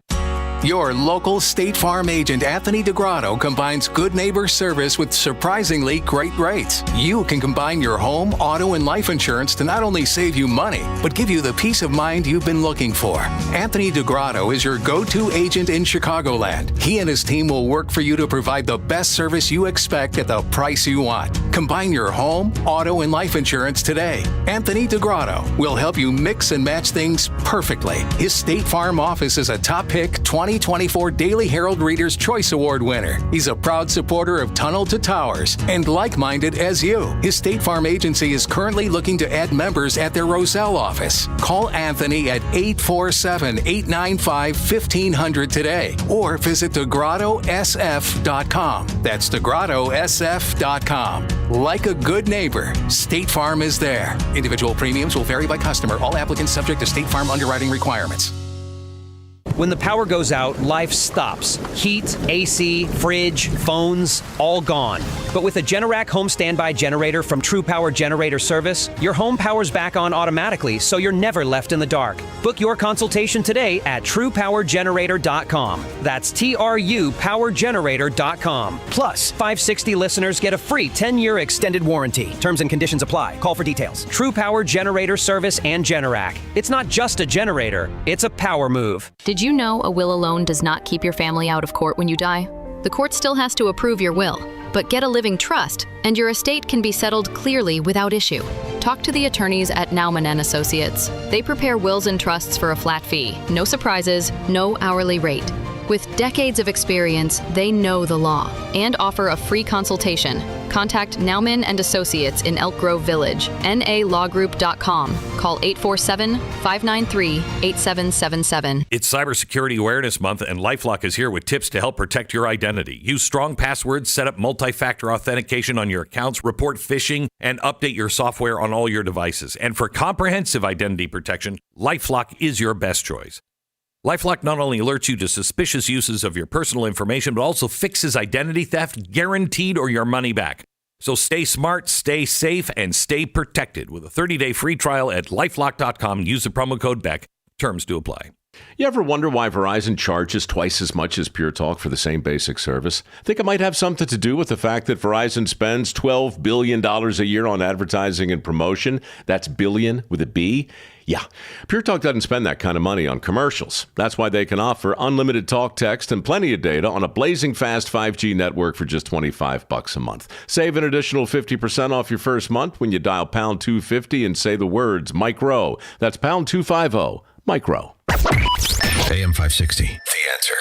Your local State Farm agent, Anthony DeGrotto, combines good neighbor service with surprisingly great rates. You can combine your home, auto, and life insurance to not only save you money, but give you the peace of mind you've been looking for. Anthony DeGrotto is your go-to agent in Chicagoland. He and his team will work for you to provide the best service you expect at the price you want. Combine your home, auto, and life insurance today. Anthony DeGrotto will help you mix and match things perfectly. His State Farm office is a top pick 2024 Daily Herald Reader's Choice Award winner. He's a proud supporter of Tunnel to Towers and like-minded as you. His State Farm agency is currently looking to add members at their Roselle office. Call Anthony at 847-895-1500 today or visit DeGrottoSF.com. That's DeGrottoSF.com. Like a good neighbor, State Farm is there. Individual premiums will vary by customer. All applicants subject to State Farm underwriting requirements. When the power goes out, life stops. Heat, AC, fridge, phones, all gone. But with a Generac home standby generator from True Power Generator Service, your home powers back on automatically, so you're never left in the dark. Book your consultation today at truepowergenerator.com. That's TRUpowergenerator.com. Plus, 560 listeners get a free 10-year extended warranty. Terms and conditions apply. Call for details. True Power Generator Service and Generac. It's not just a generator, it's a power move. Did you know a will alone does not keep your family out of court when you die? The court still has to approve your will, but get a living trust, and your estate can be settled clearly without issue. Talk to the attorneys at Naumann & Associates. They prepare wills and trusts for a flat fee, no surprises, no hourly rate. With decades of experience, they know the law and offer a free consultation. Contact Naumann & Associates in Elk Grove Village, nalawgroup.com. Call 847-593-8777. It's Cybersecurity Awareness Month, and LifeLock is here with tips to help protect your identity. Use strong passwords, set up multi-factor authentication on your accounts, report phishing, and update your software on all your devices. And for comprehensive identity protection, LifeLock is your best choice. LifeLock not only alerts you to suspicious uses of your personal information, but also fixes identity theft, guaranteed, or your money back. So stay smart, stay safe, and stay protected with a 30-day free trial at LifeLock.com. Use the promo code BECK. Terms do apply. You ever wonder why Verizon charges twice as much as Pure Talk for the same basic service? Think it might have something to do with the fact that Verizon spends $12 billion a year on advertising and promotion. That's billion with a B. Yeah, Pure Talk doesn't spend that kind of money on commercials. That's why they can offer unlimited talk, text, and plenty of data on a blazing fast 5G network for just $25 a month. Save an additional 50% off your first month when you dial pound 250 and say the words Micro. That's pound 250, Micro. AM 560, The Answer.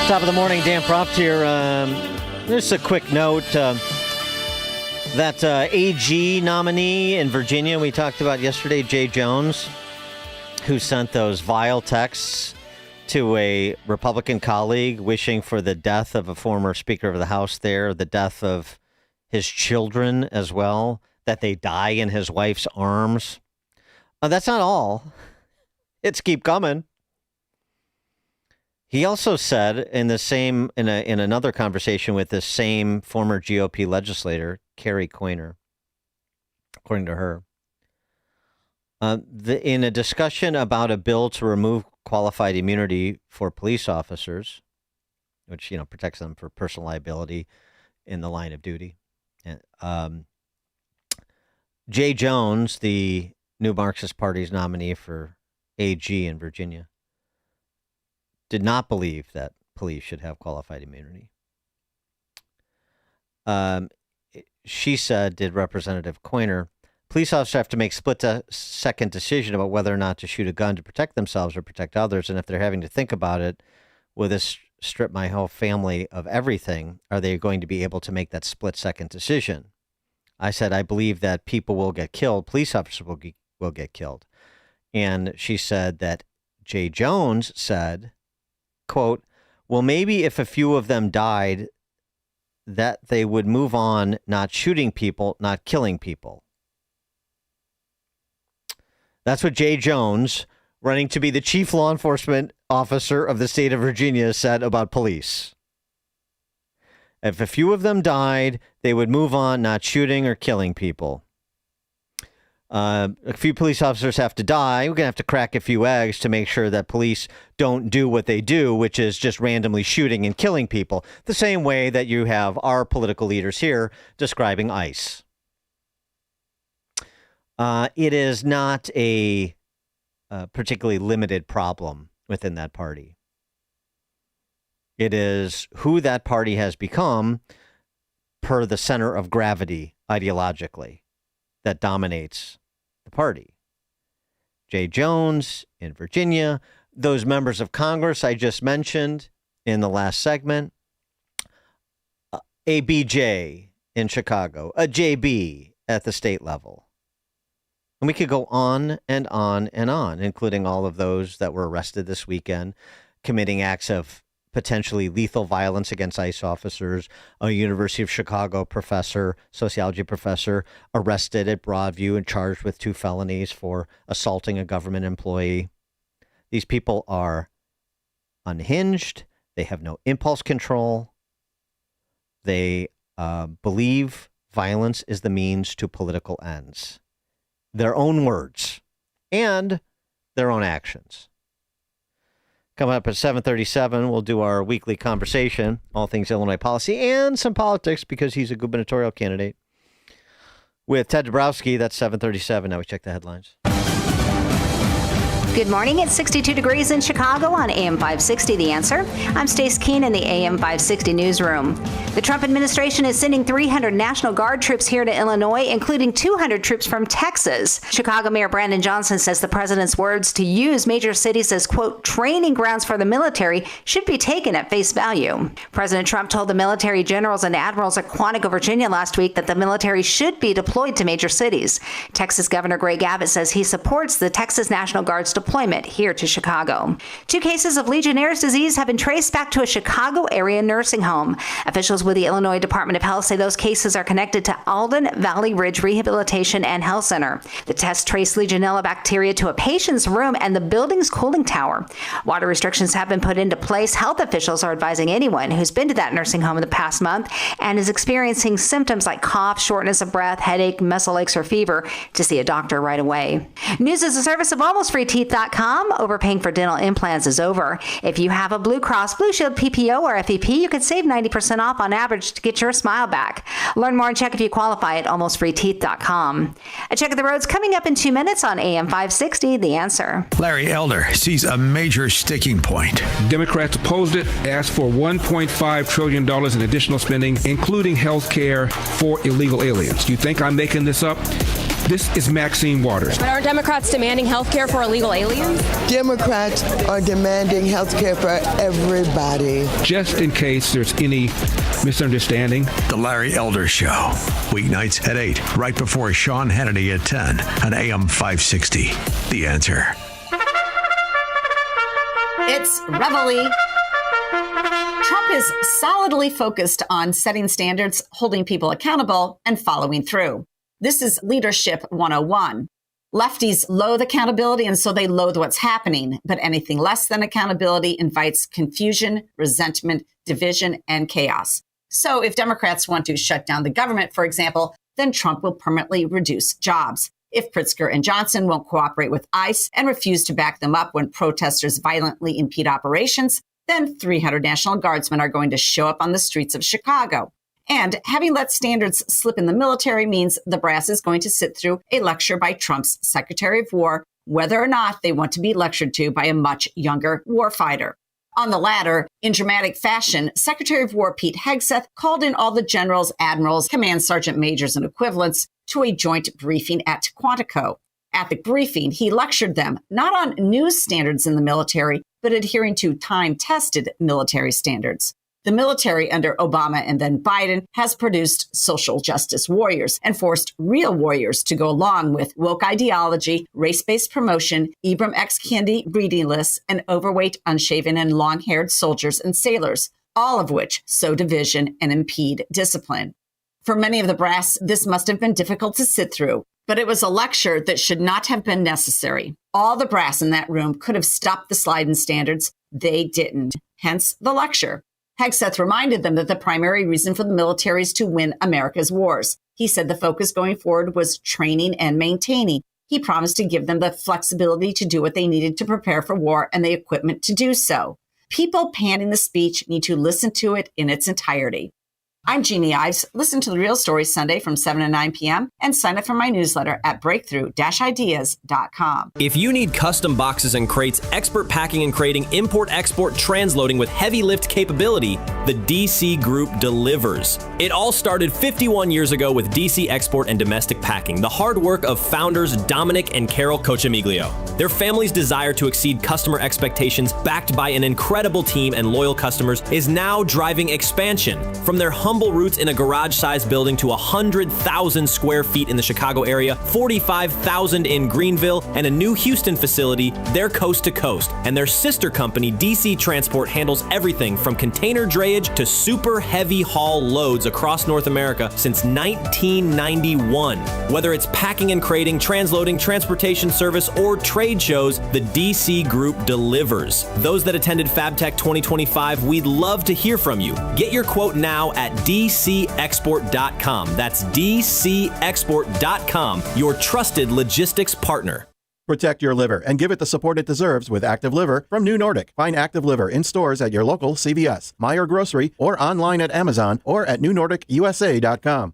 Top of the morning, Dan Proft here. Just a quick note. That AG nominee in Virginia we talked about yesterday, Jay Jones, who sent those vile texts to a Republican colleague wishing for the death of a former Speaker of the House there, the death of his children as well, that they die in his wife's arms. That's not all. It's keep coming. He also said in another conversation with this same former GOP legislator, Carrie Coiner, according to her, in a discussion about a bill to remove qualified immunity for police officers, which protects them for personal liability in the line of duty. Jay Jones, the New Marxist Party's nominee for AG in Virginia, did not believe that police should have qualified immunity. She said, did Representative Coiner, police officers have to make split-second decision about whether or not to shoot a gun to protect themselves or protect others. And if they're having to think about it, will this strip my whole family of everything? Are they going to be able to make that split-second decision? I said, I believe that people will get killed. Police officers will get killed. And she said that Jay Jones said, quote, well, maybe if a few of them died, that they would move on, not shooting people, not killing people. That's what Jay Jones, running to be the chief law enforcement officer of the state of Virginia, said about police. If a few of them died, they would move on, not shooting or killing people. A few police officers have to die. We're going to have to crack a few eggs to make sure that police don't do what they do, which is just randomly shooting and killing people, the same way that you have our political leaders here describing ICE. It is not a particularly limited problem within that party. It is who that party has become per the center of gravity ideologically that dominates the party. Jay Jones in Virginia, those members of Congress I just mentioned in the last segment, a BJ in Chicago, a JB at the state level. And we could go on and on and on, including all of those that were arrested this weekend, committing acts of potentially lethal violence against ICE officers. A University of Chicago professor, sociology professor, arrested at Broadview and charged with 2 felonies for assaulting a government employee. These people are unhinged. They have no impulse control. They believe violence is the means to political ends. Their own words and their own actions. Coming up at 7:37, we'll do our weekly conversation, all things Illinois policy and some politics because he's a gubernatorial candidate. With Ted Dabrowski, that's 7:37. Now we check the headlines. Good morning. It's 62 degrees in Chicago on AM 560, The Answer. I'm Stace Keene in the AM 560 newsroom. The Trump administration is sending 300 National Guard troops here to Illinois, including 200 troops from Texas. Chicago Mayor Brandon Johnson says the president's words to use major cities as, quote, training grounds for the military should be taken at face value. President Trump told the military generals and admirals at Quantico, Virginia last week that the military should be deployed to major cities. Texas Governor Greg Abbott says he supports the Texas National Guard's deployment here to Chicago. 2 cases of Legionnaire's disease have been traced back to a Chicago area nursing home. Officials with the Illinois Department of Health say those cases are connected to Alden Valley Ridge Rehabilitation and Health Center. The test traced Legionella bacteria to a patient's room and the building's cooling tower. Water restrictions have been put into place. Health officials are advising anyone who's been to that nursing home in the past month and is experiencing symptoms like cough, shortness of breath, headache, muscle aches, or fever to see a doctor right away. News is a service of AlmostFreeTeeth.com. Overpaying for dental implants is over. If you have a Blue Cross Blue Shield PPO or FEP, you could save 90% off on average to get your smile back. Learn more and check if you qualify at AlmostFreeTeeth.com. A check of the roads coming up in 2 minutes on AM 560, The Answer. Larry Elder sees a major sticking point. Democrats opposed it, asked for $1.5 trillion in additional spending, including health care for illegal aliens. You think I'm making this up? This is Maxine Waters. But are Democrats demanding health care for illegal aliens? Democrats are demanding health care for everybody. Just in case there's any misunderstanding. The Larry Elder Show. Weeknights at 8, right before Sean Hannity at 10 on AM 560. The Answer. It's Reveille. Trump is solidly focused on setting standards, holding people accountable, and following through. This is Leadership 101. Lefties loathe accountability, and so they loathe what's happening. But anything less than accountability invites confusion, resentment, division, and chaos. So if Democrats want to shut down the government, for example, then Trump will permanently reduce jobs. If Pritzker and Johnson won't cooperate with ICE and refuse to back them up when protesters violently impede operations, then 300 National Guardsmen are going to show up on the streets of Chicago. And having let standards slip in the military means the brass is going to sit through a lecture by Trump's Secretary of War, whether or not they want to be lectured to by a much younger warfighter. On the latter, in dramatic fashion, Secretary of War Pete Hegseth called in all the generals, admirals, command sergeant majors, and equivalents to a joint briefing at Quantico. At the briefing, he lectured them not on new standards in the military, but adhering to time-tested military standards. The military under Obama and then Biden has produced social justice warriors and forced real warriors to go along with woke ideology, race-based promotion, Ibram X. Kendi reading lists, and overweight, unshaven, and long-haired soldiers and sailors, all of which sow division and impede discipline. For many of the brass, this must have been difficult to sit through, but it was a lecture that should not have been necessary. All the brass in that room could have stopped the slide in standards. They didn't. Hence the lecture. Hegseth reminded them that the primary reason for the military is to win America's wars. He said the focus going forward was training and maintaining. He promised to give them the flexibility to do what they needed to prepare for war and the equipment to do so. People panning the speech need to listen to it in its entirety. I'm Jeannie Ives. Listen to The Real Story Sunday from 7 to 9 p.m. and sign up for my newsletter at breakthrough-ideas.com. If you need custom boxes and crates, expert packing and crating, import-export transloading with heavy lift capability, the DC Group delivers. It all started 51 years ago with DC Export and Domestic Packing, the hard work of founders Dominic and Carol Cochamiglio. Their family's desire to exceed customer expectations, backed by an incredible team and loyal customers, is now driving expansion. From their humble roots in a garage-sized building to 100,000 square feet in the Chicago area, 45,000 in Greenville, and a new Houston facility, they're coast to coast. And their sister company, DC Transport, handles everything from container drayage to super heavy haul loads across North America since 1991. Whether it's packing and crating, transloading, transportation service, or trade shows, the DC Group delivers. Those that attended FabTech 2025, we'd love to hear from you. Get your quote now at DCExport.com. That's DCExport.com, your trusted logistics partner. Protect your liver and give it the support it deserves with Active Liver from New Nordic. Find Active Liver in stores at your local CVS, Meijer Grocery, or online at Amazon or at NewNordicUSA.com.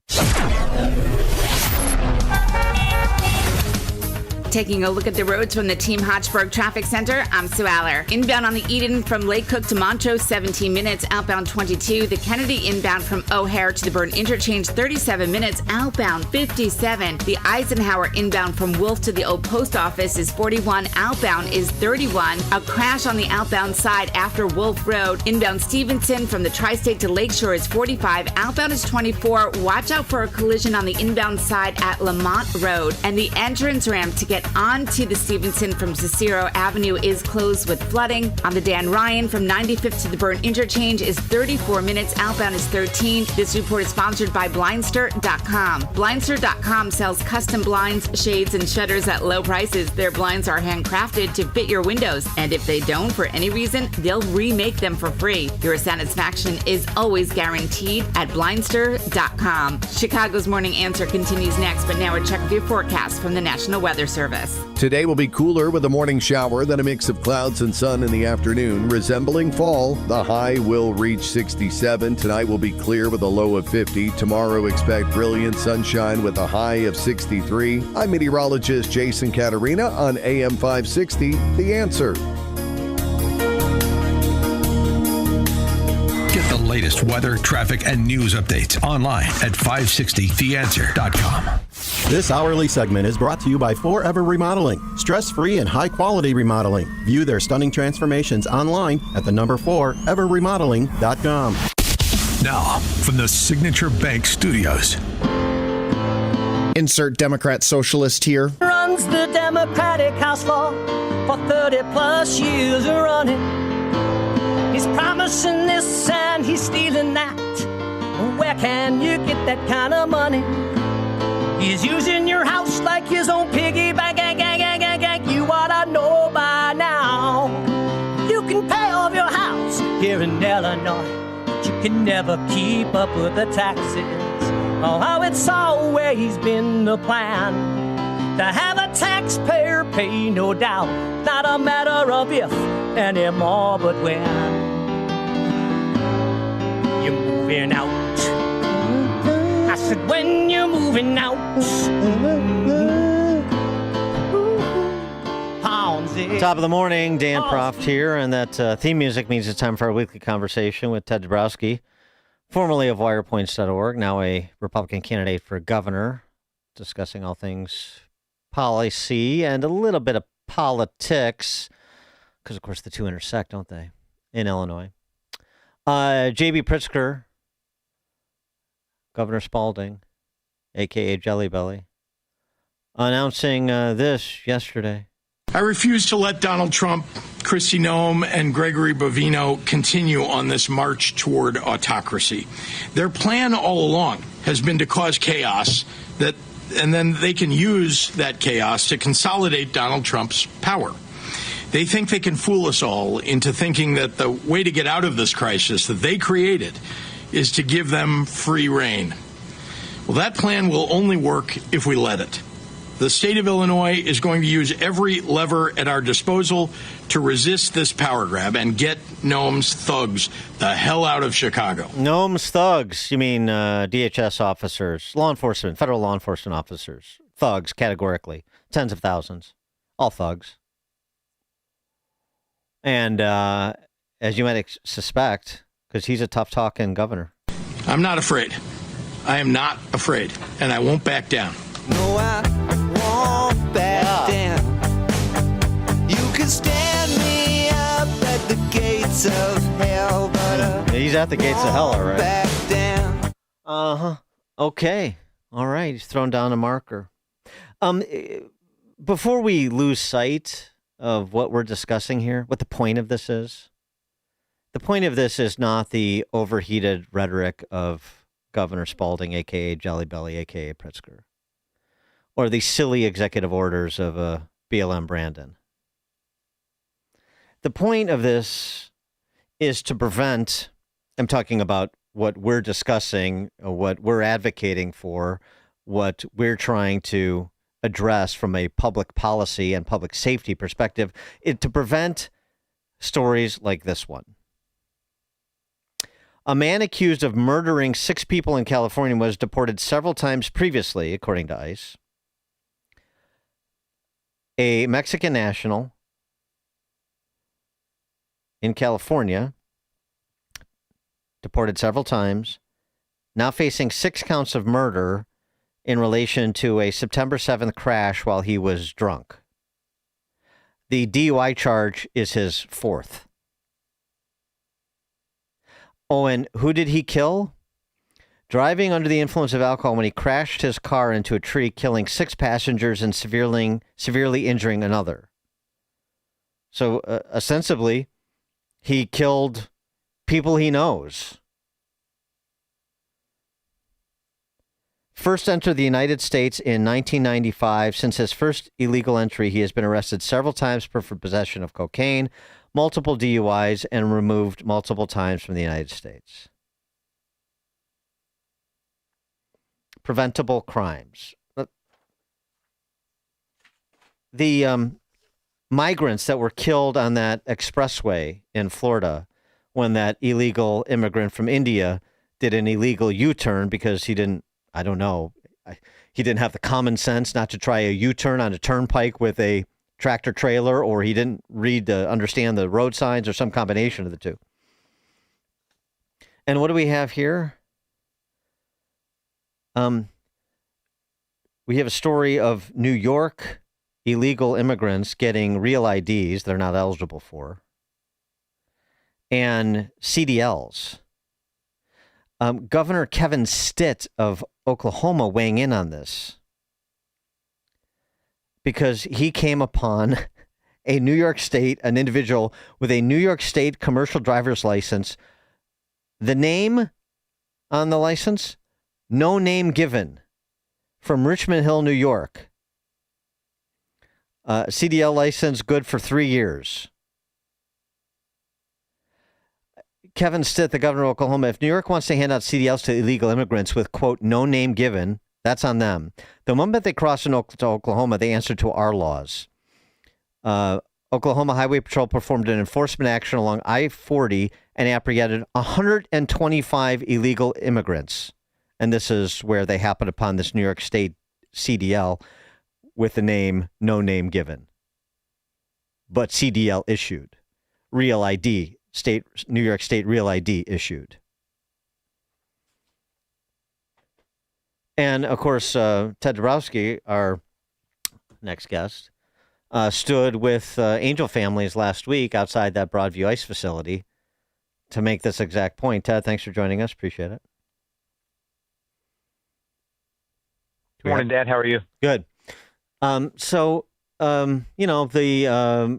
Taking a look at the roads from the Team Hochberg Traffic Center, I'm Sue Aller. Inbound on the Eden from Lake Cook to Montrose, 17 minutes. Outbound 22. The Kennedy inbound from O'Hare to the Burn Interchange, 37 minutes. Outbound 57. The Eisenhower inbound from Wolf to the Old Post Office is 41. Outbound is 31. A crash on the outbound side after Wolf Road. Inbound Stevenson from the Tri-State to Lakeshore is 45. Outbound is 24. Watch out for a collision on the inbound side at Lamont Road. And the entrance ramp to get onto the Stevenson from Cicero Avenue is closed with flooding. On the Dan Ryan from 95th to the Burn Interchange is 34 minutes. Outbound is 13. This report is sponsored by Blindster.com. Blindster.com sells custom blinds, shades, and shutters at low prices. Their blinds are handcrafted to fit your windows, and if they don't for any reason, they'll remake them for free. Your satisfaction is always guaranteed at Blindster.com. Chicago's Morning Answer continues next, but now a check of your forecast from the National Weather Service. Today will be cooler with a morning shower, then a mix of clouds and sun in the afternoon, resembling fall. The high will reach 67. Tonight will be clear with a low of 50. Tomorrow expect brilliant sunshine with a high of 63. I'm meteorologist Jason Caterina on AM 560, The Answer. Get the latest weather, traffic, and news updates online at 560theanswer.com. This hourly segment is brought to you by Forever Remodeling. Stress-free and high-quality remodeling. View their stunning transformations online at the number 4everremodeling.com. Now, from the Signature Bank Studios. Insert Democrat socialist here. Runs the Democratic House for 30 plus years running. He's promising this and he's stealing that. Where can you get that kind of money? He's using your house like his own piggy bank. You ought to know by now. You can pay off your house here in Illinois, but you can never keep up with the taxes. Oh, how it's always been the plan to have a taxpayer pay, no doubt. Not a matter of if anymore, but when. You're moving out. I said, when you're moving out. Top of the morning, Dan Proft here, and that theme music means it's time for our weekly conversation with Ted Dabrowski, formerly of wirepoints.org, now a Republican candidate for governor, discussing all things policy and a little bit of politics, because, of course, the two intersect, don't they, in Illinois. J.B. Pritzker, Governor Spalding, a.k.a. Jelly Belly, announcing this yesterday. I refuse to let Donald Trump, Kristi Noem, and Gregory Bovino continue on this march toward autocracy. Their plan all along has been to cause chaos, and then they can use that chaos to consolidate Donald Trump's power. They think they can fool us all into thinking that the way to get out of this crisis that they created is to give them free rein. Well, that plan will only work if we let it. The state of Illinois is going to use every lever at our disposal to resist this power grab and get Noem's thugs the hell out of Chicago. Noem's thugs? You mean DHS officers, law enforcement, federal law enforcement officers. Thugs, categorically. Tens of thousands. All thugs. And as you might suspect, because he's a tough-talking governor. I'm not afraid. I am not afraid, and I won't back down. No, I won't back down. You can stand me up at the gates of hell, but he's at the gates of hell, all right. Back down. Uh-huh. Okay. All right. He's thrown down a marker. Before we lose sight of what we're discussing here, what the point of this is, the point of this is not the overheated rhetoric of Governor Spalding, a.k.a. Jelly Belly, a.k.a. Pritzker, or the silly executive orders of BLM Brandon. The point of this is to prevent, I'm talking about what we're discussing, what we're advocating for, what we're trying to address from a public policy and public safety perspective, to prevent stories like this one. A man accused of murdering 6 people in California was deported several times previously, according to ICE. A Mexican national in California, deported several times, now facing 6 counts of murder in relation to a September 7th crash while he was drunk. The DUI charge is his 4th. Oh, and who did he kill? Driving under the influence of alcohol when he crashed his car into a tree, killing 6 passengers and severely injuring another. So, ostensibly, he killed people he knows. First entered the United States in 1995. Since his first illegal entry, he has been arrested several times for possession of cocaine, multiple DUIs, and removed multiple times from the United States. Preventable crimes. The migrants that were killed on that expressway in Florida when that illegal immigrant from India did an illegal U-turn because he didn't, I don't know, he didn't have the common sense not to try a U-turn on a turnpike with a tractor trailer, or he didn't understand the road signs, or some combination of the two. And what do we have here? we have a story of New York illegal immigrants getting real IDs they're not eligible for, and CDLs. Governor Kevin Stitt of Oklahoma weighing in on this because he came upon an individual with a New York State commercial driver's license. The name on the license, no name given, from Richmond Hill, New York. CDL license good for 3 years. Kevin Stitt, the governor of Oklahoma, if New York wants to hand out CDLs to illegal immigrants with, quote, no name given, that's on them. The moment they cross into Oklahoma, they answer to our laws. Oklahoma Highway Patrol performed an enforcement action along I-40 and apprehended 125 illegal immigrants. And this is where they happened upon this New York State CDL with the name, no name given. But CDL issued. Real ID. New York State Real ID issued. And, of course, Ted Dabrowski, our next guest, stood with Angel families last week outside that Broadview ICE facility to make this exact point. Ted, thanks for joining us. Appreciate it. Good morning, Dad. How are you? Good. The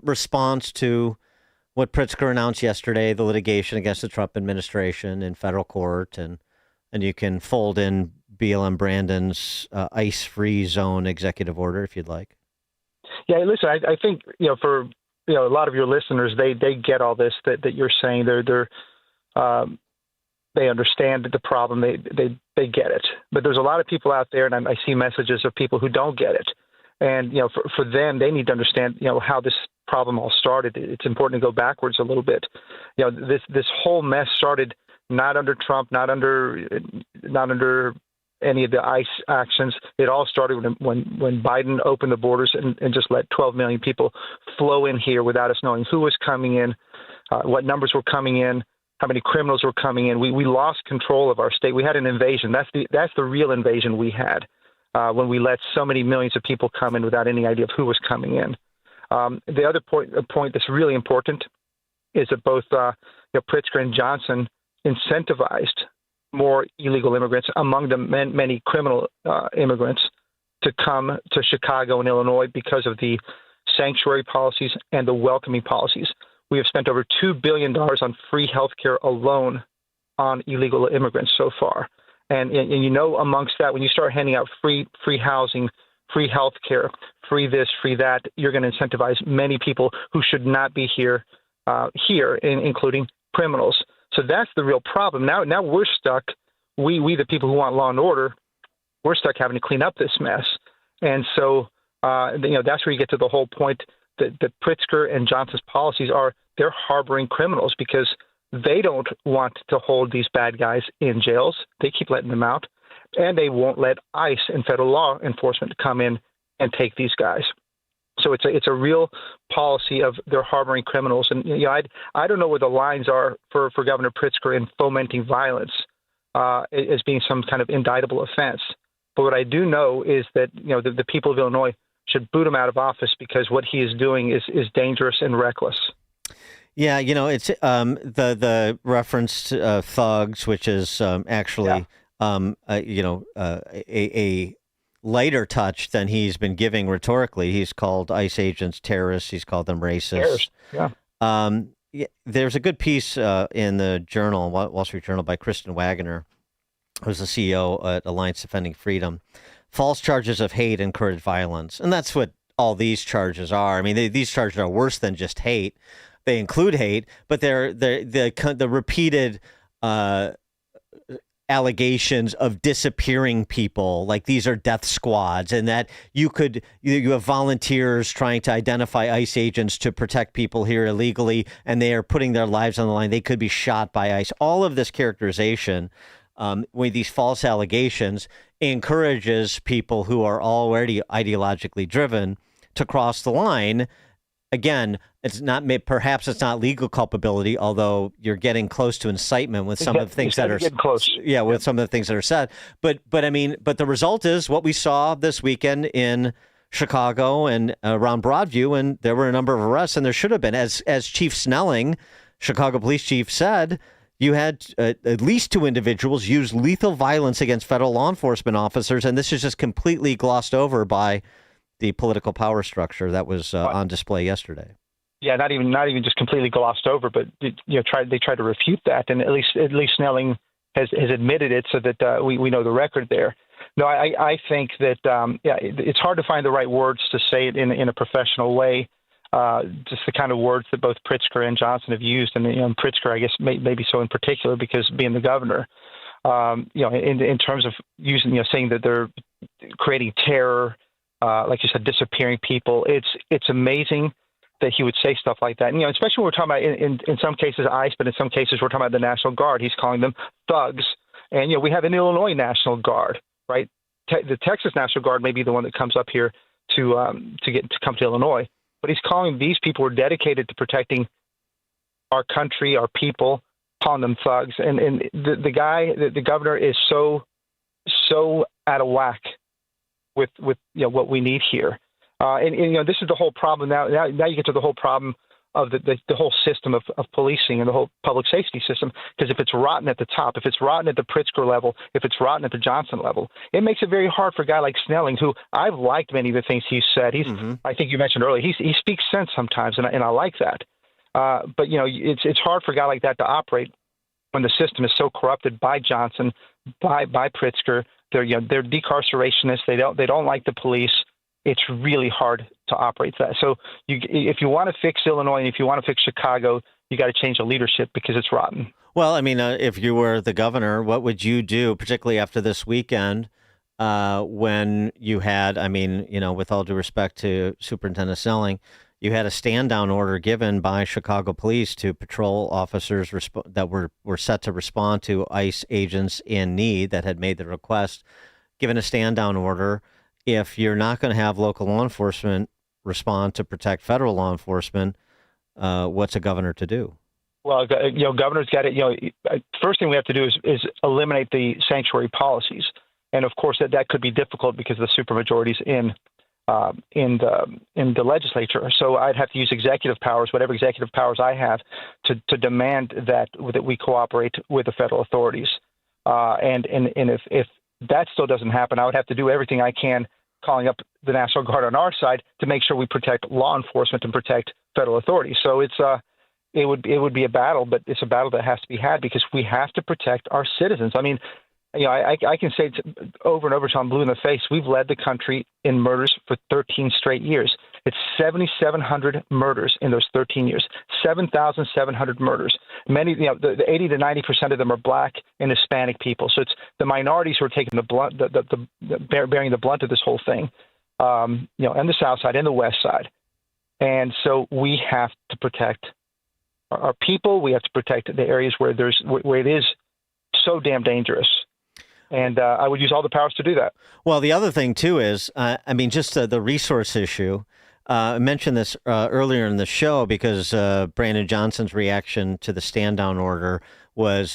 response to what Pritzker announced yesterday, the litigation against the Trump administration in federal court, and you can fold in BLM Brandon's ICE-free zone executive order if you'd like. Yeah, listen, I think, for a lot of your listeners, they get all this that you're saying. They understand the problem. They get it. But there's a lot of people out there, and I see messages of people who don't get it. And, for them, they need to understand, how this problem all started. It's important to go backwards a little bit. This whole mess started not under Trump, not under any of the ICE actions. It all started when Biden opened the borders and just let 12 million people flow in here without us knowing who was coming in, what numbers were coming in, how many criminals were coming in. We lost control of our state. We had an invasion. That's the real invasion we had when we let so many millions of people come in without any idea of who was coming in. The other point that's really important is that both Pritzker and Johnson incentivized more illegal immigrants, among them many criminal immigrants, to come to Chicago and Illinois because of the sanctuary policies and the welcoming policies. We have spent over $2 billion on free health care alone on illegal immigrants so far. And amongst that, when you start handing out free housing, free health care, free this, free that, you're going to incentivize many people who should not be here, including criminals. So that's the real problem. Now we're stuck. We the people who want law and order, we're stuck having to clean up this mess. And so, that's where you get to the whole point that Pritzker and Johnson's policies they're harboring criminals because they don't want to hold these bad guys in jails. They keep letting them out, and they won't let ICE and federal law enforcement come in and take these guys. So it's a real policy of they're harboring criminals. And I don't know where the lines are for Governor Pritzker in fomenting violence as being some kind of indictable offense. But what I do know is that the people of Illinois should boot him out of office because what he is doing is dangerous and reckless. Yeah, it's the reference to thugs, which is actually a lighter touch than he's been giving rhetorically. He's called ICE agents terrorists. He's called them racist. Yeah. There's a good piece in the Journal, Wall Street Journal, by Kristen Wagner, who's the CEO at Alliance Defending Freedom. False charges of hate encourage violence, and that's what all these charges are. I mean, these charges are worse than just hate. They include hate, but they're the repeated allegations of disappearing people, like these are death squads, and that you have volunteers trying to identify ICE agents to protect people here illegally, and they are putting their lives on the line. They could be shot by ICE. All of this characterization with these false allegations encourages people who are already ideologically driven to cross the line again, perhaps it's not legal culpability, although you're getting close to incitement with some of the things that are getting close. Yeah, with some of the things that are said. But the result is what we saw this weekend in Chicago and around Broadview, and there were a number of arrests, and there should have been. As Chief Snelling, Chicago police chief, said, you had at least 2 individuals use lethal violence against federal law enforcement officers, and this is just completely glossed over by the political power structure that was on display yesterday. Yeah, not even just completely glossed over, but they tried to refute that, and at least Snelling has admitted it, so that we know the record there. No, I think that it's hard to find the right words to say it in a professional way. Just the kind of words that both Pritzker and Johnson have used, and Pritzker, I guess, maybe so in particular because being the governor. In terms of using, saying that they're creating terror, like you said, disappearing people. It's amazing that he would say stuff like that. And, especially when we're talking about in some cases ICE, but in some cases we're talking about the National Guard. He's calling them thugs, and we have an Illinois National Guard, right? The Texas National Guard may be the one that comes up here to come to Illinois. But he's calling these people who are dedicated to protecting our country, our people, calling them thugs. And the governor is so out of whack with what we need here. And this is the whole problem. Now you get to the whole problem of the whole system of policing and the whole public safety system. Because if it's rotten at the top, if it's rotten at the Pritzker level, if it's rotten at the Johnson level, it makes it very hard for a guy like Snelling, who I've liked many of the things he's said. I think you mentioned earlier, he speaks sense sometimes, and I like that. But it's hard for a guy like that to operate when the system is so corrupted by Johnson, by Pritzker. They're decarcerationists. They don't like the police. It's really hard to operate that. So if you want to fix Illinois and if you want to fix Chicago, you got to change the leadership because it's rotten. Well, I mean, if you were the governor, what would you do, particularly after this weekend, when you had, with all due respect to Superintendent Snelling, you had a stand-down order given by Chicago police to patrol officers that were set to respond to ICE agents in need that had made the request, given a stand-down order. If you're not going to have local law enforcement respond to protect federal law enforcement, what's a governor to do? Well, governor's got to, first thing we have to do is eliminate the sanctuary policies. And of course that could be difficult because of the supermajorities in the legislature. So I'd have to use executive powers, whatever executive powers I have, to demand that we cooperate with the federal authorities. And if that still doesn't happen, I would have to do everything I can, calling up the National Guard on our side to make sure we protect law enforcement and protect federal authorities. So it would be a battle, but it's a battle that has to be had because we have to protect our citizens. I mean, I can say over and over till I'm blue in the face, we've led the country in murders for 13 straight years. It's 7,700 murders in those 13 years, 7,700 murders. Many, the 80 to 90% of them are black and Hispanic people. So it's the minorities who are taking the blunt, bearing the blunt of this whole thing, and the South Side and the West Side. And so we have to protect our people. We have to protect the areas where it is so damn dangerous. And I would use all the powers to do that. Well, the other thing, too, is, just the resource issue. I mentioned this earlier in the show because Brandon Johnson's reaction to the stand-down order was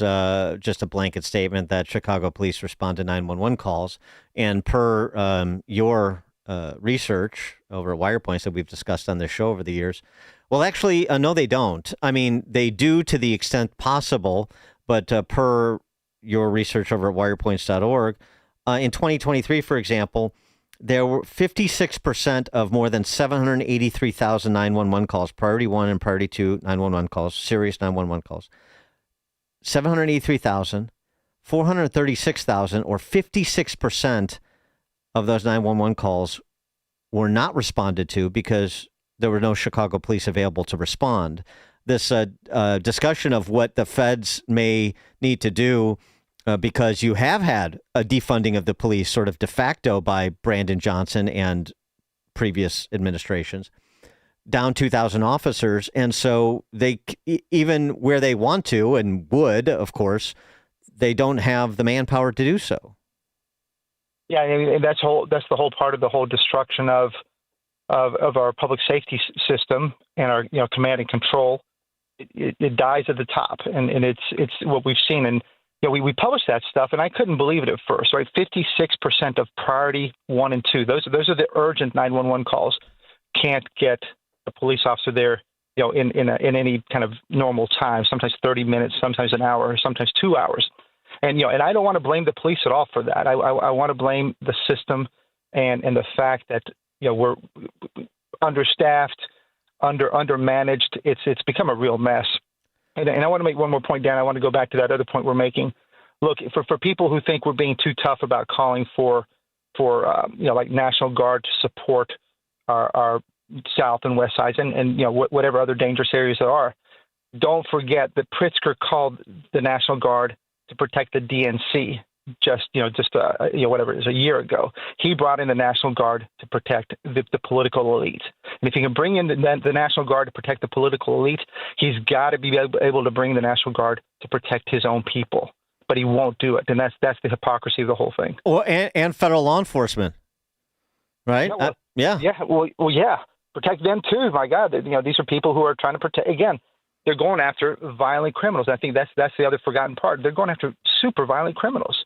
just a blanket statement that Chicago police respond to 911 calls. And per your research over at WirePoints that we've discussed on this show over the years, well, actually, no, they don't. I mean, they do to the extent possible, but per your research over at wirepoints.org, in 2023, for example, there were 56% of more than 783,000 911 calls, Priority 1 and Priority 2 911 calls, serious 911 calls. 783,000, 436,000, or 56% of those 911 calls were not responded to because there were no Chicago police available to respond. This discussion of what the feds may need to do because you have had a defunding of the police sort of de facto by Brandon Johnson and previous administrations, down 2,000 officers. And so they, even where they want to and would, of course, they don't have the manpower to do so. Yeah, I mean, that's the whole part of the whole destruction of our public safety system and our command and control, it dies at the top, and it's what we've seen. And we published that stuff, and I couldn't believe it at first. Right, 56% of priority 1 and 2. Those are the urgent 911 calls. Can't get a police officer there, in any kind of normal time. Sometimes 30 minutes, sometimes an hour, sometimes 2 hours. And and I don't want to blame the police at all for that. I want to blame the system and the fact that we're understaffed, undermanaged. It's become a real mess. And I want to make one more point, Dan. I want to go back to that other point we're making. Look, for people who think we're being too tough about calling for like National Guard to support our south and west sides and whatever other dangerous areas there are, don't forget that Pritzker called the National Guard to protect the DNC whatever it is, a year ago. He brought in the National Guard to protect the political elite. And if he can bring in the National Guard to protect the political elite, he's got to be able to bring the National Guard to protect his own people. But he won't do it, and that's the hypocrisy of the whole thing. Well, and federal law enforcement, right? Yeah. Protect them too. My God, these are people who are trying to protect. Again, they're going after violent criminals. I think that's the other forgotten part. They're going after super violent criminals.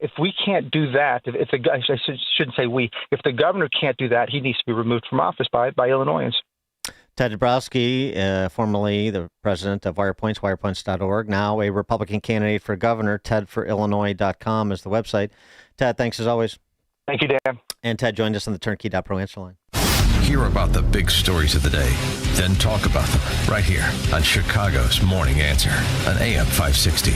If we can't do that, if the governor can't do that, he needs to be removed from office by Illinoisans. Ted Dabrowski, formerly the president of WirePoints, wirepoints.org, now a Republican candidate for governor. TedForIllinois.com is the website. Ted, thanks as always. Thank you, Dan. And Ted joined us on the Turnkey.Pro answer line. Hear about the big stories of the day, then talk about them right here on Chicago's Morning Answer on AM 560.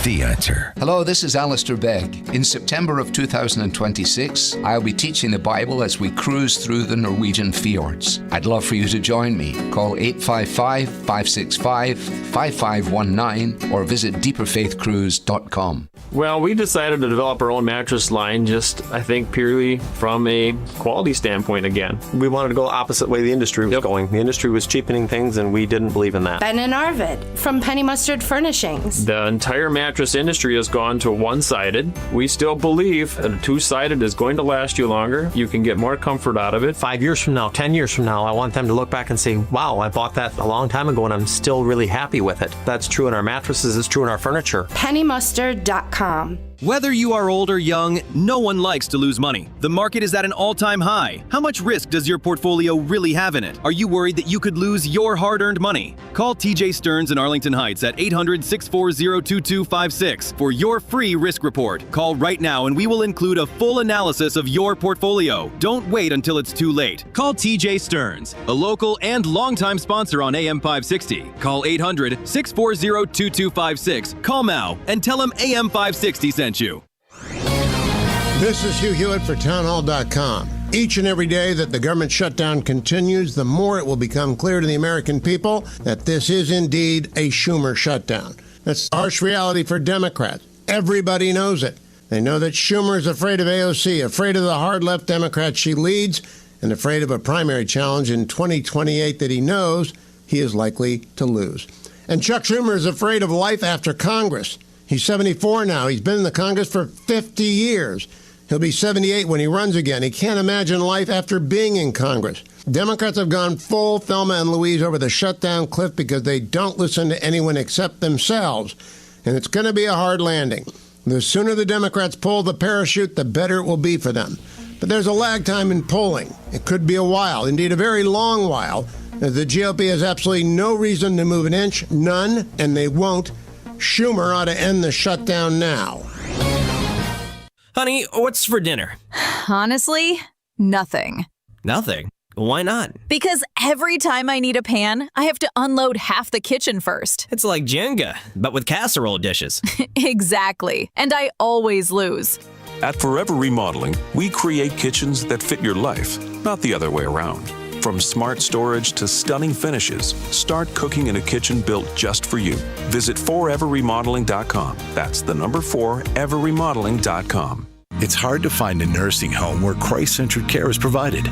The Answer. Hello, this is Alistair Begg. In September of 2026, I'll be teaching the Bible as we cruise through the Norwegian fjords. I'd love for you to join me. Call 855-565-5519 or visit deeperfaithcruise.com. Well, we decided to develop our own mattress line I think, purely from a quality standpoint again. We wanted to go the opposite way the industry was going. The industry was cheapening things, and we didn't believe in that. Ben and Arvid from Penny Mustard Furnishings. The entire mattress industry has gone to one-sided. We still believe that a two-sided is going to last you longer. You can get more comfort out of it. 5 years from now, 10 years from now, I want them to look back and say, wow, I bought that a long time ago, and I'm still really happy with it. That's true in our mattresses. It's true in our furniture. PennyMustard.com. Whether you are old or young, no one likes to lose money. The market is at an all-time high. How much risk does your portfolio really have in it? Are you worried that you could lose your hard-earned money? Call TJ Stearns in Arlington Heights at 800-640-2256 for your free risk report. Call right now and we will include a full analysis of your portfolio. Don't wait until it's too late. Call TJ Stearns, a local and longtime sponsor on AM 560. Call 800-640-2256. Call now and tell him AM 560 sent you. This is Hugh Hewitt for townhall.com. Each and every day that the government shutdown continues, the more it will become clear to the American people that this is indeed a Schumer shutdown. That's the harsh reality for Democrats. Everybody knows it. They know that Schumer is afraid of AOC, afraid of the hard left Democrats she leads, and afraid of a primary challenge in 2028 that he knows he is likely to lose. And Chuck Schumer is afraid of life after Congress. He's 74 now. He's been in the Congress for 50 years. He'll be 78 when he runs again. He can't imagine life after being in Congress. Democrats have gone full Thelma and Louise over the shutdown cliff because they don't listen to anyone except themselves. And it's going to be a hard landing. The sooner the Democrats pull the parachute, the better it will be for them. But there's a lag time in polling. It could be a while, indeed a very long while. The GOP has absolutely no reason to move an inch, none, and they won't. Schumer ought to end the shutdown now. Honey, what's for dinner? Honestly, nothing. Nothing? Why not? Because every time I need a pan, I have to unload half the kitchen first. It's like Jenga, but with casserole dishes. Exactly. And I always lose. At Forever Remodeling, we create kitchens that fit your life, not the other way around. From smart storage to stunning finishes, start cooking in a kitchen built just for you. Visit foreverremodeling.com. That's the number 4, everremodeling.com. It's hard to find a nursing home where Christ-centered care is provided.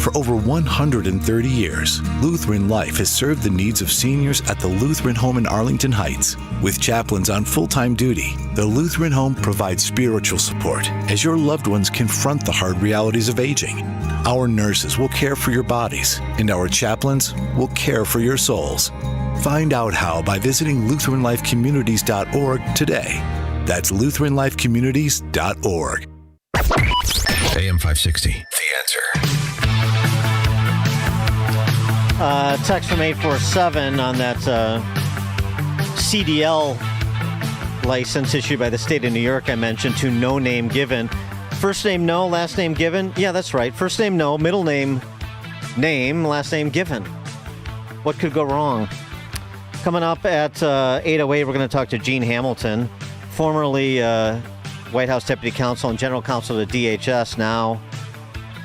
For over 130 years, Lutheran Life has served the needs of seniors at the Lutheran Home in Arlington Heights. With chaplains on full-time duty, the Lutheran Home provides spiritual support as your loved ones confront the hard realities of aging. Our nurses will care for your bodies, and our chaplains will care for your souls. Find out how by visiting LutheranLifeCommunities.org today. That's LutheranLifeCommunities.org. AM 560, The Answer. Text from 847 on that CDL license issued by the state of New York I mentioned to no name given. First name no, last name given. Yeah, that's right. First name no, middle name, last name given. What could go wrong? Coming up at 8:08, we're going to talk to Gene Hamilton, formerly White House Deputy Counsel and General Counsel to DHS, now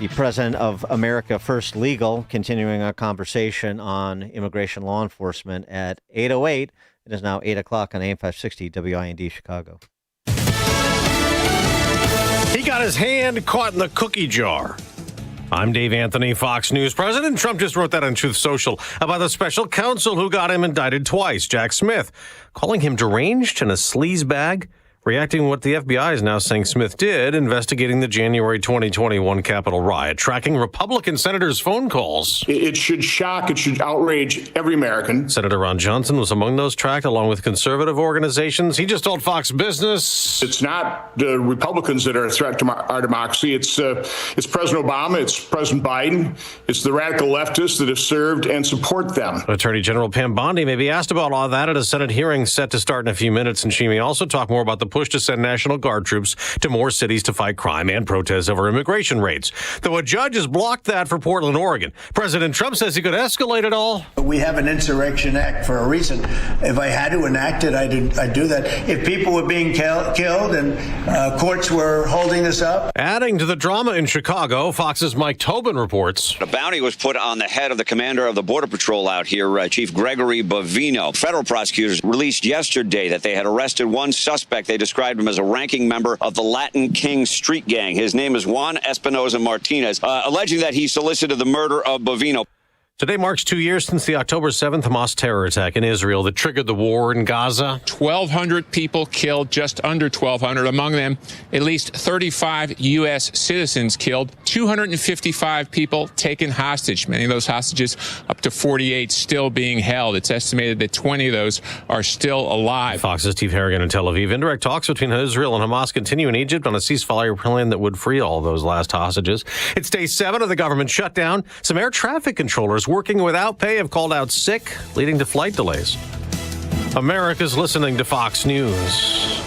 the President of America First Legal, continuing our conversation on immigration law enforcement at 8:08. It is now 8 o'clock on AM 560 WIND Chicago. He got his hand caught in the cookie jar. I'm Dave Anthony, Fox News. President Trump just wrote that on Truth Social about the special counsel who got him indicted twice, Jack Smith, calling him deranged and a sleazebag, reacting to what the FBI is now saying Smith did, investigating the January 2021 Capitol riot, tracking Republican senators' phone calls. It should shock, it should outrage every American. Senator Ron Johnson was among those tracked, along with conservative organizations. He just told Fox Business. It's not the Republicans that are a threat to our democracy. It's President Obama, it's President Biden, it's the radical leftists that have served and support them. Attorney General Pam Bondi may be asked about all that at a Senate hearing set to start in a few minutes, and she may also talk more about the push to send National Guard troops to more cities to fight crime and protests over immigration raids. Though a judge has blocked that for Portland, Oregon. President Trump says he could escalate it all. We have an Insurrection Act for a reason. If I had to enact it, I'd do that. If people were being killed and courts were holding us up. Adding to the drama in Chicago, Fox's Mike Tobin reports. A bounty was put on the head of the commander of the Border Patrol out here, Chief Gregory Bovino. Federal prosecutors released yesterday that they had arrested one suspect. They described him as a ranking member of the Latin King street gang. His name is Juan Espinoza Martinez, alleging that he solicited the murder of Bovino. Today marks 2 years since the October 7th Hamas terror attack in Israel that triggered the war in Gaza. 1,200 people killed, just under 1,200. Among them, at least 35 U.S. citizens killed, 255 people taken hostage. Many of those hostages, up to 48, still being held. It's estimated that 20 of those are still alive. Fox's Steve Harrigan in Tel Aviv. Indirect talks between Israel and Hamas continue in Egypt on a ceasefire plan that would free all those last hostages. It's day 7 of the government shutdown. Some air traffic controllers working without pay have called out sick, leading to flight delays. America's listening to Fox News.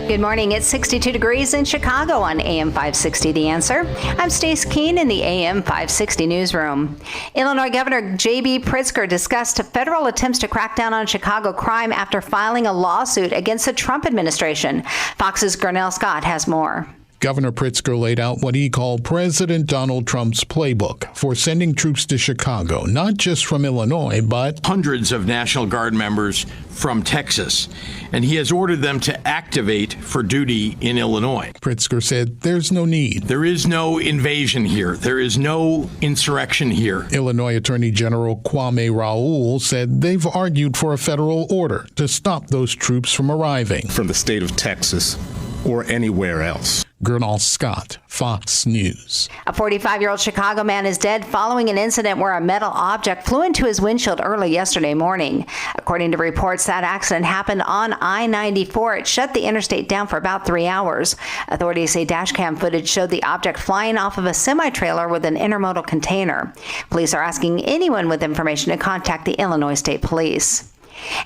Good morning. It's 62 degrees in Chicago on AM 560 The Answer. I'm Stace Keene in the AM 560 newsroom. Illinois Governor J.B. Pritzker discussed federal attempts to crack down on Chicago crime after filing a lawsuit against the Trump administration. Fox's Gurnell Scott has more. Governor Pritzker laid out what he called President Donald Trump's playbook for sending troops to Chicago, not just from Illinois, but hundreds of National Guard members from Texas. And he has ordered them to activate for duty in Illinois. Pritzker said there's no need. There is no invasion here. There is no insurrection here. Illinois Attorney General Kwame Raoul said they've argued for a federal order to stop those troops from arriving from the state of Texas or anywhere else. Gurnell Scott, Fox News. A 45-year-old Chicago man is dead following an incident where a metal object flew into his windshield early yesterday morning. According to reports, that accident happened on I-94. It shut the interstate down for about 3 hours. Authorities say dashcam footage showed the object flying off of a semi-trailer with an intermodal container. Police are asking anyone with information to contact the Illinois State Police.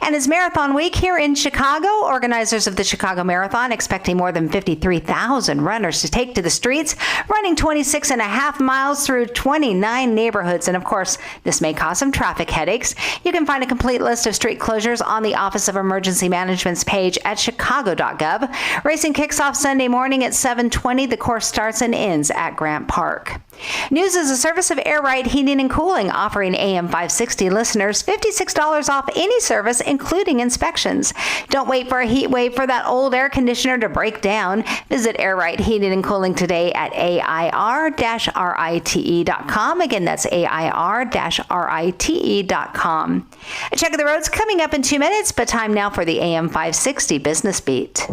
And it's Marathon Week here in Chicago. Organizers of the Chicago Marathon expecting more than 53,000 runners to take to the streets, running 26.5 miles through 29 neighborhoods. And of course, this may cause some traffic headaches. You can find a complete list of street closures on the Office of Emergency Management's page at chicago.gov. Racing kicks off Sunday morning at 7:20. The course starts and ends at Grant Park. News is a service of Air Right Heating and Cooling, offering AM 560 listeners $56 off any service, including inspections. Don't wait for a heat wave for that old air conditioner to break down. Visit Air Right Heating and Cooling today at AIR-RITE.com. Again, that's AIR-RITE.com. A check of the roads coming up in 2 minutes, but time now for the AM 560 Business Beat.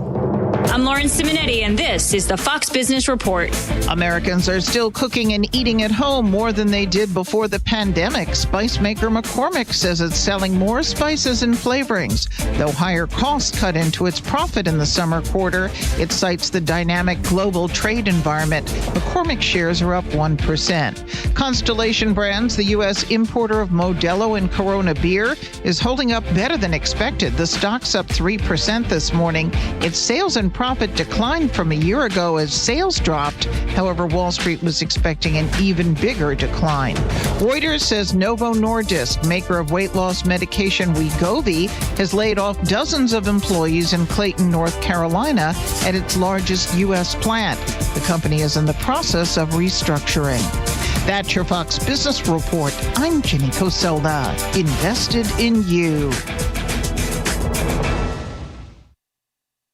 I'm Lauren Simonetti, and this is the Fox Business Report. Americans are still cooking and eating at home more than they did before the pandemic. Spice maker McCormick says it's selling more spices and flavorings. Though higher costs cut into its profit in the summer quarter, it cites the dynamic global trade environment. McCormick shares are up 1%. Constellation Brands, the U.S. importer of Modelo and Corona beer, is holding up better than expected. The stock's up 3% this morning. Its sales and profit declined from a year ago as sales dropped. However, Wall Street was expecting an even bigger decline. Reuters says Novo Nordisk, maker of weight loss medication Wegovy, has laid off dozens of employees in Clayton, North Carolina, at its largest U.S. plant. The company is in the process of restructuring. That's your Fox Business Report. I'm Jenny Coselda, invested in you.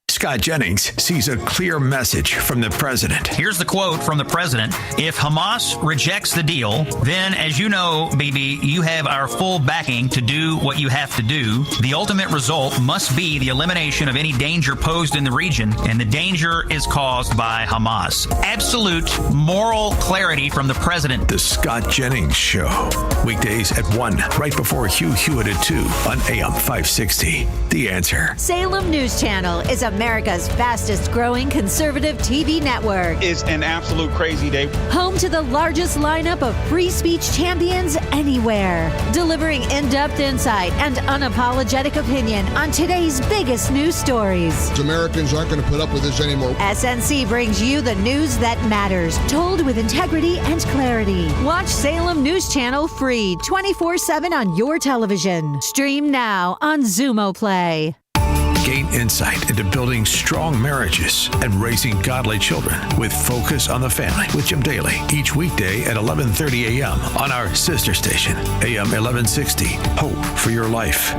Scott Jennings sees a clear message from the president. Here's the quote from the president. If Hamas rejects the deal, then, as you know, Bibi, you have our full backing to do what you have to do. The ultimate result must be the elimination of any danger posed in the region, and the danger is caused by Hamas. Absolute moral clarity from the president. The Scott Jennings Show. Weekdays at 1, right before Hugh Hewitt at 2 on AM 560. The Answer. Salem News Channel is America's fastest growing conservative TV network. It's an absolute crazy day. Home to the largest lineup of free speech champions anywhere. Delivering in-depth insight and unapologetic opinion on today's biggest news stories. Americans aren't going to put up with this anymore. SNC brings you the news that matters, told with integrity and clarity. Watch Salem News Channel free 24/7 on your television. Stream now on Xumo Play. Gain insight into building strong marriages and raising godly children with Focus on the Family with Jim Daly each weekday at 11:30 a.m. on our sister station, AM 1160. Hope for your life.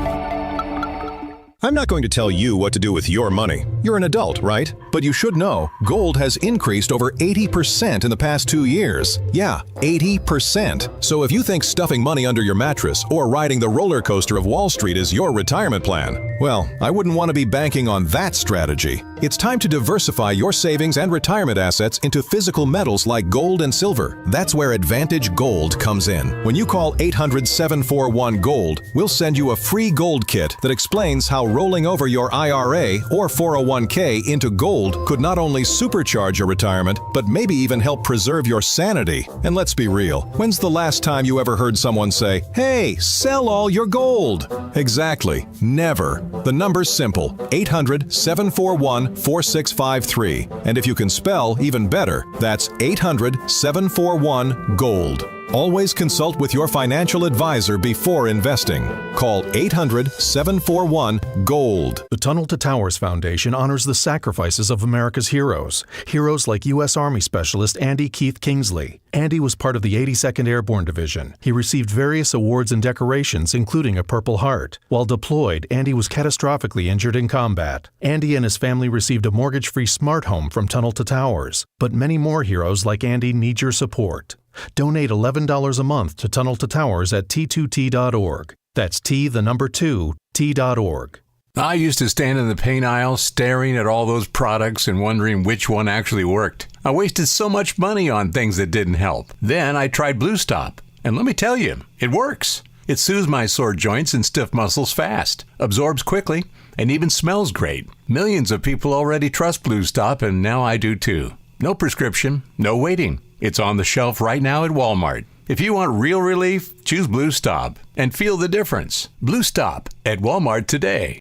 I'm not going to tell you what to do with your money. You're an adult, right? But you should know, gold has increased over 80% in the past 2 years. Yeah, 80%. So if you think stuffing money under your mattress or riding the roller coaster of Wall Street is your retirement plan, well, I wouldn't want to be banking on that strategy. It's time to diversify your savings and retirement assets into physical metals like gold and silver. That's where Advantage Gold comes in. When you call 800-741-GOLD, we'll send you a free gold kit that explains how rolling over your IRA or 401k into gold could not only supercharge your retirement, but maybe even help preserve your sanity. And let's be real, when's the last time you ever heard someone say, "Hey, sell all your gold"? Exactly. Never. The number's simple, 800-741-4653. And if you can spell, even better, that's 800-741-GOLD. Always consult with your financial advisor before investing. Call 800-741-GOLD. The Tunnel to Towers Foundation honors the sacrifices of America's heroes. Heroes like U.S. Army Specialist Andy Keith Kingsley. Andy was part of the 82nd Airborne Division. He received various awards and decorations, including a Purple Heart. While deployed, Andy was catastrophically injured in combat. Andy and his family received a mortgage-free smart home from Tunnel to Towers. But many more heroes like Andy need your support. Donate $11 a month to Tunnel to Towers at T2T.org. That's T2T.org. I used to stand in the paint aisle staring at all those products and wondering which one actually worked. I wasted so much money on things that didn't help. Then I tried Blue Stop, and let me tell you, it works. It soothes my sore joints and stiff muscles fast, absorbs quickly, and even smells great. Millions of people already trust Blue Stop, and now I do too. No prescription, no waiting. It's on the shelf right now at Walmart. If you want real relief, choose Blue Stop and feel the difference. Blue Stop at Walmart today.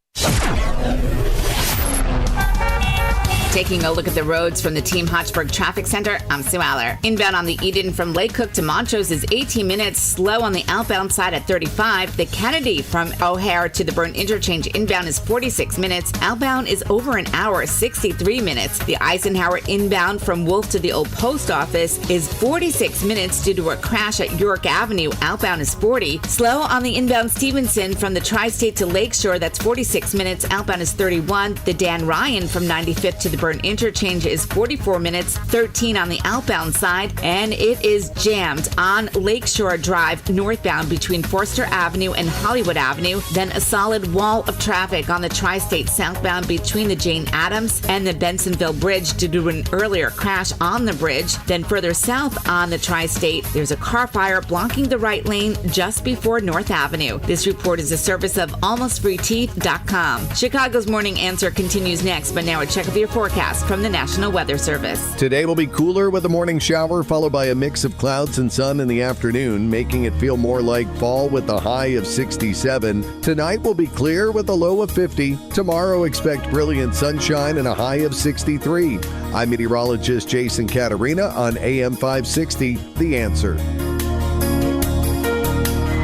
Taking a look at the roads from the Team Hochberg Traffic Center, I'm Sue Aller. Inbound on the Eden from Lake Cook to Montrose is 18 minutes. Slow on the outbound side at 35. The Kennedy from O'Hare to the Burn Interchange inbound is 46 minutes. Outbound is over an hour, 63 minutes. The Eisenhower inbound from Wolf to the Old Post Office is 46 minutes due to a crash at York Avenue. Outbound is 40. Slow on the inbound Stevenson from the Tri-State to Lakeshore, that's 46 minutes. Outbound is 31. The Dan Ryan from 95th to the Burn for an interchange is 44 minutes, 13 on the outbound side, and it is jammed on Lakeshore Drive northbound between Forster Avenue and Hollywood Avenue. Then a solid wall of traffic on the Tri-State southbound between the Jane Addams and the Bensonville Bridge due to an earlier crash on the bridge. Then further south on the Tri-State, there's a car fire blocking the right lane just before North Avenue. This report is a service of AlmostFreeTeeth.com. Chicago's Morning Answer continues next, but now a check of your forecast from the National Weather Service. Today will be cooler with a morning shower followed by a mix of clouds and sun in the afternoon, making it feel more like fall with a high of 67. Tonight will be clear with a low of 50. Tomorrow expect brilliant sunshine and a high of 63. I'm meteorologist Jason Caterina on AM 560, The Answer.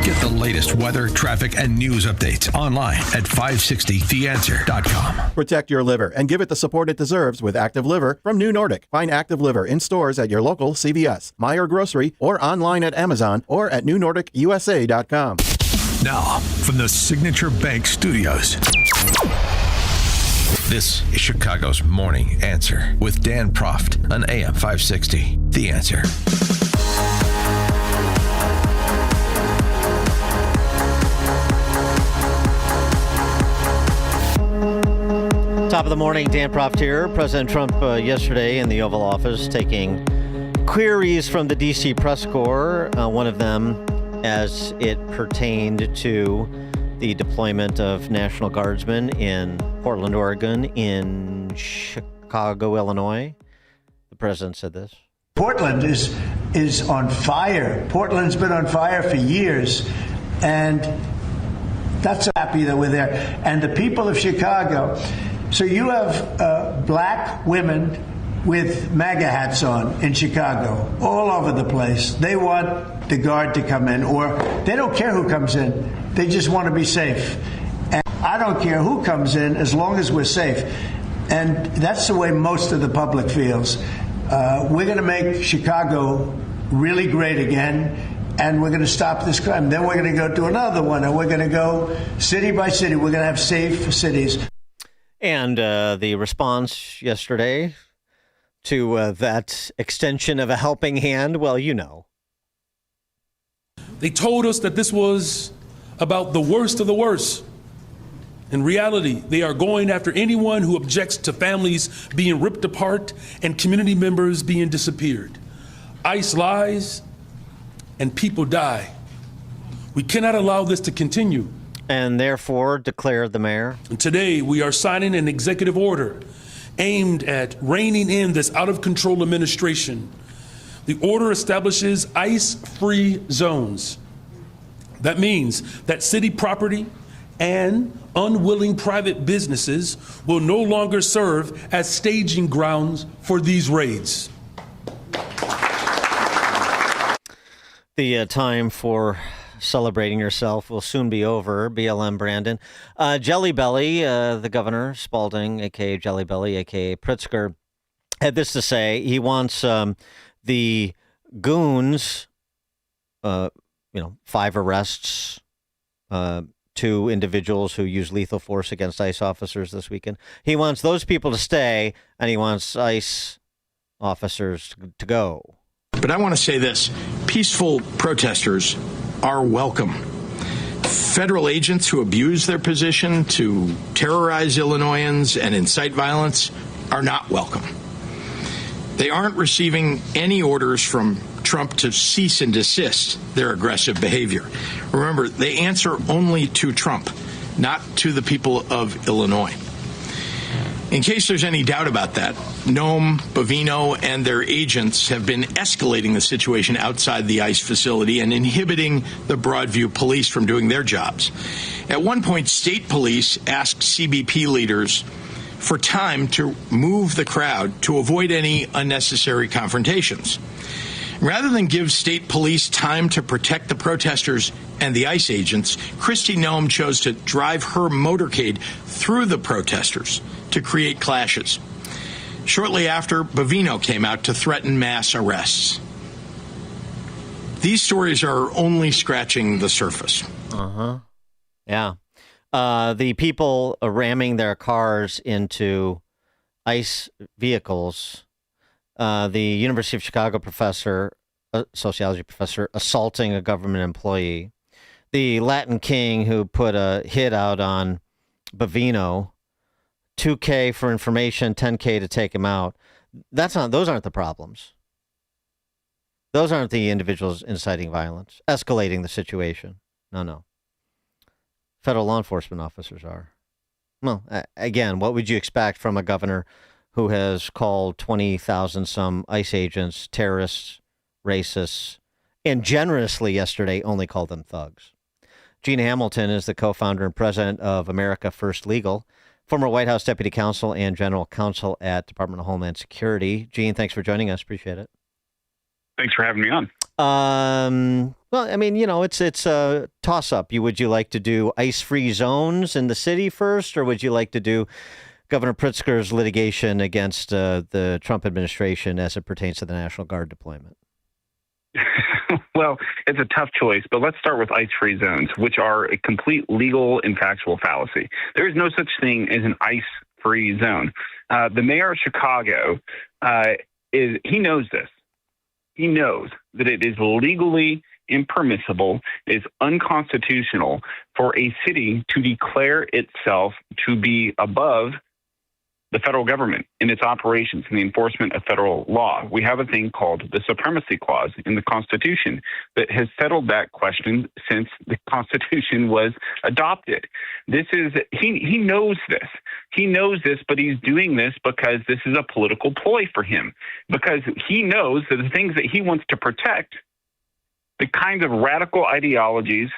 Get the latest weather, traffic, and news updates online at 560theanswer.com. Protect your liver and give it the support it deserves with Active Liver from New Nordic. Find Active Liver in stores at your local CVS, Meijer Grocery, or online at Amazon or at newnordicusa.com. Now, from the Signature Bank Studios, this is Chicago's Morning Answer with Dan Proft on AM 560. The Answer. Top of the morning, Dan Proft here. President Trump yesterday in the Oval Office taking queries from the D.C. press corps, one of them as it pertained to the deployment of National Guardsmen in Portland, Oregon, in Chicago, Illinois. The president said this. Portland is on fire. Portland's been on fire for years, and that's so happy that we're there. And the people of Chicago. So you have black women with MAGA hats on in Chicago, all over the place. They want the guard to come in, or they don't care who comes in. They just want to be safe. And I don't care who comes in as long as we're safe. And that's the way most of the public feels. We're going to make Chicago really great again, and we're going to stop this crime. Then we're going to go to another one, and we're going to go city by city. We're going to have safe cities. And the response yesterday to that extension of a helping hand, well, you know. They told us that this was about the worst of the worst. In reality, they are going after anyone who objects to families being ripped apart and community members being disappeared. ICE lies and people die. We cannot allow this to continue. And therefore, declared the mayor. And today, we are signing an executive order aimed at reining in this out-of-control administration. The order establishes ICE-free zones. That means that city property and unwilling private businesses will no longer serve as staging grounds for these raids. The time for celebrating yourself will soon be over. BLM Brandon. Jelly Belly, the governor, Spalding, a.k.a. Jelly Belly, a.k.a. Pritzker, had this to say. He wants the goons, 5 arrests, 2 individuals who used lethal force against ICE officers this weekend. He wants those people to stay, and he wants ICE officers to go. But I want to say this. Peaceful protesters are welcome. Federal agents who abuse their position to terrorize Illinoisans and incite violence are not welcome. They aren't receiving any orders from Trump to cease and desist their aggressive behavior. Remember, they answer only to Trump, not to the people of Illinois. In case there's any doubt about that, Noam, Bovino, and their agents have been escalating the situation outside the ICE facility and inhibiting the Broadview police from doing their jobs. At one point, state police asked CBP leaders for time to move the crowd to avoid any unnecessary confrontations. Rather than give state police time to protect the protesters and the ICE agents, Kristi Noem chose to drive her motorcade through the protesters to create clashes. Shortly after, Bovino came out to threaten mass arrests. These stories are only scratching the surface. Yeah. The people ramming their cars into ICE vehicles, the University of Chicago sociology professor assaulting a government employee, the Latin King who put a hit out on Bavino, $2K for information, $10K to take him out. Those aren't the problems. Those aren't the individuals inciting violence, escalating the situation. No. Federal law enforcement officers are. Well, again, what would you expect from a governor who has called 20,000 some ICE agents terrorists, racists, and generously yesterday only called them thugs? Gina Hamilton is the co-founder and president of America First Legal, former White House deputy counsel and general counsel at Department of Homeland Security. Gene, thanks for joining us. Appreciate it. Thanks for having me on. Well, I mean, it's a toss-up. Would you like to do ICE-free zones in the city first, or would you like to do Governor Pritzker's litigation against the Trump administration as it pertains to the National Guard deployment? Well, it's a tough choice, but let's start with ICE-free zones, which are a complete legal and factual fallacy. There is no such thing as an ICE-free zone. The mayor of Chicago, he knows this. He knows that it is legally impermissible, it is unconstitutional for a city to declare itself to be above the federal government in its operations and the enforcement of federal law. We have a thing called the Supremacy Clause in the Constitution that has settled that question since the Constitution was adopted. He knows this. He knows this, but he's doing this because this is a political ploy for him, because he knows that the things that he wants to protect, the kinds of radical ideologies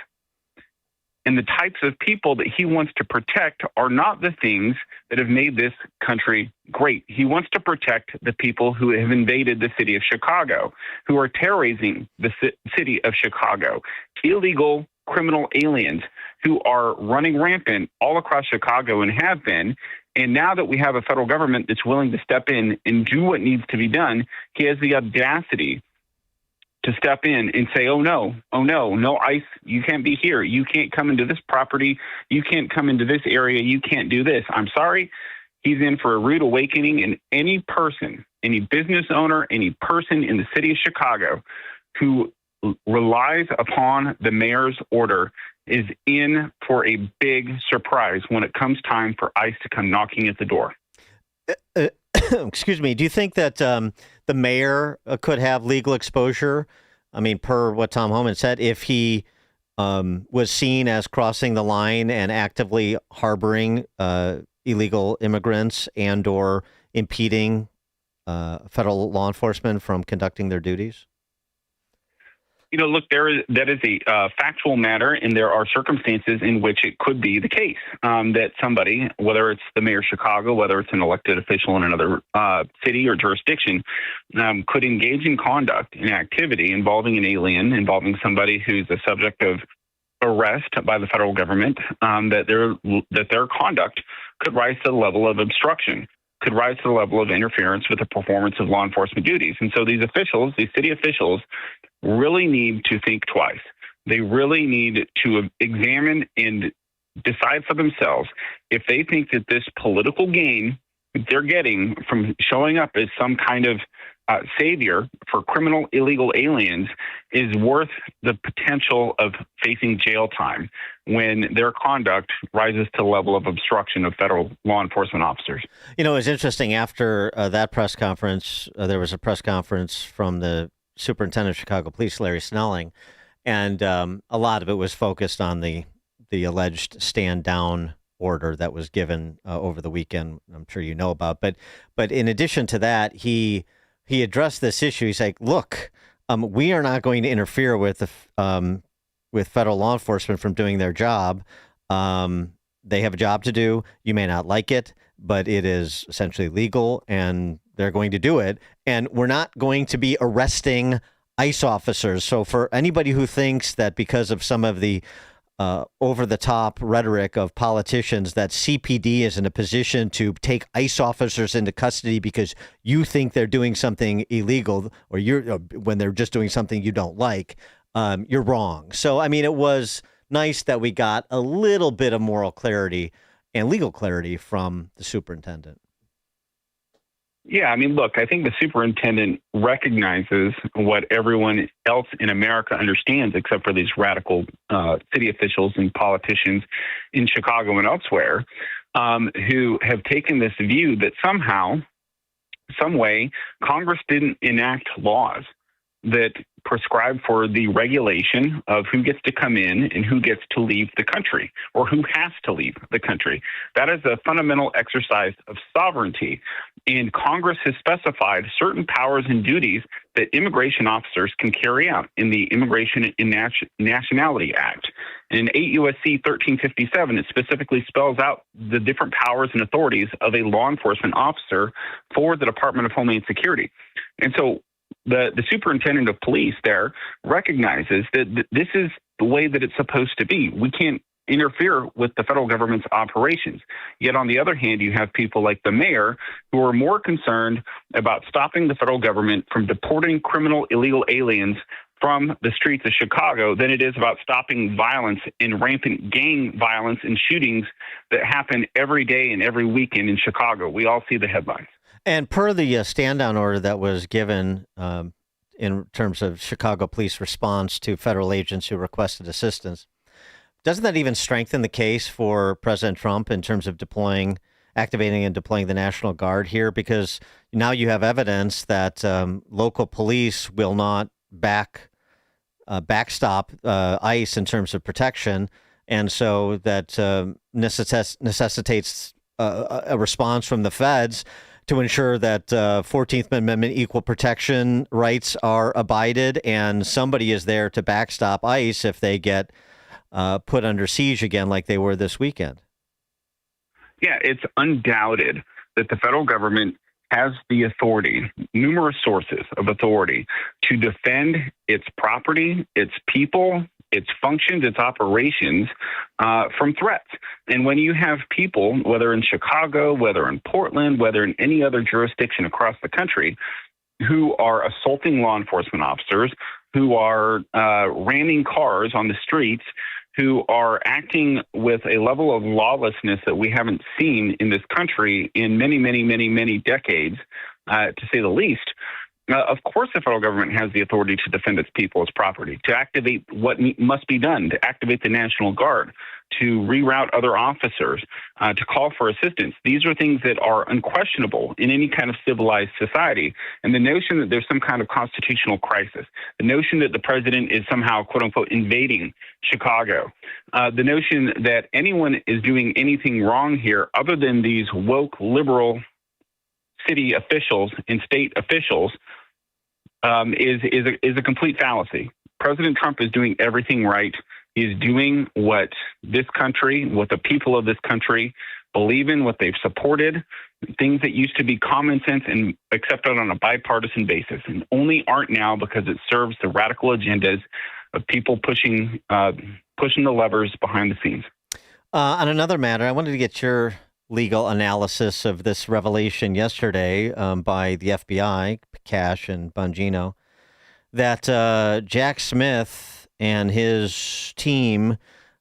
and the types of people that he wants to protect are not the things that have made this country great. He wants to protect the people who have invaded the city of Chicago, who are terrorizing the city of Chicago, illegal criminal aliens who are running rampant all across Chicago and have been. And now that we have a federal government that's willing to step in and do what needs to be done, he has the audacity to step in and say, no ICE, you can't be here. You can't come into this property. You can't come into this area. You can't do this. I'm sorry. He's in for a rude awakening, and any person, any business owner, any person in the city of Chicago who relies upon the mayor's order is in for a big surprise when it comes time for ICE to come knocking at the door. Excuse me. Do you think that the mayor could have legal exposure? I mean, per what Tom Homan said, if he was seen as crossing the line and actively harboring illegal immigrants and or impeding federal law enforcement from conducting their duties? Look, that is a factual matter, and there are circumstances in which it could be the case that somebody, whether it's the mayor of Chicago, whether it's an elected official in another city or jurisdiction, could engage in conduct and activity involving an alien, involving somebody who's the subject of arrest by the federal government, that their conduct could rise to the level of obstruction, could rise to the level of interference with the performance of law enforcement duties. And so these officials, these city officials, really need to think twice. They really need to examine and decide for themselves if they think that this political gain they're getting from showing up as some kind of savior for criminal illegal aliens is worth the potential of facing jail time when their conduct rises to the level of obstruction of federal law enforcement officers. It's interesting. After that press conference, there was a press conference from the Superintendent of Chicago Police, Larry Snelling, and a lot of it was focused on the alleged stand down order that was given over the weekend. I'm sure you know about, but in addition to that, he addressed this issue. He's like, look, we are not going to interfere with federal law enforcement from doing their job. They have a job to do. You may not like it, but it is essentially legal, and they're going to do it. And we're not going to be arresting ICE officers. So for anybody who thinks that because of some of the over-the-top rhetoric of politicians that CPD is in a position to take ICE officers into custody because you think they're doing something illegal, or when they're just doing something you don't like, you're wrong. So, I mean, it was nice that we got a little bit of moral clarity and legal clarity from the superintendent. Yeah, I mean, look, I think the superintendent recognizes what everyone else in America understands, except for these radical city officials and politicians in Chicago and elsewhere, who have taken this view that somehow, some way, Congress didn't enact laws that prescribe for the regulation of who gets to come in and who gets to leave the country, or who has to leave the country. That is a fundamental exercise of sovereignty. And Congress has specified certain powers and duties that immigration officers can carry out in the Immigration and Nationality Act. In 8 U.S.C. 1357, it specifically spells out the different powers and authorities of a law enforcement officer for the Department of Homeland Security. And so the superintendent of police there recognizes that this is the way that it's supposed to be. We can't interfere with the federal government's operations. Yet on the other hand, you have people like the mayor who are more concerned about stopping the federal government from deporting criminal illegal aliens from the streets of Chicago than it is about stopping violence and rampant gang violence and shootings that happen every day and every weekend in Chicago. We all see the headlines. And per the stand-down order that was given in terms of Chicago police response to federal agents who requested assistance, doesn't that even strengthen the case for President Trump in terms of activating and deploying the National Guard here? Because now you have evidence that local police will not backstop ICE in terms of protection, and so that necessitates a response from the feds to ensure that 14th Amendment equal protection rights are abided, and somebody is there to backstop ICE if they get put under siege again like they were this weekend. Yeah, it's undoubted that the federal government has the authority, numerous sources of authority, to defend its property, its people, its functions, its operations from threats. And when you have people, whether in Chicago, whether in Portland, whether in any other jurisdiction across the country, who are assaulting law enforcement officers, who are ramming cars on the streets, who are acting with a level of lawlessness that we haven't seen in this country in many, many, many, many decades, to say the least, of course the federal government has the authority to defend its people, its property, to activate what must be done, to activate the National Guard, to reroute other officers, to call for assistance. These are things that are unquestionable in any kind of civilized society. And the notion that there's some kind of constitutional crisis, the notion that the president is somehow, quote unquote, invading Chicago, the notion that anyone is doing anything wrong here other than these woke liberal city officials and state officials is a complete fallacy. President Trump is doing everything right. He's doing what this country, what the people of this country believe in, what they've supported, things that used to be common sense and accepted on a bipartisan basis, and only aren't now because it serves the radical agendas of people pushing the levers behind the scenes. On another matter, I wanted to get your legal analysis of this revelation yesterday by the FBI, Cash and Bongino, that Jack Smith and his team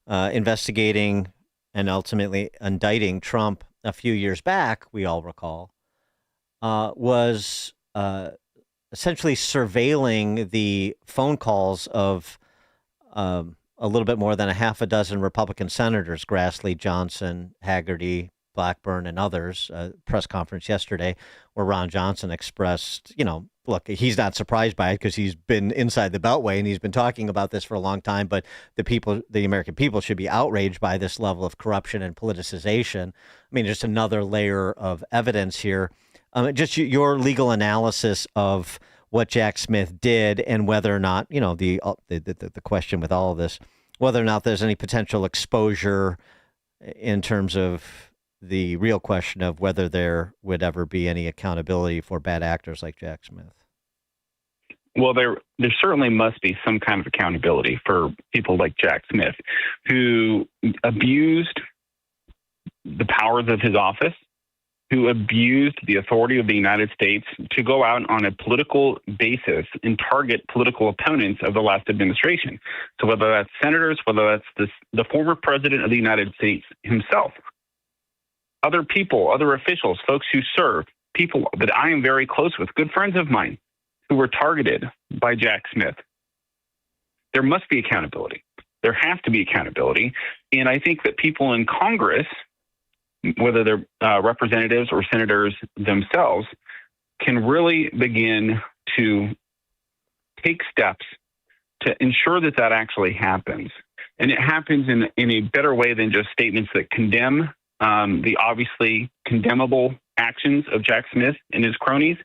investigating and ultimately indicting Trump a few years back, we all recall, was essentially surveilling the phone calls of a little bit more than a half a dozen Republican senators, Grassley, Johnson, Hagerty, Blackburn, and others. Press conference yesterday where Ron Johnson expressed, look, he's not surprised by it because he's been inside the Beltway and he's been talking about this for a long time, but the American people should be outraged by this level of corruption and politicization. I mean, just another layer of evidence here. Just your legal analysis of what Jack Smith did and whether or not, the question with all of this, whether or not there's any potential exposure in terms of the real question of whether there would ever be any accountability for bad actors like Jack Smith. Well, there certainly must be some kind of accountability for people like Jack Smith, who abused the powers of his office, who abused the authority of the United States to go out on a political basis and target political opponents of the last administration. So whether that's senators, whether that's the former president of the United States himself, other people, other officials, folks who served people that I am very close with, good friends of mine, who were targeted by Jack Smith. There must be accountability. There has to be accountability. And I think that people in Congress, whether they're representatives or senators themselves, can really begin to take steps to ensure that that actually happens. And it happens in a better way than just statements that condemn the obviously condemnable actions of Jack Smith and his cronies,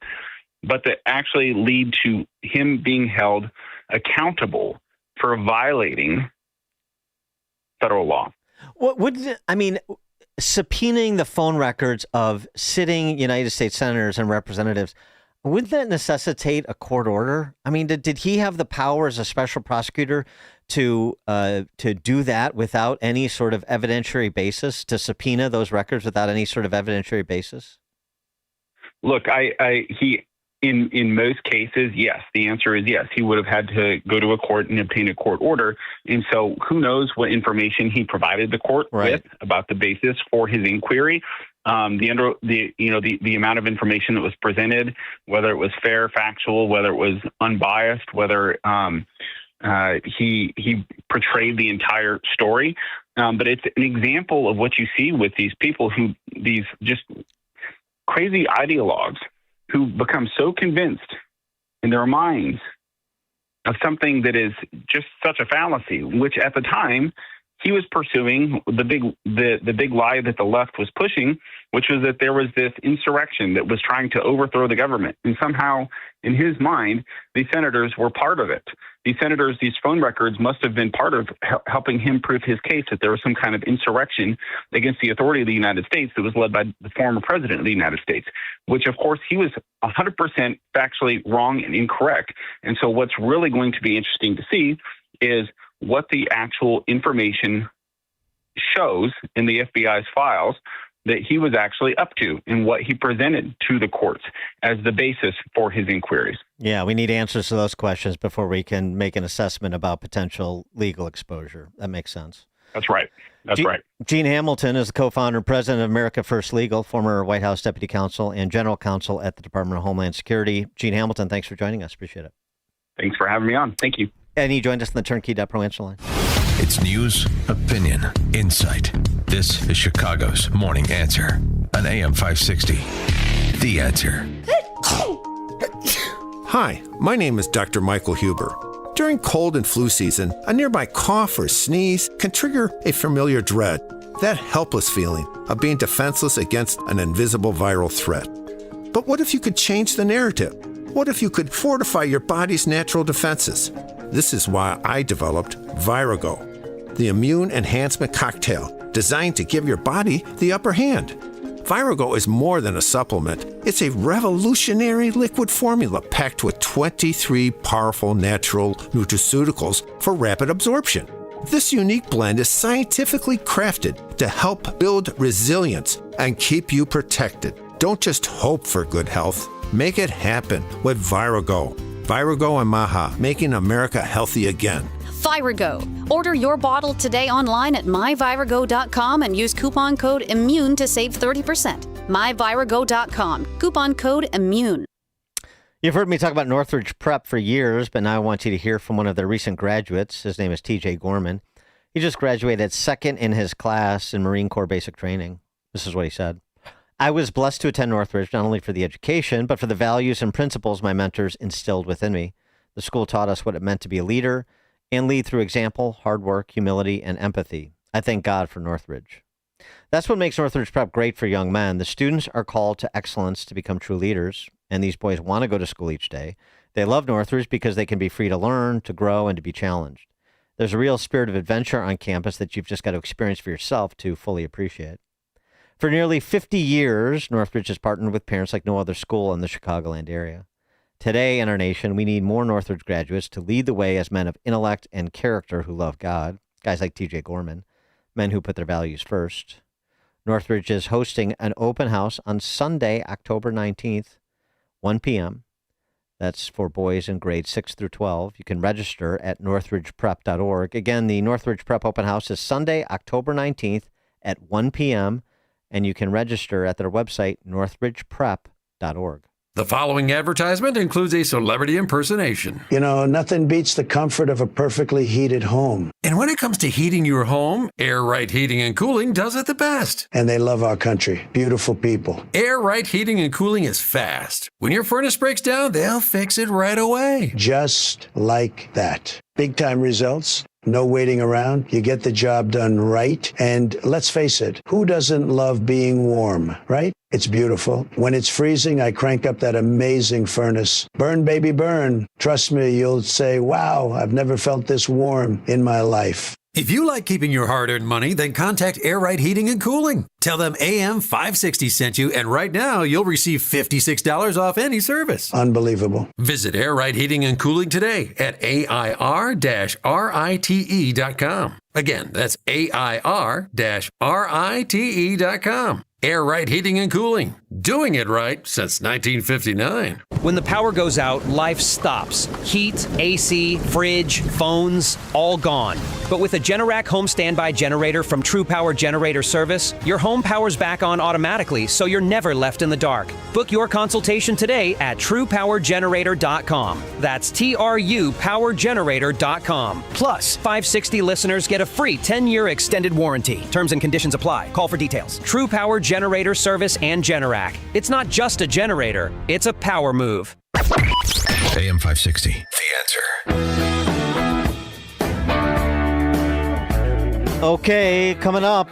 but that actually lead to him being held accountable for violating federal law. What subpoenaing the phone records of sitting United States senators and representatives, wouldn't that necessitate a court order? I mean, did he have the power as a special prosecutor to do that without any sort of evidentiary basis, to subpoena those records without any sort of evidentiary basis? Look, in most cases, yes. The answer is yes. He would have had to go to a court and obtain a court order. And so who knows what information he provided the court with about the basis for his inquiry. The amount of information that was presented, whether it was fair, factual, whether it was unbiased, whether he portrayed the entire story. But it's an example of what you see with these people these just crazy ideologues who become so convinced in their minds of something that is just such a fallacy, which at the time he was pursuing the big lie that the left was pushing, which was that there was this insurrection that was trying to overthrow the government. And somehow, in his mind, these senators were part of it. These phone records must have been part of helping him prove his case that there was some kind of insurrection against the authority of the United States that was led by the former president of the United States, which, of course, he was 100% factually wrong and incorrect. And so what's really going to be interesting to see is what the actual information shows in the FBI's files that he was actually up to and what he presented to the courts as the basis for his inquiries. Yeah, we need answers to those questions before we can make an assessment about potential legal exposure. That makes sense. That's right. Right. Gene Hamilton is the co-founder and president of America First Legal, former White House deputy counsel and general counsel at the Department of Homeland Security. Gene Hamilton, thanks for joining us. Appreciate it. Thanks for having me on. Thank you. And he joined us in the Turnkey.pro answer line. It's news, opinion, insight. This is Chicago's Morning Answer on AM 560. The Answer. Hi, my name is Dr. Michael Huber. During cold and flu season, a nearby cough or sneeze can trigger a familiar dread, that helpless feeling of being defenseless against an invisible viral threat. But what if you could change the narrative? What if you could fortify your body's natural defenses? This is why I developed Virago, the immune enhancement cocktail designed to give your body the upper hand. Virago is more than a supplement. It's a revolutionary liquid formula packed with 23 powerful natural nutraceuticals for rapid absorption. This unique blend is scientifically crafted to help build resilience and keep you protected. Don't just hope for good health. Make it happen with Virago. Virago and Maha, making America healthy again. Virago. Order your bottle today online at myvirago.com and use coupon code IMMUNE to save 30%. myvirago.com. Coupon code IMMUNE. You've heard me talk about Northridge Prep for years, but now I want you to hear from one of their recent graduates. His name is TJ Gorman. He just graduated second in his class in Marine Corps basic training. This is what he said. I was blessed to attend Northridge not only for the education, but for the values and principles my mentors instilled within me. The school taught us what it meant to be a leader and lead through example, hard work, humility, and empathy. I thank God for Northridge. That's what makes Northridge Prep great for young men. The students are called to excellence to become true leaders, and these boys want to go to school each day. They love Northridge because they can be free to learn, to grow, and to be challenged. There's a real spirit of adventure on campus that you've just got to experience for yourself to fully appreciate. For nearly 50 years, Northridge has partnered with parents like no other school in the Chicagoland area. Today in our nation, we need more Northridge graduates to lead the way as men of intellect and character who love God, guys like TJ Gorman, men who put their values first. Northridge is hosting an open house on Sunday, October 19th, 1 p.m. That's for boys in grades 6 through 12. You can register at northridgeprep.org. Again, the Northridge Prep open house is Sunday, October 19th at 1 p.m., and you can register at their website, northridgeprep.org. AMFM.org. The following advertisement includes a celebrity impersonation. You know, nothing beats the comfort of a perfectly heated home. And when it comes to heating your home, Air Right Heating and Cooling does it the best. And they love our country. Beautiful people. Air Right Heating and Cooling is fast. When your furnace breaks down, they'll fix it right away. Just like that. Big time results. No waiting around. You get the job done right. And let's face it, who doesn't love being warm, right? It's beautiful. When it's freezing, I crank up that amazing furnace. Burn, baby, burn. Trust me, you'll say, wow, I've never felt this warm in my life. If you like keeping your hard-earned money, then contact Air Right Heating and Cooling. Tell them AM 560 sent you, and right now you'll receive $56 off any service. Unbelievable. Visit Air Right Heating and Cooling today at AIR-RITE.com. Again, that's AIR-RITE.com. Air Right Heating and Cooling. Doing it right since 1959. When the power goes out, life stops. Heat, AC, fridge, phones, all gone. But with a Generac home standby generator from True Power Generator Service, your home powers back on automatically, so you're never left in the dark. Book your consultation today at TruePowerGenerator.com. That's TruePowerGenerator.com. Plus, 560 listeners get a free 10-year extended warranty. Terms and conditions apply. Call for details. True Power Generator Service and Generac. It's not just a generator, it's a power move. AM 560, The Answer. Okay, coming up,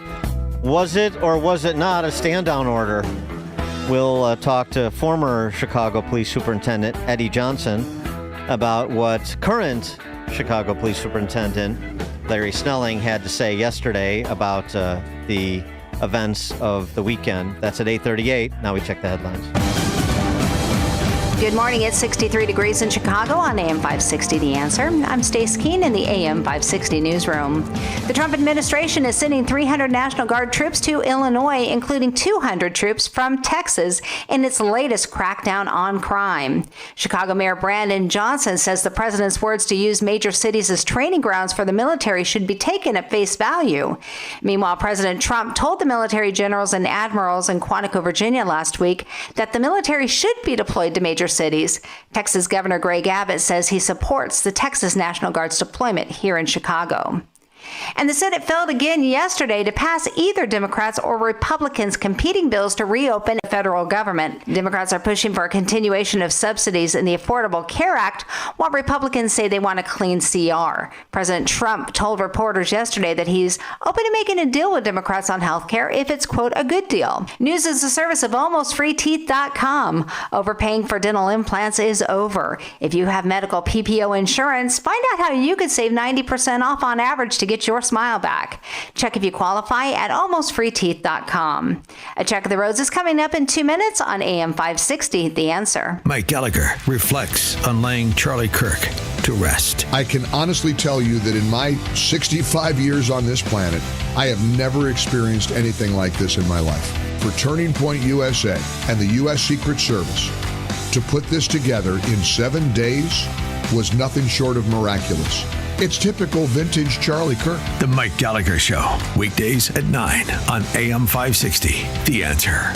was it or was it not a stand-down order? We'll talk to former Chicago Police Superintendent Eddie Johnson about what current Chicago Police Superintendent Larry Snelling had to say yesterday about the events of the weekend. That's at 8:38. Now we check the headlines. Good morning. It's 63 degrees in Chicago on AM 560 The Answer. I'm Stace Keene in the AM 560 newsroom. The Trump administration is sending 300 National Guard troops to Illinois, including 200 troops from Texas, in its latest crackdown on crime. Chicago Mayor Brandon Johnson says the president's words to use major cities as training grounds for the military should be taken at face value. Meanwhile, President Trump told the military generals and admirals in Quantico, Virginia last week that the military should be deployed to major cities. Texas Governor Greg Abbott says he supports the Texas National Guard's deployment here in Chicago. And the Senate failed again yesterday to pass either Democrats or Republicans' competing bills to reopen the federal government. Democrats are pushing for a continuation of subsidies in the Affordable Care Act, while Republicans say they want a clean CR. President Trump told reporters yesterday that he's open to making a deal with Democrats on health care if it's, quote, a good deal. News is a service of AlmostFreeTeeth.com. Overpaying for dental implants is over. If you have medical PPO insurance, find out how you could save 90% off on average to get your smile back. Check if you qualify at AlmostFreeTeeth.com. A check of the roads is coming up in 2 minutes on AM 560, The Answer. Mike Gallagher reflects on laying Charlie Kirk to rest. I can honestly tell you that in my 65 years on this planet, I have never experienced anything like this in my life. For Turning Point USA and the U.S. Secret Service to put this together in 7 days was nothing short of miraculous. It's typical vintage Charlie Kirk. The Mike Gallagher Show, weekdays at 9 on AM 560, The Answer.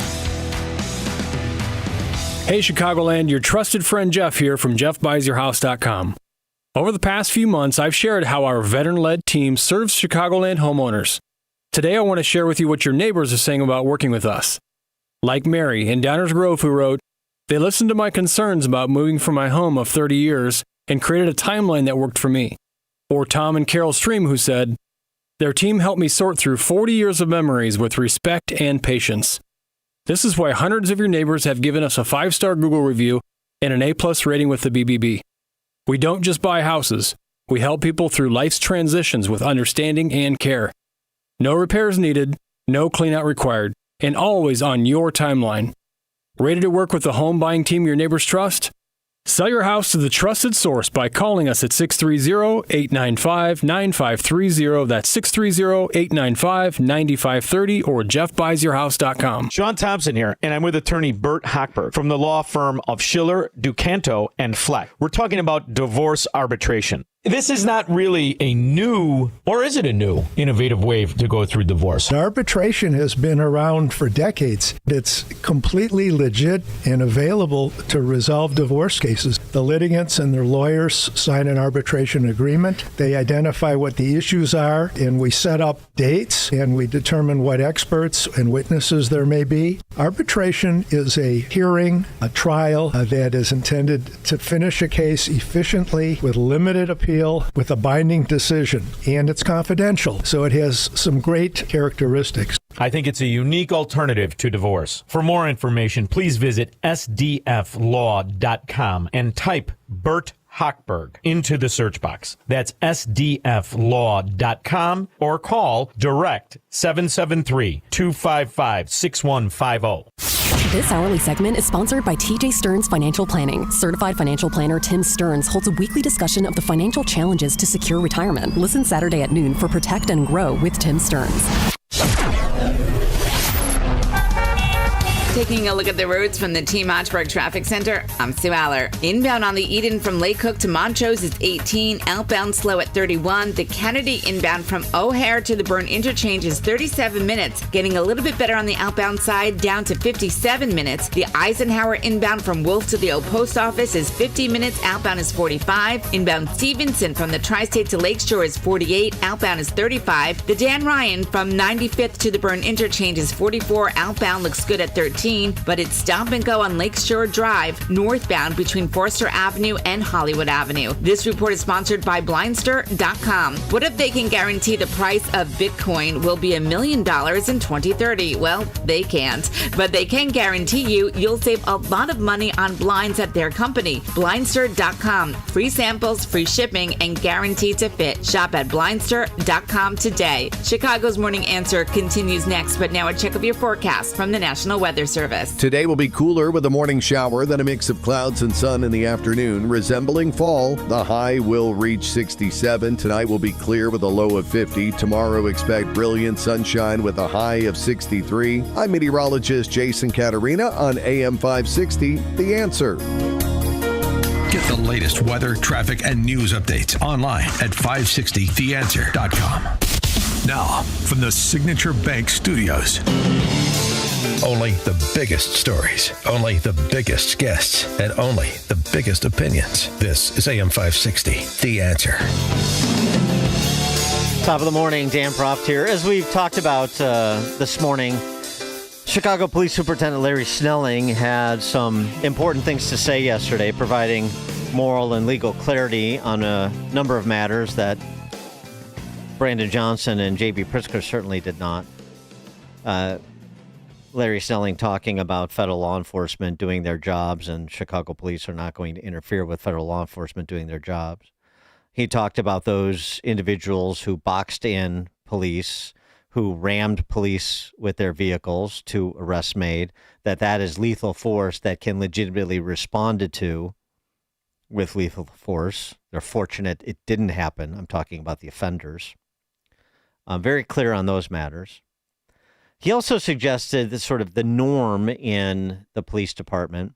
Hey Chicagoland, your trusted friend Jeff here from JeffBuysYourHouse.com. Over the past few months, I've shared how our veteran-led team serves Chicagoland homeowners. Today, I want to share with you what your neighbors are saying about working with us. Like Mary in Downers Grove, who wrote, "They listened to my concerns about moving from my home of 30 years and created a timeline that worked for me." Or Tom and Carol Stream, who said, "Their team helped me sort through 40 years of memories with respect and patience." This is why hundreds of your neighbors have given us a 5-star Google review and an A+ rating with the BBB. We don't just buy houses. We help people through life's transitions with understanding and care. No repairs needed, no cleanout required, and always on your timeline. Ready to work with the home buying team your neighbors trust? Sell your house to the trusted source by calling us at 630-895-9530. That's 630-895-9530 or JeffBuysYourHouse.com. Sean Thompson here, and I'm with attorney Bert Hochberg from the law firm of Schiller, Ducanto, and Fleck. We're talking about divorce arbitration. This is not really a new, or is it a new, innovative way to go through divorce? Arbitration has been around for decades. It's completely legit and available to resolve divorce cases. The litigants and their lawyers sign an arbitration agreement. They identify what the issues are, and we set up dates, and we determine what experts and witnesses there may be. Arbitration is a hearing, a trial that is intended to finish a case efficiently with limited appeal, with a binding decision, and it's confidential, so it has some great characteristics. I think it's a unique alternative to divorce. For more information, please visit sdflaw.com and type Bert Hochberg into the search box. That's sdflaw.com or call direct 773-255-6150. This hourly segment is sponsored by TJ Stearns Financial Planning. Certified financial planner Tim Stearns holds a weekly discussion of the financial challenges to secure retirement. Listen Saturday at noon for Protect and Grow with Tim Stearns. Taking a look at the roads from the Team Hochberg Traffic Center, I'm Sue Aller. Inbound on the Eden from Lake Cook to Montrose is 18. Outbound slow at 31. The Kennedy inbound from O'Hare to the Byrne Interchange is 37 minutes. Getting a little bit better on the outbound side, down to 57 minutes. The Eisenhower inbound from Wolf to the Old Post Office is 50 minutes. Outbound is 45. Inbound Stevenson from the Tri-State to Lakeshore is 48. Outbound is 35. The Dan Ryan from 95th to the Byrne Interchange is 44. Outbound looks good at 13. But it's stop and go on Lakeshore Drive, northbound between Forster Avenue and Hollywood Avenue. This report is sponsored by Blindster.com. What if they can guarantee the price of Bitcoin will be $1 million in 2030? Well, they can't. But they can guarantee you'll save a lot of money on blinds at their company. Blindster.com. Free samples, free shipping, and guaranteed to fit. Shop at Blindster.com today. Chicago's Morning Answer continues next, but now a check of your forecast from the National Weather Service. Today will be cooler with a morning shower, then a mix of clouds and sun in the afternoon, resembling fall. The high will reach 67. Tonight will be clear with a low of 50. Tomorrow expect brilliant sunshine with a high of 63. I'm meteorologist Jason Caterina on AM 560, The Answer. Get the latest weather, traffic, and news updates online at 560theanswer.com. Now, from the Signature Bank Studios. Only the biggest stories, only the biggest guests, and only the biggest opinions. This is AM 560, The Answer. Top of the morning, Dan Proft here. As we've talked about this morning, Chicago Police Superintendent Larry Snelling had some important things to say yesterday, providing moral and legal clarity on a number of matters that Brandon Johnson and J.B. Pritzker certainly did not. Larry Snelling talking about federal law enforcement doing their jobs, and Chicago police are not going to interfere with federal law enforcement doing their jobs. He talked about those individuals who boxed in police, who rammed police with their vehicles to arrests made, that is lethal force that can legitimately be responded to with lethal force. They're fortunate it didn't happen. I'm talking about the offenders. I'm very clear on those matters. He also suggested that sort of the norm in the police department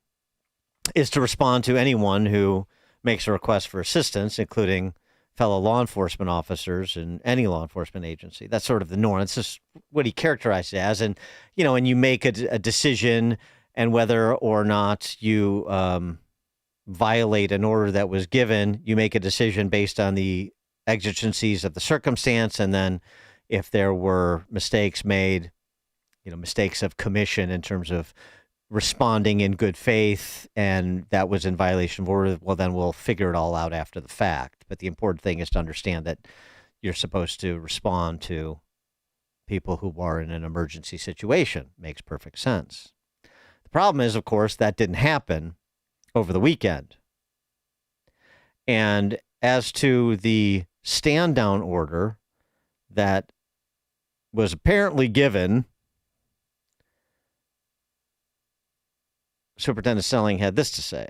is to respond to anyone who makes a request for assistance, including fellow law enforcement officers in any law enforcement agency. That's sort of the norm. It's just what he characterized it as. And, you know, when you make a decision and whether or not you violate an order that was given, you make a decision based on the exigencies of the circumstance. And then if there were mistakes made, mistakes of commission in terms of responding in good faith, and that was in violation of order, well, then we'll figure it all out after the fact. But the important thing is to understand that you're supposed to respond to people who are in an emergency situation. Makes perfect sense. The problem is, of course, that didn't happen over the weekend. And as to the stand-down order that was apparently given, Superintendent Snelling had this to say.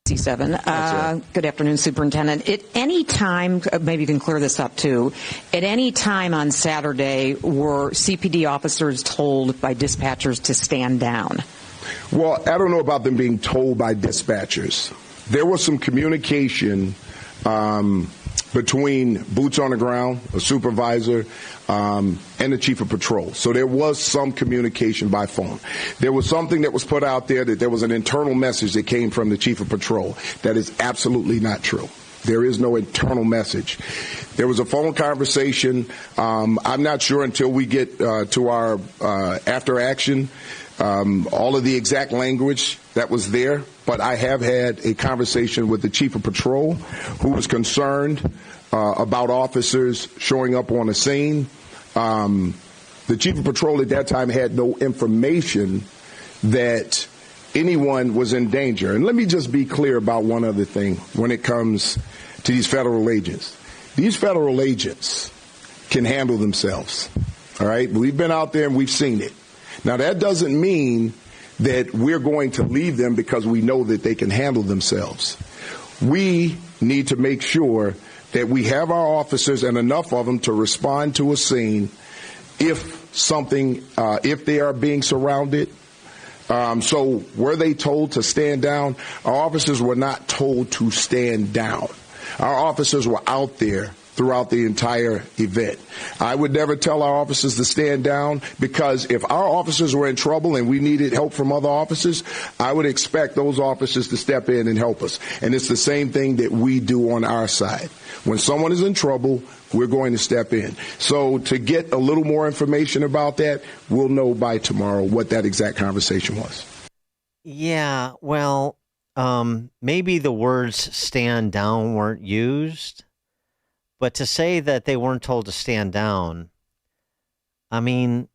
Good afternoon, Superintendent. At any time, maybe you can clear this up too, at any time on Saturday were CPD officers told by dispatchers to stand down? Well, I don't know about them being told by dispatchers. There was some communication between boots on the ground, a supervisor, and the chief of patrol. So there was some communication by phone. There was something that was put out there that there was an internal message that came from the chief of patrol. That is absolutely not true. There is no internal message. There was a phone conversation. I'm not sure until we get to our after action, all of the exact language that was there. But I have had a conversation with the chief of patrol who was concerned about officers showing up on a scene. The chief of patrol at that time had no information that anyone was in danger. And let me just be clear about one other thing when it comes to these federal agents. These federal agents can handle themselves. All right? We've been out there and we've seen it. Now, that doesn't mean that we're going to leave them because we know that they can handle themselves. We need to make sure that we have our officers and enough of them to respond to a scene if they are being surrounded. So were they told to stand down? Our officers were not told to stand down. Our officers were out there throughout the entire event. I would never tell our officers to stand down because if our officers were in trouble and we needed help from other officers, I would expect those officers to step in and help us. And it's the same thing that we do on our side. When someone is in trouble, we're going to step in. So to get a little more information about that, we'll know by tomorrow what that exact conversation was. Yeah, well, maybe the words stand down weren't used. But to say that they weren't told to stand down, I mean,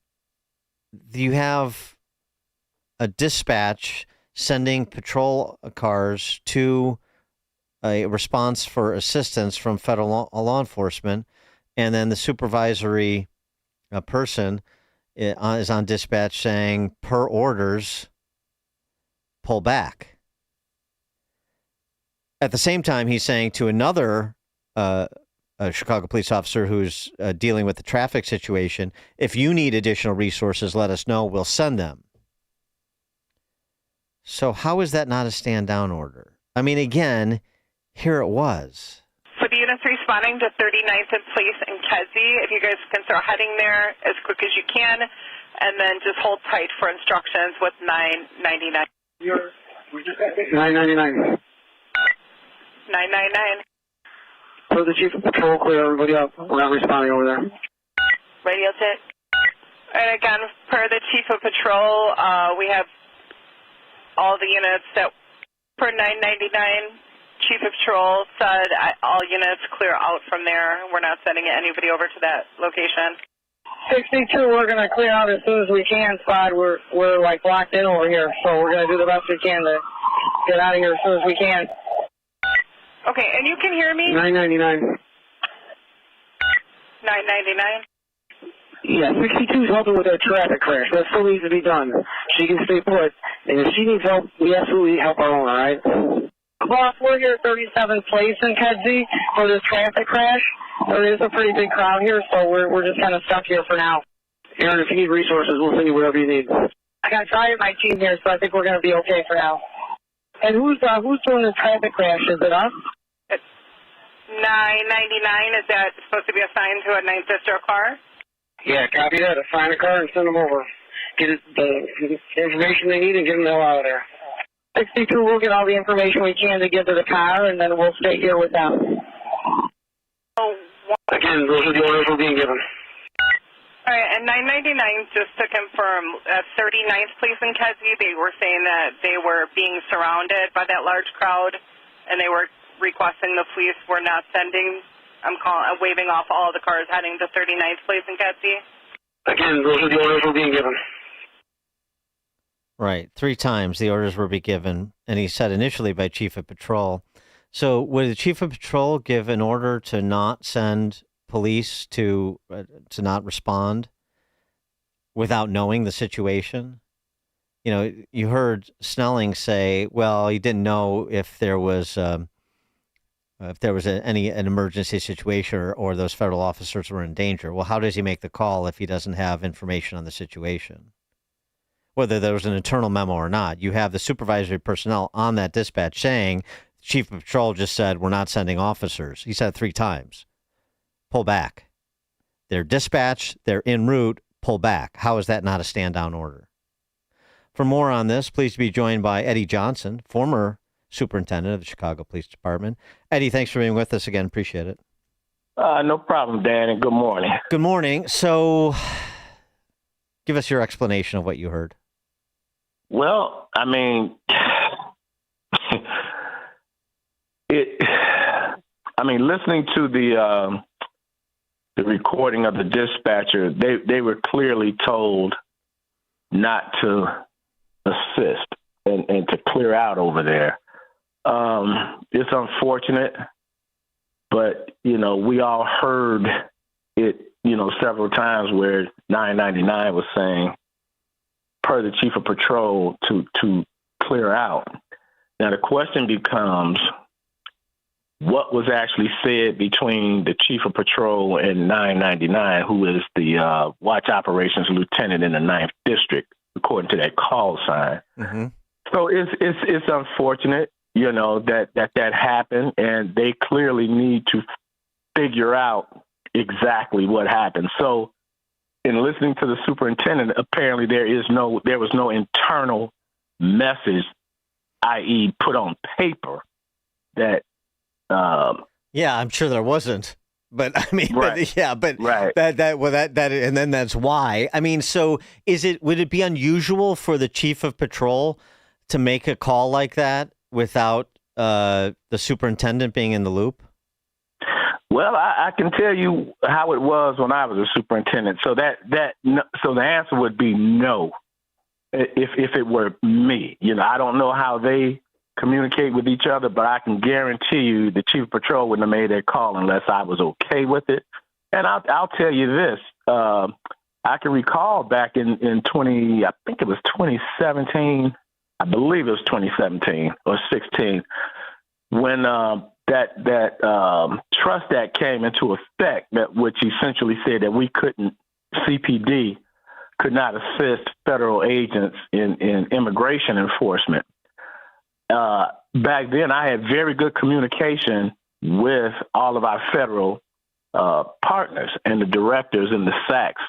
you have a dispatch sending patrol cars to a response for assistance from federal law enforcement, and then the supervisory person is on dispatch saying, per orders, pull back. At the same time, he's saying to another a Chicago police officer who's dealing with the traffic situation, if you need additional resources, let us know. We'll send them. So how is that not a stand-down order? I mean, again, here it was. For the units responding to 39th and Place in Kedzie, if you guys can start heading there as quick as you can, and then just hold tight for instructions with 999. 999. 999. So the chief of patrol, clear everybody up. We're not responding over there. Radio check. And again, per the chief of patrol, we have all the units that, per 999, chief of patrol said all units clear out from there. We're not sending anybody over to that location. 62, we're going to clear out as soon as we can, Spot. We're like locked in over here, so we're going to do the best we can to get out of here as soon as we can. Okay, and you can hear me? 999. 999? Yeah, 62 is helping with that traffic crash. That still needs to be done. She can stay put. And if she needs help, we absolutely help her own, all right? Boss, we're here at 37th Place in Kedzie for this traffic crash. There is a pretty big crowd here, so we're just kind of stuck here for now. Aaron, if you need resources, we'll send you whatever you need. I got Ty and my team here, so I think we're going to be okay for now. And who's doing the traffic crash? Is it us? 999, is that supposed to be assigned to a 9th District car? Yeah, copy that. Assign a car and send them over. Get the information they need and get them the hell out of there. 62, we'll get all the information we can to give to the car, and then we'll stay here with them. Again, those are the orders we're being given. All right, and 999, just to confirm, 39th Place in Kedzie, they were saying that they were being surrounded by that large crowd, and they were requesting the police were not sending, I'm waving off all the cars heading to 39th Place in Kedzie. Again, those are the orders we're being given. Right. 3 times the orders were being given, and he said initially by Chief of Patrol. So would the Chief of Patrol give an order to not send police to not respond without knowing the situation? You know, you heard Snelling say, well, he didn't know if there was an emergency situation or those federal officers were in danger. Well, how does he make the call if he doesn't have information on the situation? Whether there was an internal memo or not, you have the supervisory personnel on that dispatch saying Chief of Patrol just said, we're not sending officers. He said it 3 times. Pull back. They're dispatched. They're en route. Pull back. How is that not a stand-down order? For more on this, pleased to be joined by Eddie Johnson, former superintendent of the Chicago Police Department. Eddie, thanks for being with us again. Appreciate it. No problem, Dan, and good morning. Good morning. So give us your explanation of what you heard. Well, I mean, listening to the recording of the dispatcher, they were clearly told not to assist and to clear out over there. It's unfortunate, but, we all heard it, several times where 999 was saying, per the Chief of Patrol, to clear out. Now, the question becomes, what was actually said between the Chief of Patrol and 999, who is the Watch Operations Lieutenant in the 9th District, according to that call sign. Mm-hmm. So it's unfortunate, that happened, and they clearly need to figure out exactly what happened. So in listening to the superintendent, apparently there was no internal message, i.e. put on paper that yeah, I'm sure there wasn't, but I mean, right. Right. And then that's why. I mean, so would it be unusual for the Chief of Patrol to make a call like that without the superintendent being in the loop? Well, I can tell you how it was when I was a superintendent. So so the answer would be no, if it were me. I don't know how they communicate with each other, but I can guarantee you the Chief of Patrol wouldn't have made that call unless I was okay with it. And I'll tell you this, I can recall back in 2017, I believe it was 2017 or 16, when that Trust Act came into effect, which essentially said that CPD could not assist federal agents in immigration enforcement. Back then, I had very good communication with all of our federal partners and the directors and the SACs.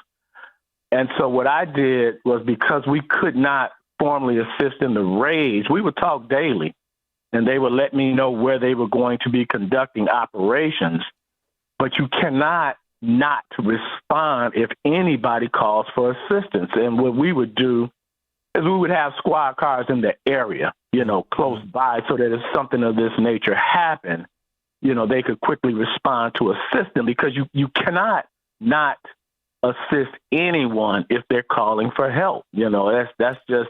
And so what I did was, because we could not formally assist in the raids, we would talk daily, and they would let me know where they were going to be conducting operations. But you cannot not respond if anybody calls for assistance. And what we would do is we would have squad cars in the area, close by, so that if something of this nature happened, they could quickly respond to assist them, because you cannot not assist anyone if they're calling for help. That's just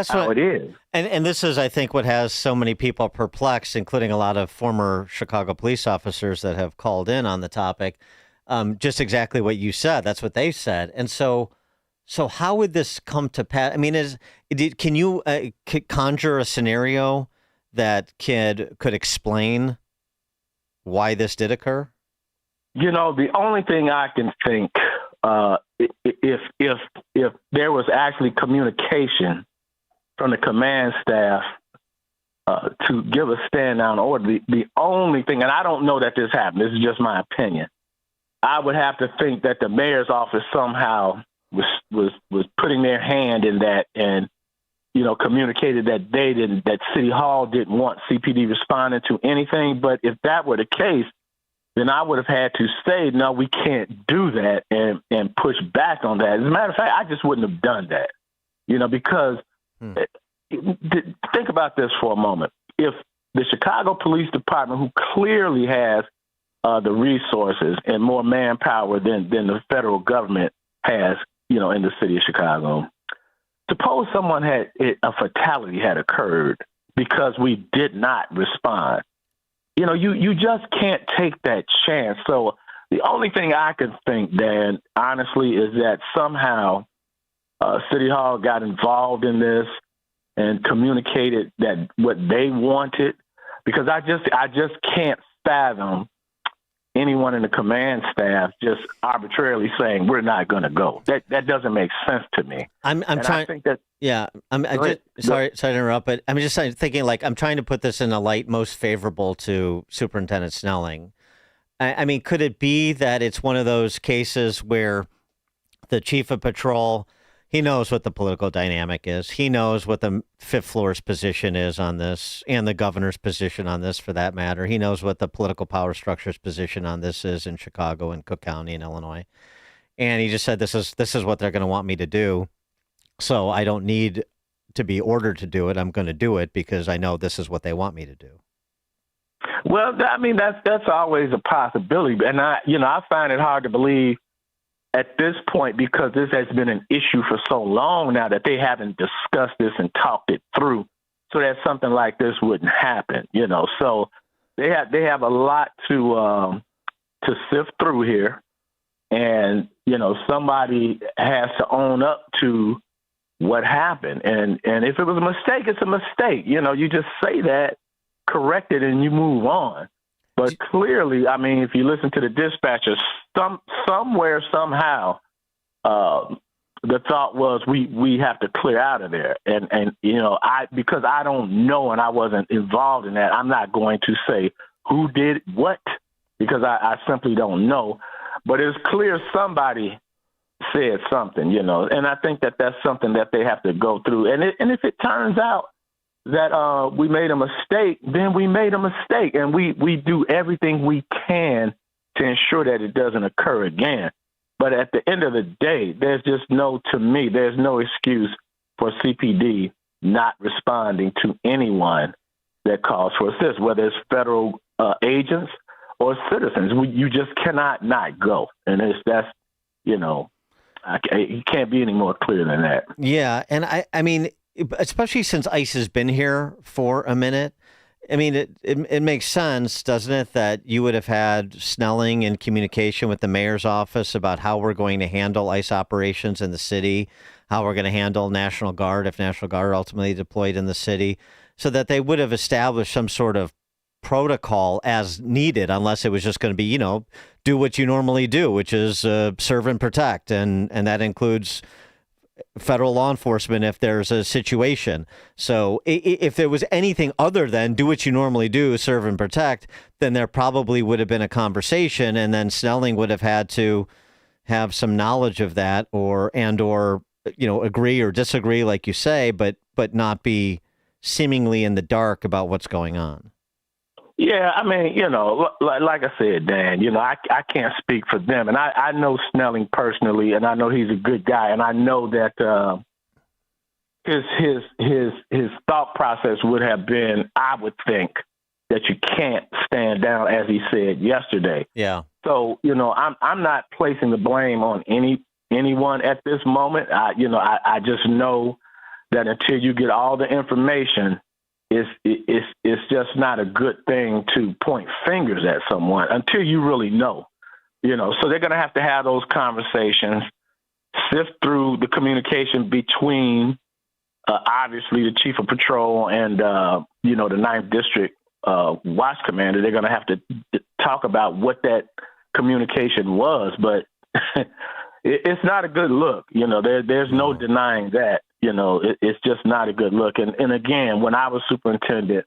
how it is. And this is, I think, what has so many people perplexed, including a lot of former Chicago police officers that have called in on the topic. Just exactly what you said. That's what they said. And so how would this come to pass? I mean, can you conjure a scenario that could explain why this did occur? The only thing I can think, if there was actually communication from the command staff to give a stand-down order, the only thing, and I don't know that this happened, this is just my opinion, I would have to think that the mayor's office somehow was putting their hand in that, and communicated that that City Hall didn't want CPD responding to anything. But if that were the case, then I would have had to say, no, we can't do that, and push back on that. As a matter of fact, I just wouldn't have done that, because think about this for a moment. If the Chicago Police Department, who clearly has the resources and more manpower than the federal government has, in the city of Chicago, suppose someone a fatality had occurred because we did not respond. You just can't take that chance. So the only thing I can think, Dan, honestly, is that somehow City Hall got involved in this and communicated that what they wanted, because I just can't fathom anyone in the command staff just arbitrarily saying we're not going to go. That doesn't make sense to me. I'm trying. I think that. Yeah, sorry to interrupt, but I'm just thinking like I'm trying to put this in a light most favorable to Superintendent Snelling. I mean, could it be that it's one of those cases where the chief of patrol, he knows what the political dynamic is. He knows what the fifth floor's position is on this, and the governor's position on this, for that matter. He knows what the political power structure's position on this is in Chicago and Cook County in Illinois. And he just said, this is what they're going to want me to do. So I don't need to be ordered to do it. I'm going to do it because I know this is what they want me to do. Well, I mean, that's always a possibility. And I find it hard to believe at this point, because this has been an issue for so long now, that they haven't discussed this and talked it through so that something like this wouldn't happen, So they have a lot to sift through here. And, somebody has to own up to what happened. And if it was a mistake, it's a mistake. You just say that, correct it, and you move on. But clearly, I mean, if you listen to the dispatchers, somewhere, somehow, the thought was we have to clear out of there. And because I don't know and I wasn't involved in that, I'm not going to say who did what, because I simply don't know. But it's clear somebody said something, and I think that's something that they have to go through. And if it turns out that we made a mistake, then we made a mistake, and we do everything we can to ensure that it doesn't occur again. But at the end of the day, there's no excuse for CPD not responding to anyone that calls for assistance, whether it's federal agents or citizens. You just cannot not go, and you can't be any more clear than that. Yeah, and I mean, especially since ICE has been here for a minute, I mean, it makes sense, doesn't it, that you would have had Snelling in communication with the mayor's office about how we're going to handle ICE operations in the city, how we're going to handle National Guard if National Guard are ultimately deployed in the city, so that they would have established some sort of protocol as needed, unless it was just going to be, do what you normally do, which is serve and protect. And that includes federal law enforcement if there's a situation. So if there was anything other than do what you normally do, serve and protect, then there probably would have been a conversation, and then Snelling would have had to have some knowledge of that or agree or disagree, like you say, but not be seemingly in the dark about what's going on. Yeah, I mean, like I said, Dan, I can't speak for them. And I know Snelling personally, and I know he's a good guy. And I know that his thought process would have been, I would think, that you can't stand down, as he said yesterday. Yeah. So, I'm not placing the blame on anyone at this moment. I just know that until you get all the information, it's just not a good thing to point fingers at someone until you really know, So they're going to have those conversations, sift through the communication between, obviously, the chief of patrol and, the 9th District watch commander. They're going to have to talk about what that communication was, but it's not a good look. There's no denying that. It's just not a good look. And again, when I was superintendent,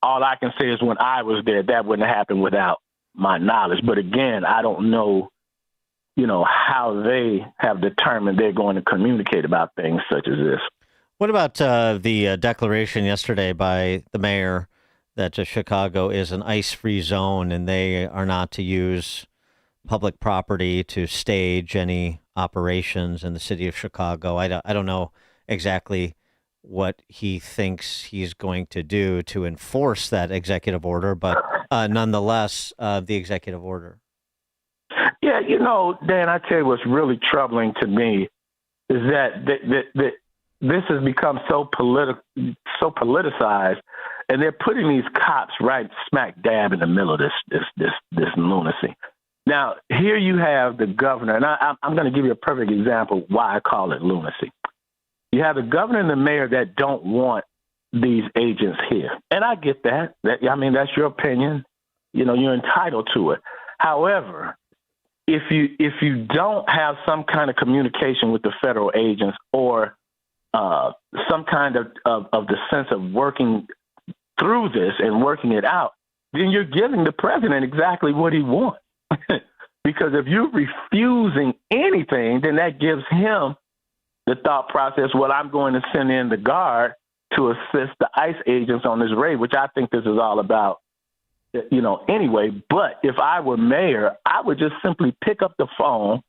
all I can say is when I was there, that wouldn't have happened without my knowledge. But again, I don't know, how they have determined they're going to communicate about things such as this. What about the declaration yesterday by the mayor that Chicago is an ICE-free zone and they are not to use public property to stage any operations in the city of Chicago? I don't know exactly what he thinks he's going to do to enforce that executive order, but nonetheless, the executive order. Yeah, Dan, I tell you what's really troubling to me is that this has become so politicized, and they're putting these cops right smack dab in the middle of this lunacy. Now, here you have the governor, and I'm going to give you a perfect example why I call it lunacy. You have the governor and the mayor that don't want these agents here. And I get that. That's your opinion. You're entitled to it. However, if you don't have some kind of communication with the federal agents or some kind of the sense of working through this and working it out, then you're giving the president exactly what he wants. Because if you're refusing anything, then that gives him the thought process, well, I'm going to send in the Guard to assist the ICE agents on this raid, which I think this is all about, anyway. But if I were mayor, I would just simply pick up the phone,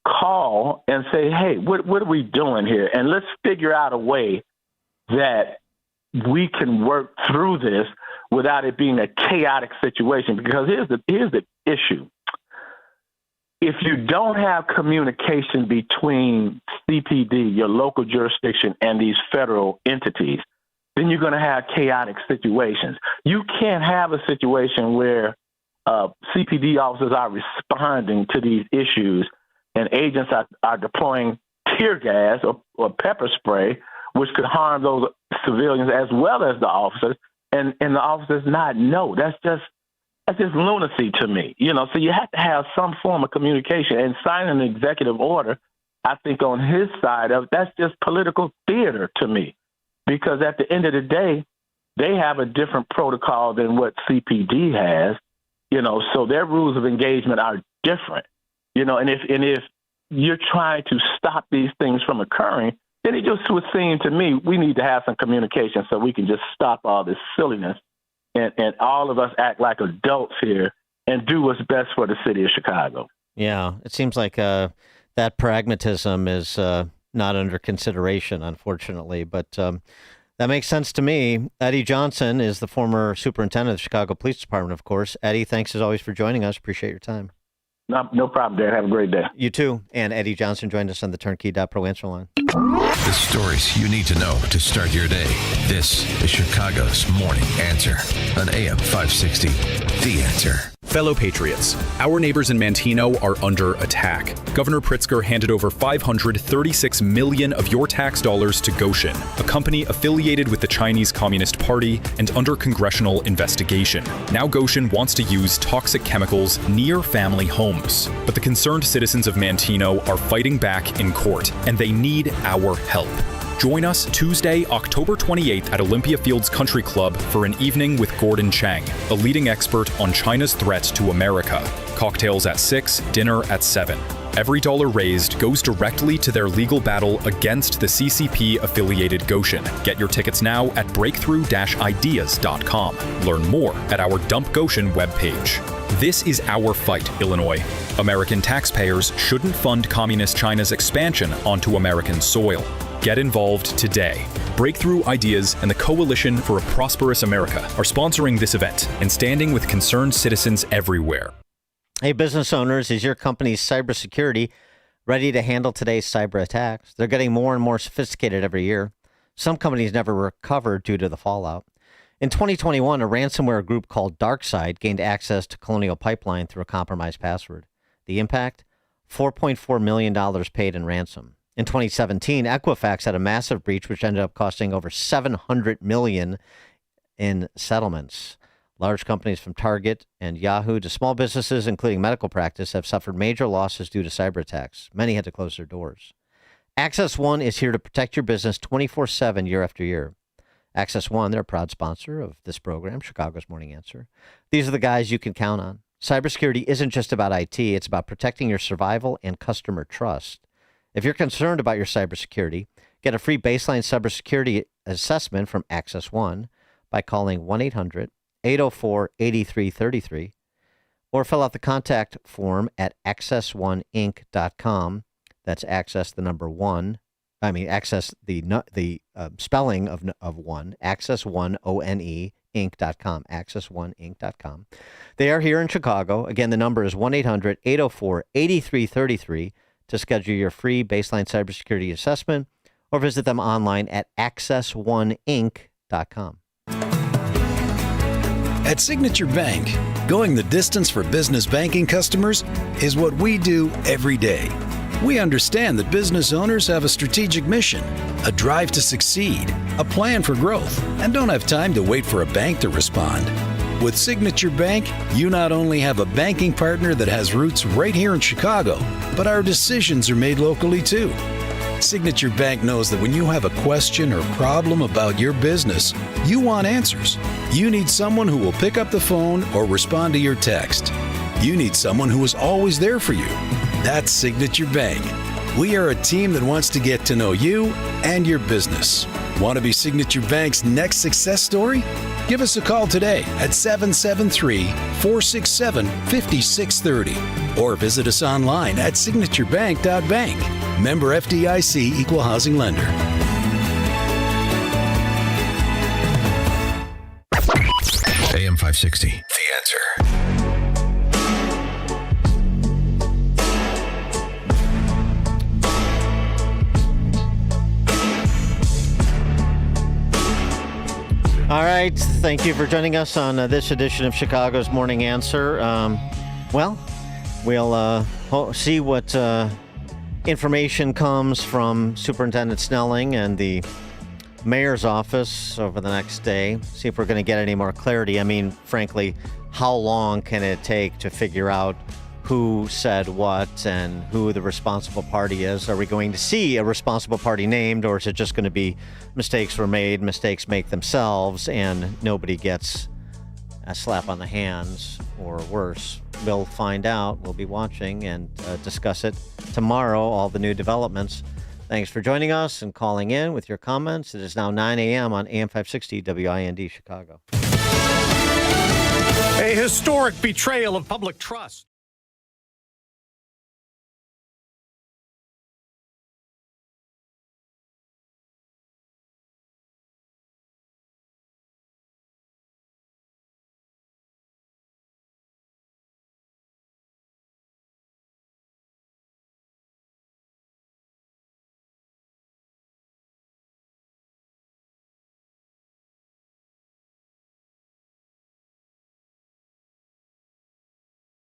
call, and say, hey, what are we doing here? And let's figure out a way that we can work through this without it being a chaotic situation. Because here's the issue. If you don't have communication between CPD, your local jurisdiction, and these federal entities, then you're going to have chaotic situations. You can't have a situation where CPD officers are responding to these issues and agents are deploying tear gas or pepper spray, which could harm those civilians as well as the officers, and the officers not know. That's just lunacy to me, So you have to have some form of communication, and signing an executive order, I think on his side of that's just political theater to me, because at the end of the day, they have a different protocol than what CPD has, So their rules of engagement are different, And if you're trying to stop these things from occurring, then it just would seem to me we need to have some communication so we can just stop all this silliness. And all of us act like adults here and do what's best for the city of Chicago. Yeah, it seems like that pragmatism is not under consideration, unfortunately. But that makes sense to me. Eddie Johnson is the former superintendent of the Chicago Police Department, of course. Eddie, thanks as always for joining us. Appreciate your time. No problem, Dan. Have a great day. You too. And Eddie Johnson joined us on the Turnkey.pro answer line. The stories you need to know to start your day. This is Chicago's Morning Answer on AM 560. The Answer. Fellow patriots, our neighbors in Manteno are under attack. Governor Pritzker handed over $536 million of your tax dollars to Goshen, a company affiliated with the Chinese Communist Party and under congressional investigation. Now Goshen wants to use toxic chemicals near family homes. But the concerned citizens of Manteno are fighting back in court, and they need our help. Join us Tuesday, October 28th at Olympia Fields Country Club for an evening with Gordon Chang, a leading expert on China's threat to America. Cocktails at 6, dinner at 7. Every dollar raised goes directly to their legal battle against the CCP-affiliated Goshen. Get your tickets now at breakthrough-ideas.com. Learn more at our Dump Goshen webpage. This is our fight, Illinois. American taxpayers shouldn't fund Communist China's expansion onto American soil. Get involved today. Breakthrough Ideas and the Coalition for a Prosperous America are sponsoring this event and standing with concerned citizens everywhere. Hey, business owners, is your company's cybersecurity ready to handle today's cyber attacks? They're getting more and more sophisticated every year. Some companies never recovered due to the fallout. In 2021, a ransomware group called DarkSide gained access to Colonial Pipeline through a compromised password. The impact? $4.4 million paid in ransom. In 2017, Equifax had a massive breach, which ended up costing over $700 million in settlements. Large companies from Target and Yahoo to small businesses, including medical practice, have suffered major losses due to cyber attacks. Many had to close their doors. Access One is here to protect your business 24/7 year after year. Access One, they're a proud sponsor of this program, Chicago's Morning Answer. These are the guys you can count on. Cybersecurity isn't just about IT. It's about protecting your survival and customer trust. If you're concerned about your cybersecurity, get a free baseline cybersecurity assessment from Access One by calling 1-800-804-8333 or fill out the contact form at access1inc.com. That's access the number one. Access the spelling of one, access1, O-N-E, inc.com, access1inc.com. They are here in Chicago. Again, the number is 1-800-804-8333 to schedule your free baseline cybersecurity assessment or visit them online at access1inc.com. At Signature Bank, going the distance for business banking customers is what we do every day. We understand that business owners have a strategic mission, a drive to succeed, a plan for growth, and don't have time to wait for a bank to respond. With Signature Bank, you not only have a banking partner that has roots right here in Chicago, but our decisions are made locally too. Signature Bank knows that when you have a question or problem about your business, you want answers. You need someone who will pick up the phone or respond to your text. You need someone who is always there for you. That's Signature Bank. We are a team that wants to get to know you and your business. Want to be Signature Bank's next success story? Give us a call today at 773-467-5630 or visit us online at signaturebank.bank. Member FDIC Equal Housing Lender. AM 560, The Answer. All right. Thank you for joining us on this edition of Chicago's Morning Answer. We'll see what information comes from Superintendent Snelling and the mayor's office over the next day. See if we're going to get any more clarity. I mean, frankly, how long can it take to figure out who said what and who the responsible party is? Are we going to see a responsible party named, or is it just going to be mistakes were made, mistakes make themselves, and nobody gets a slap on the hands or worse? We'll find out. We'll be watching and discuss it tomorrow, all the new developments. Thanks for joining us and calling in with your comments. It is now 9 a.m. on AM 560 WIND Chicago. A historic betrayal of public trust.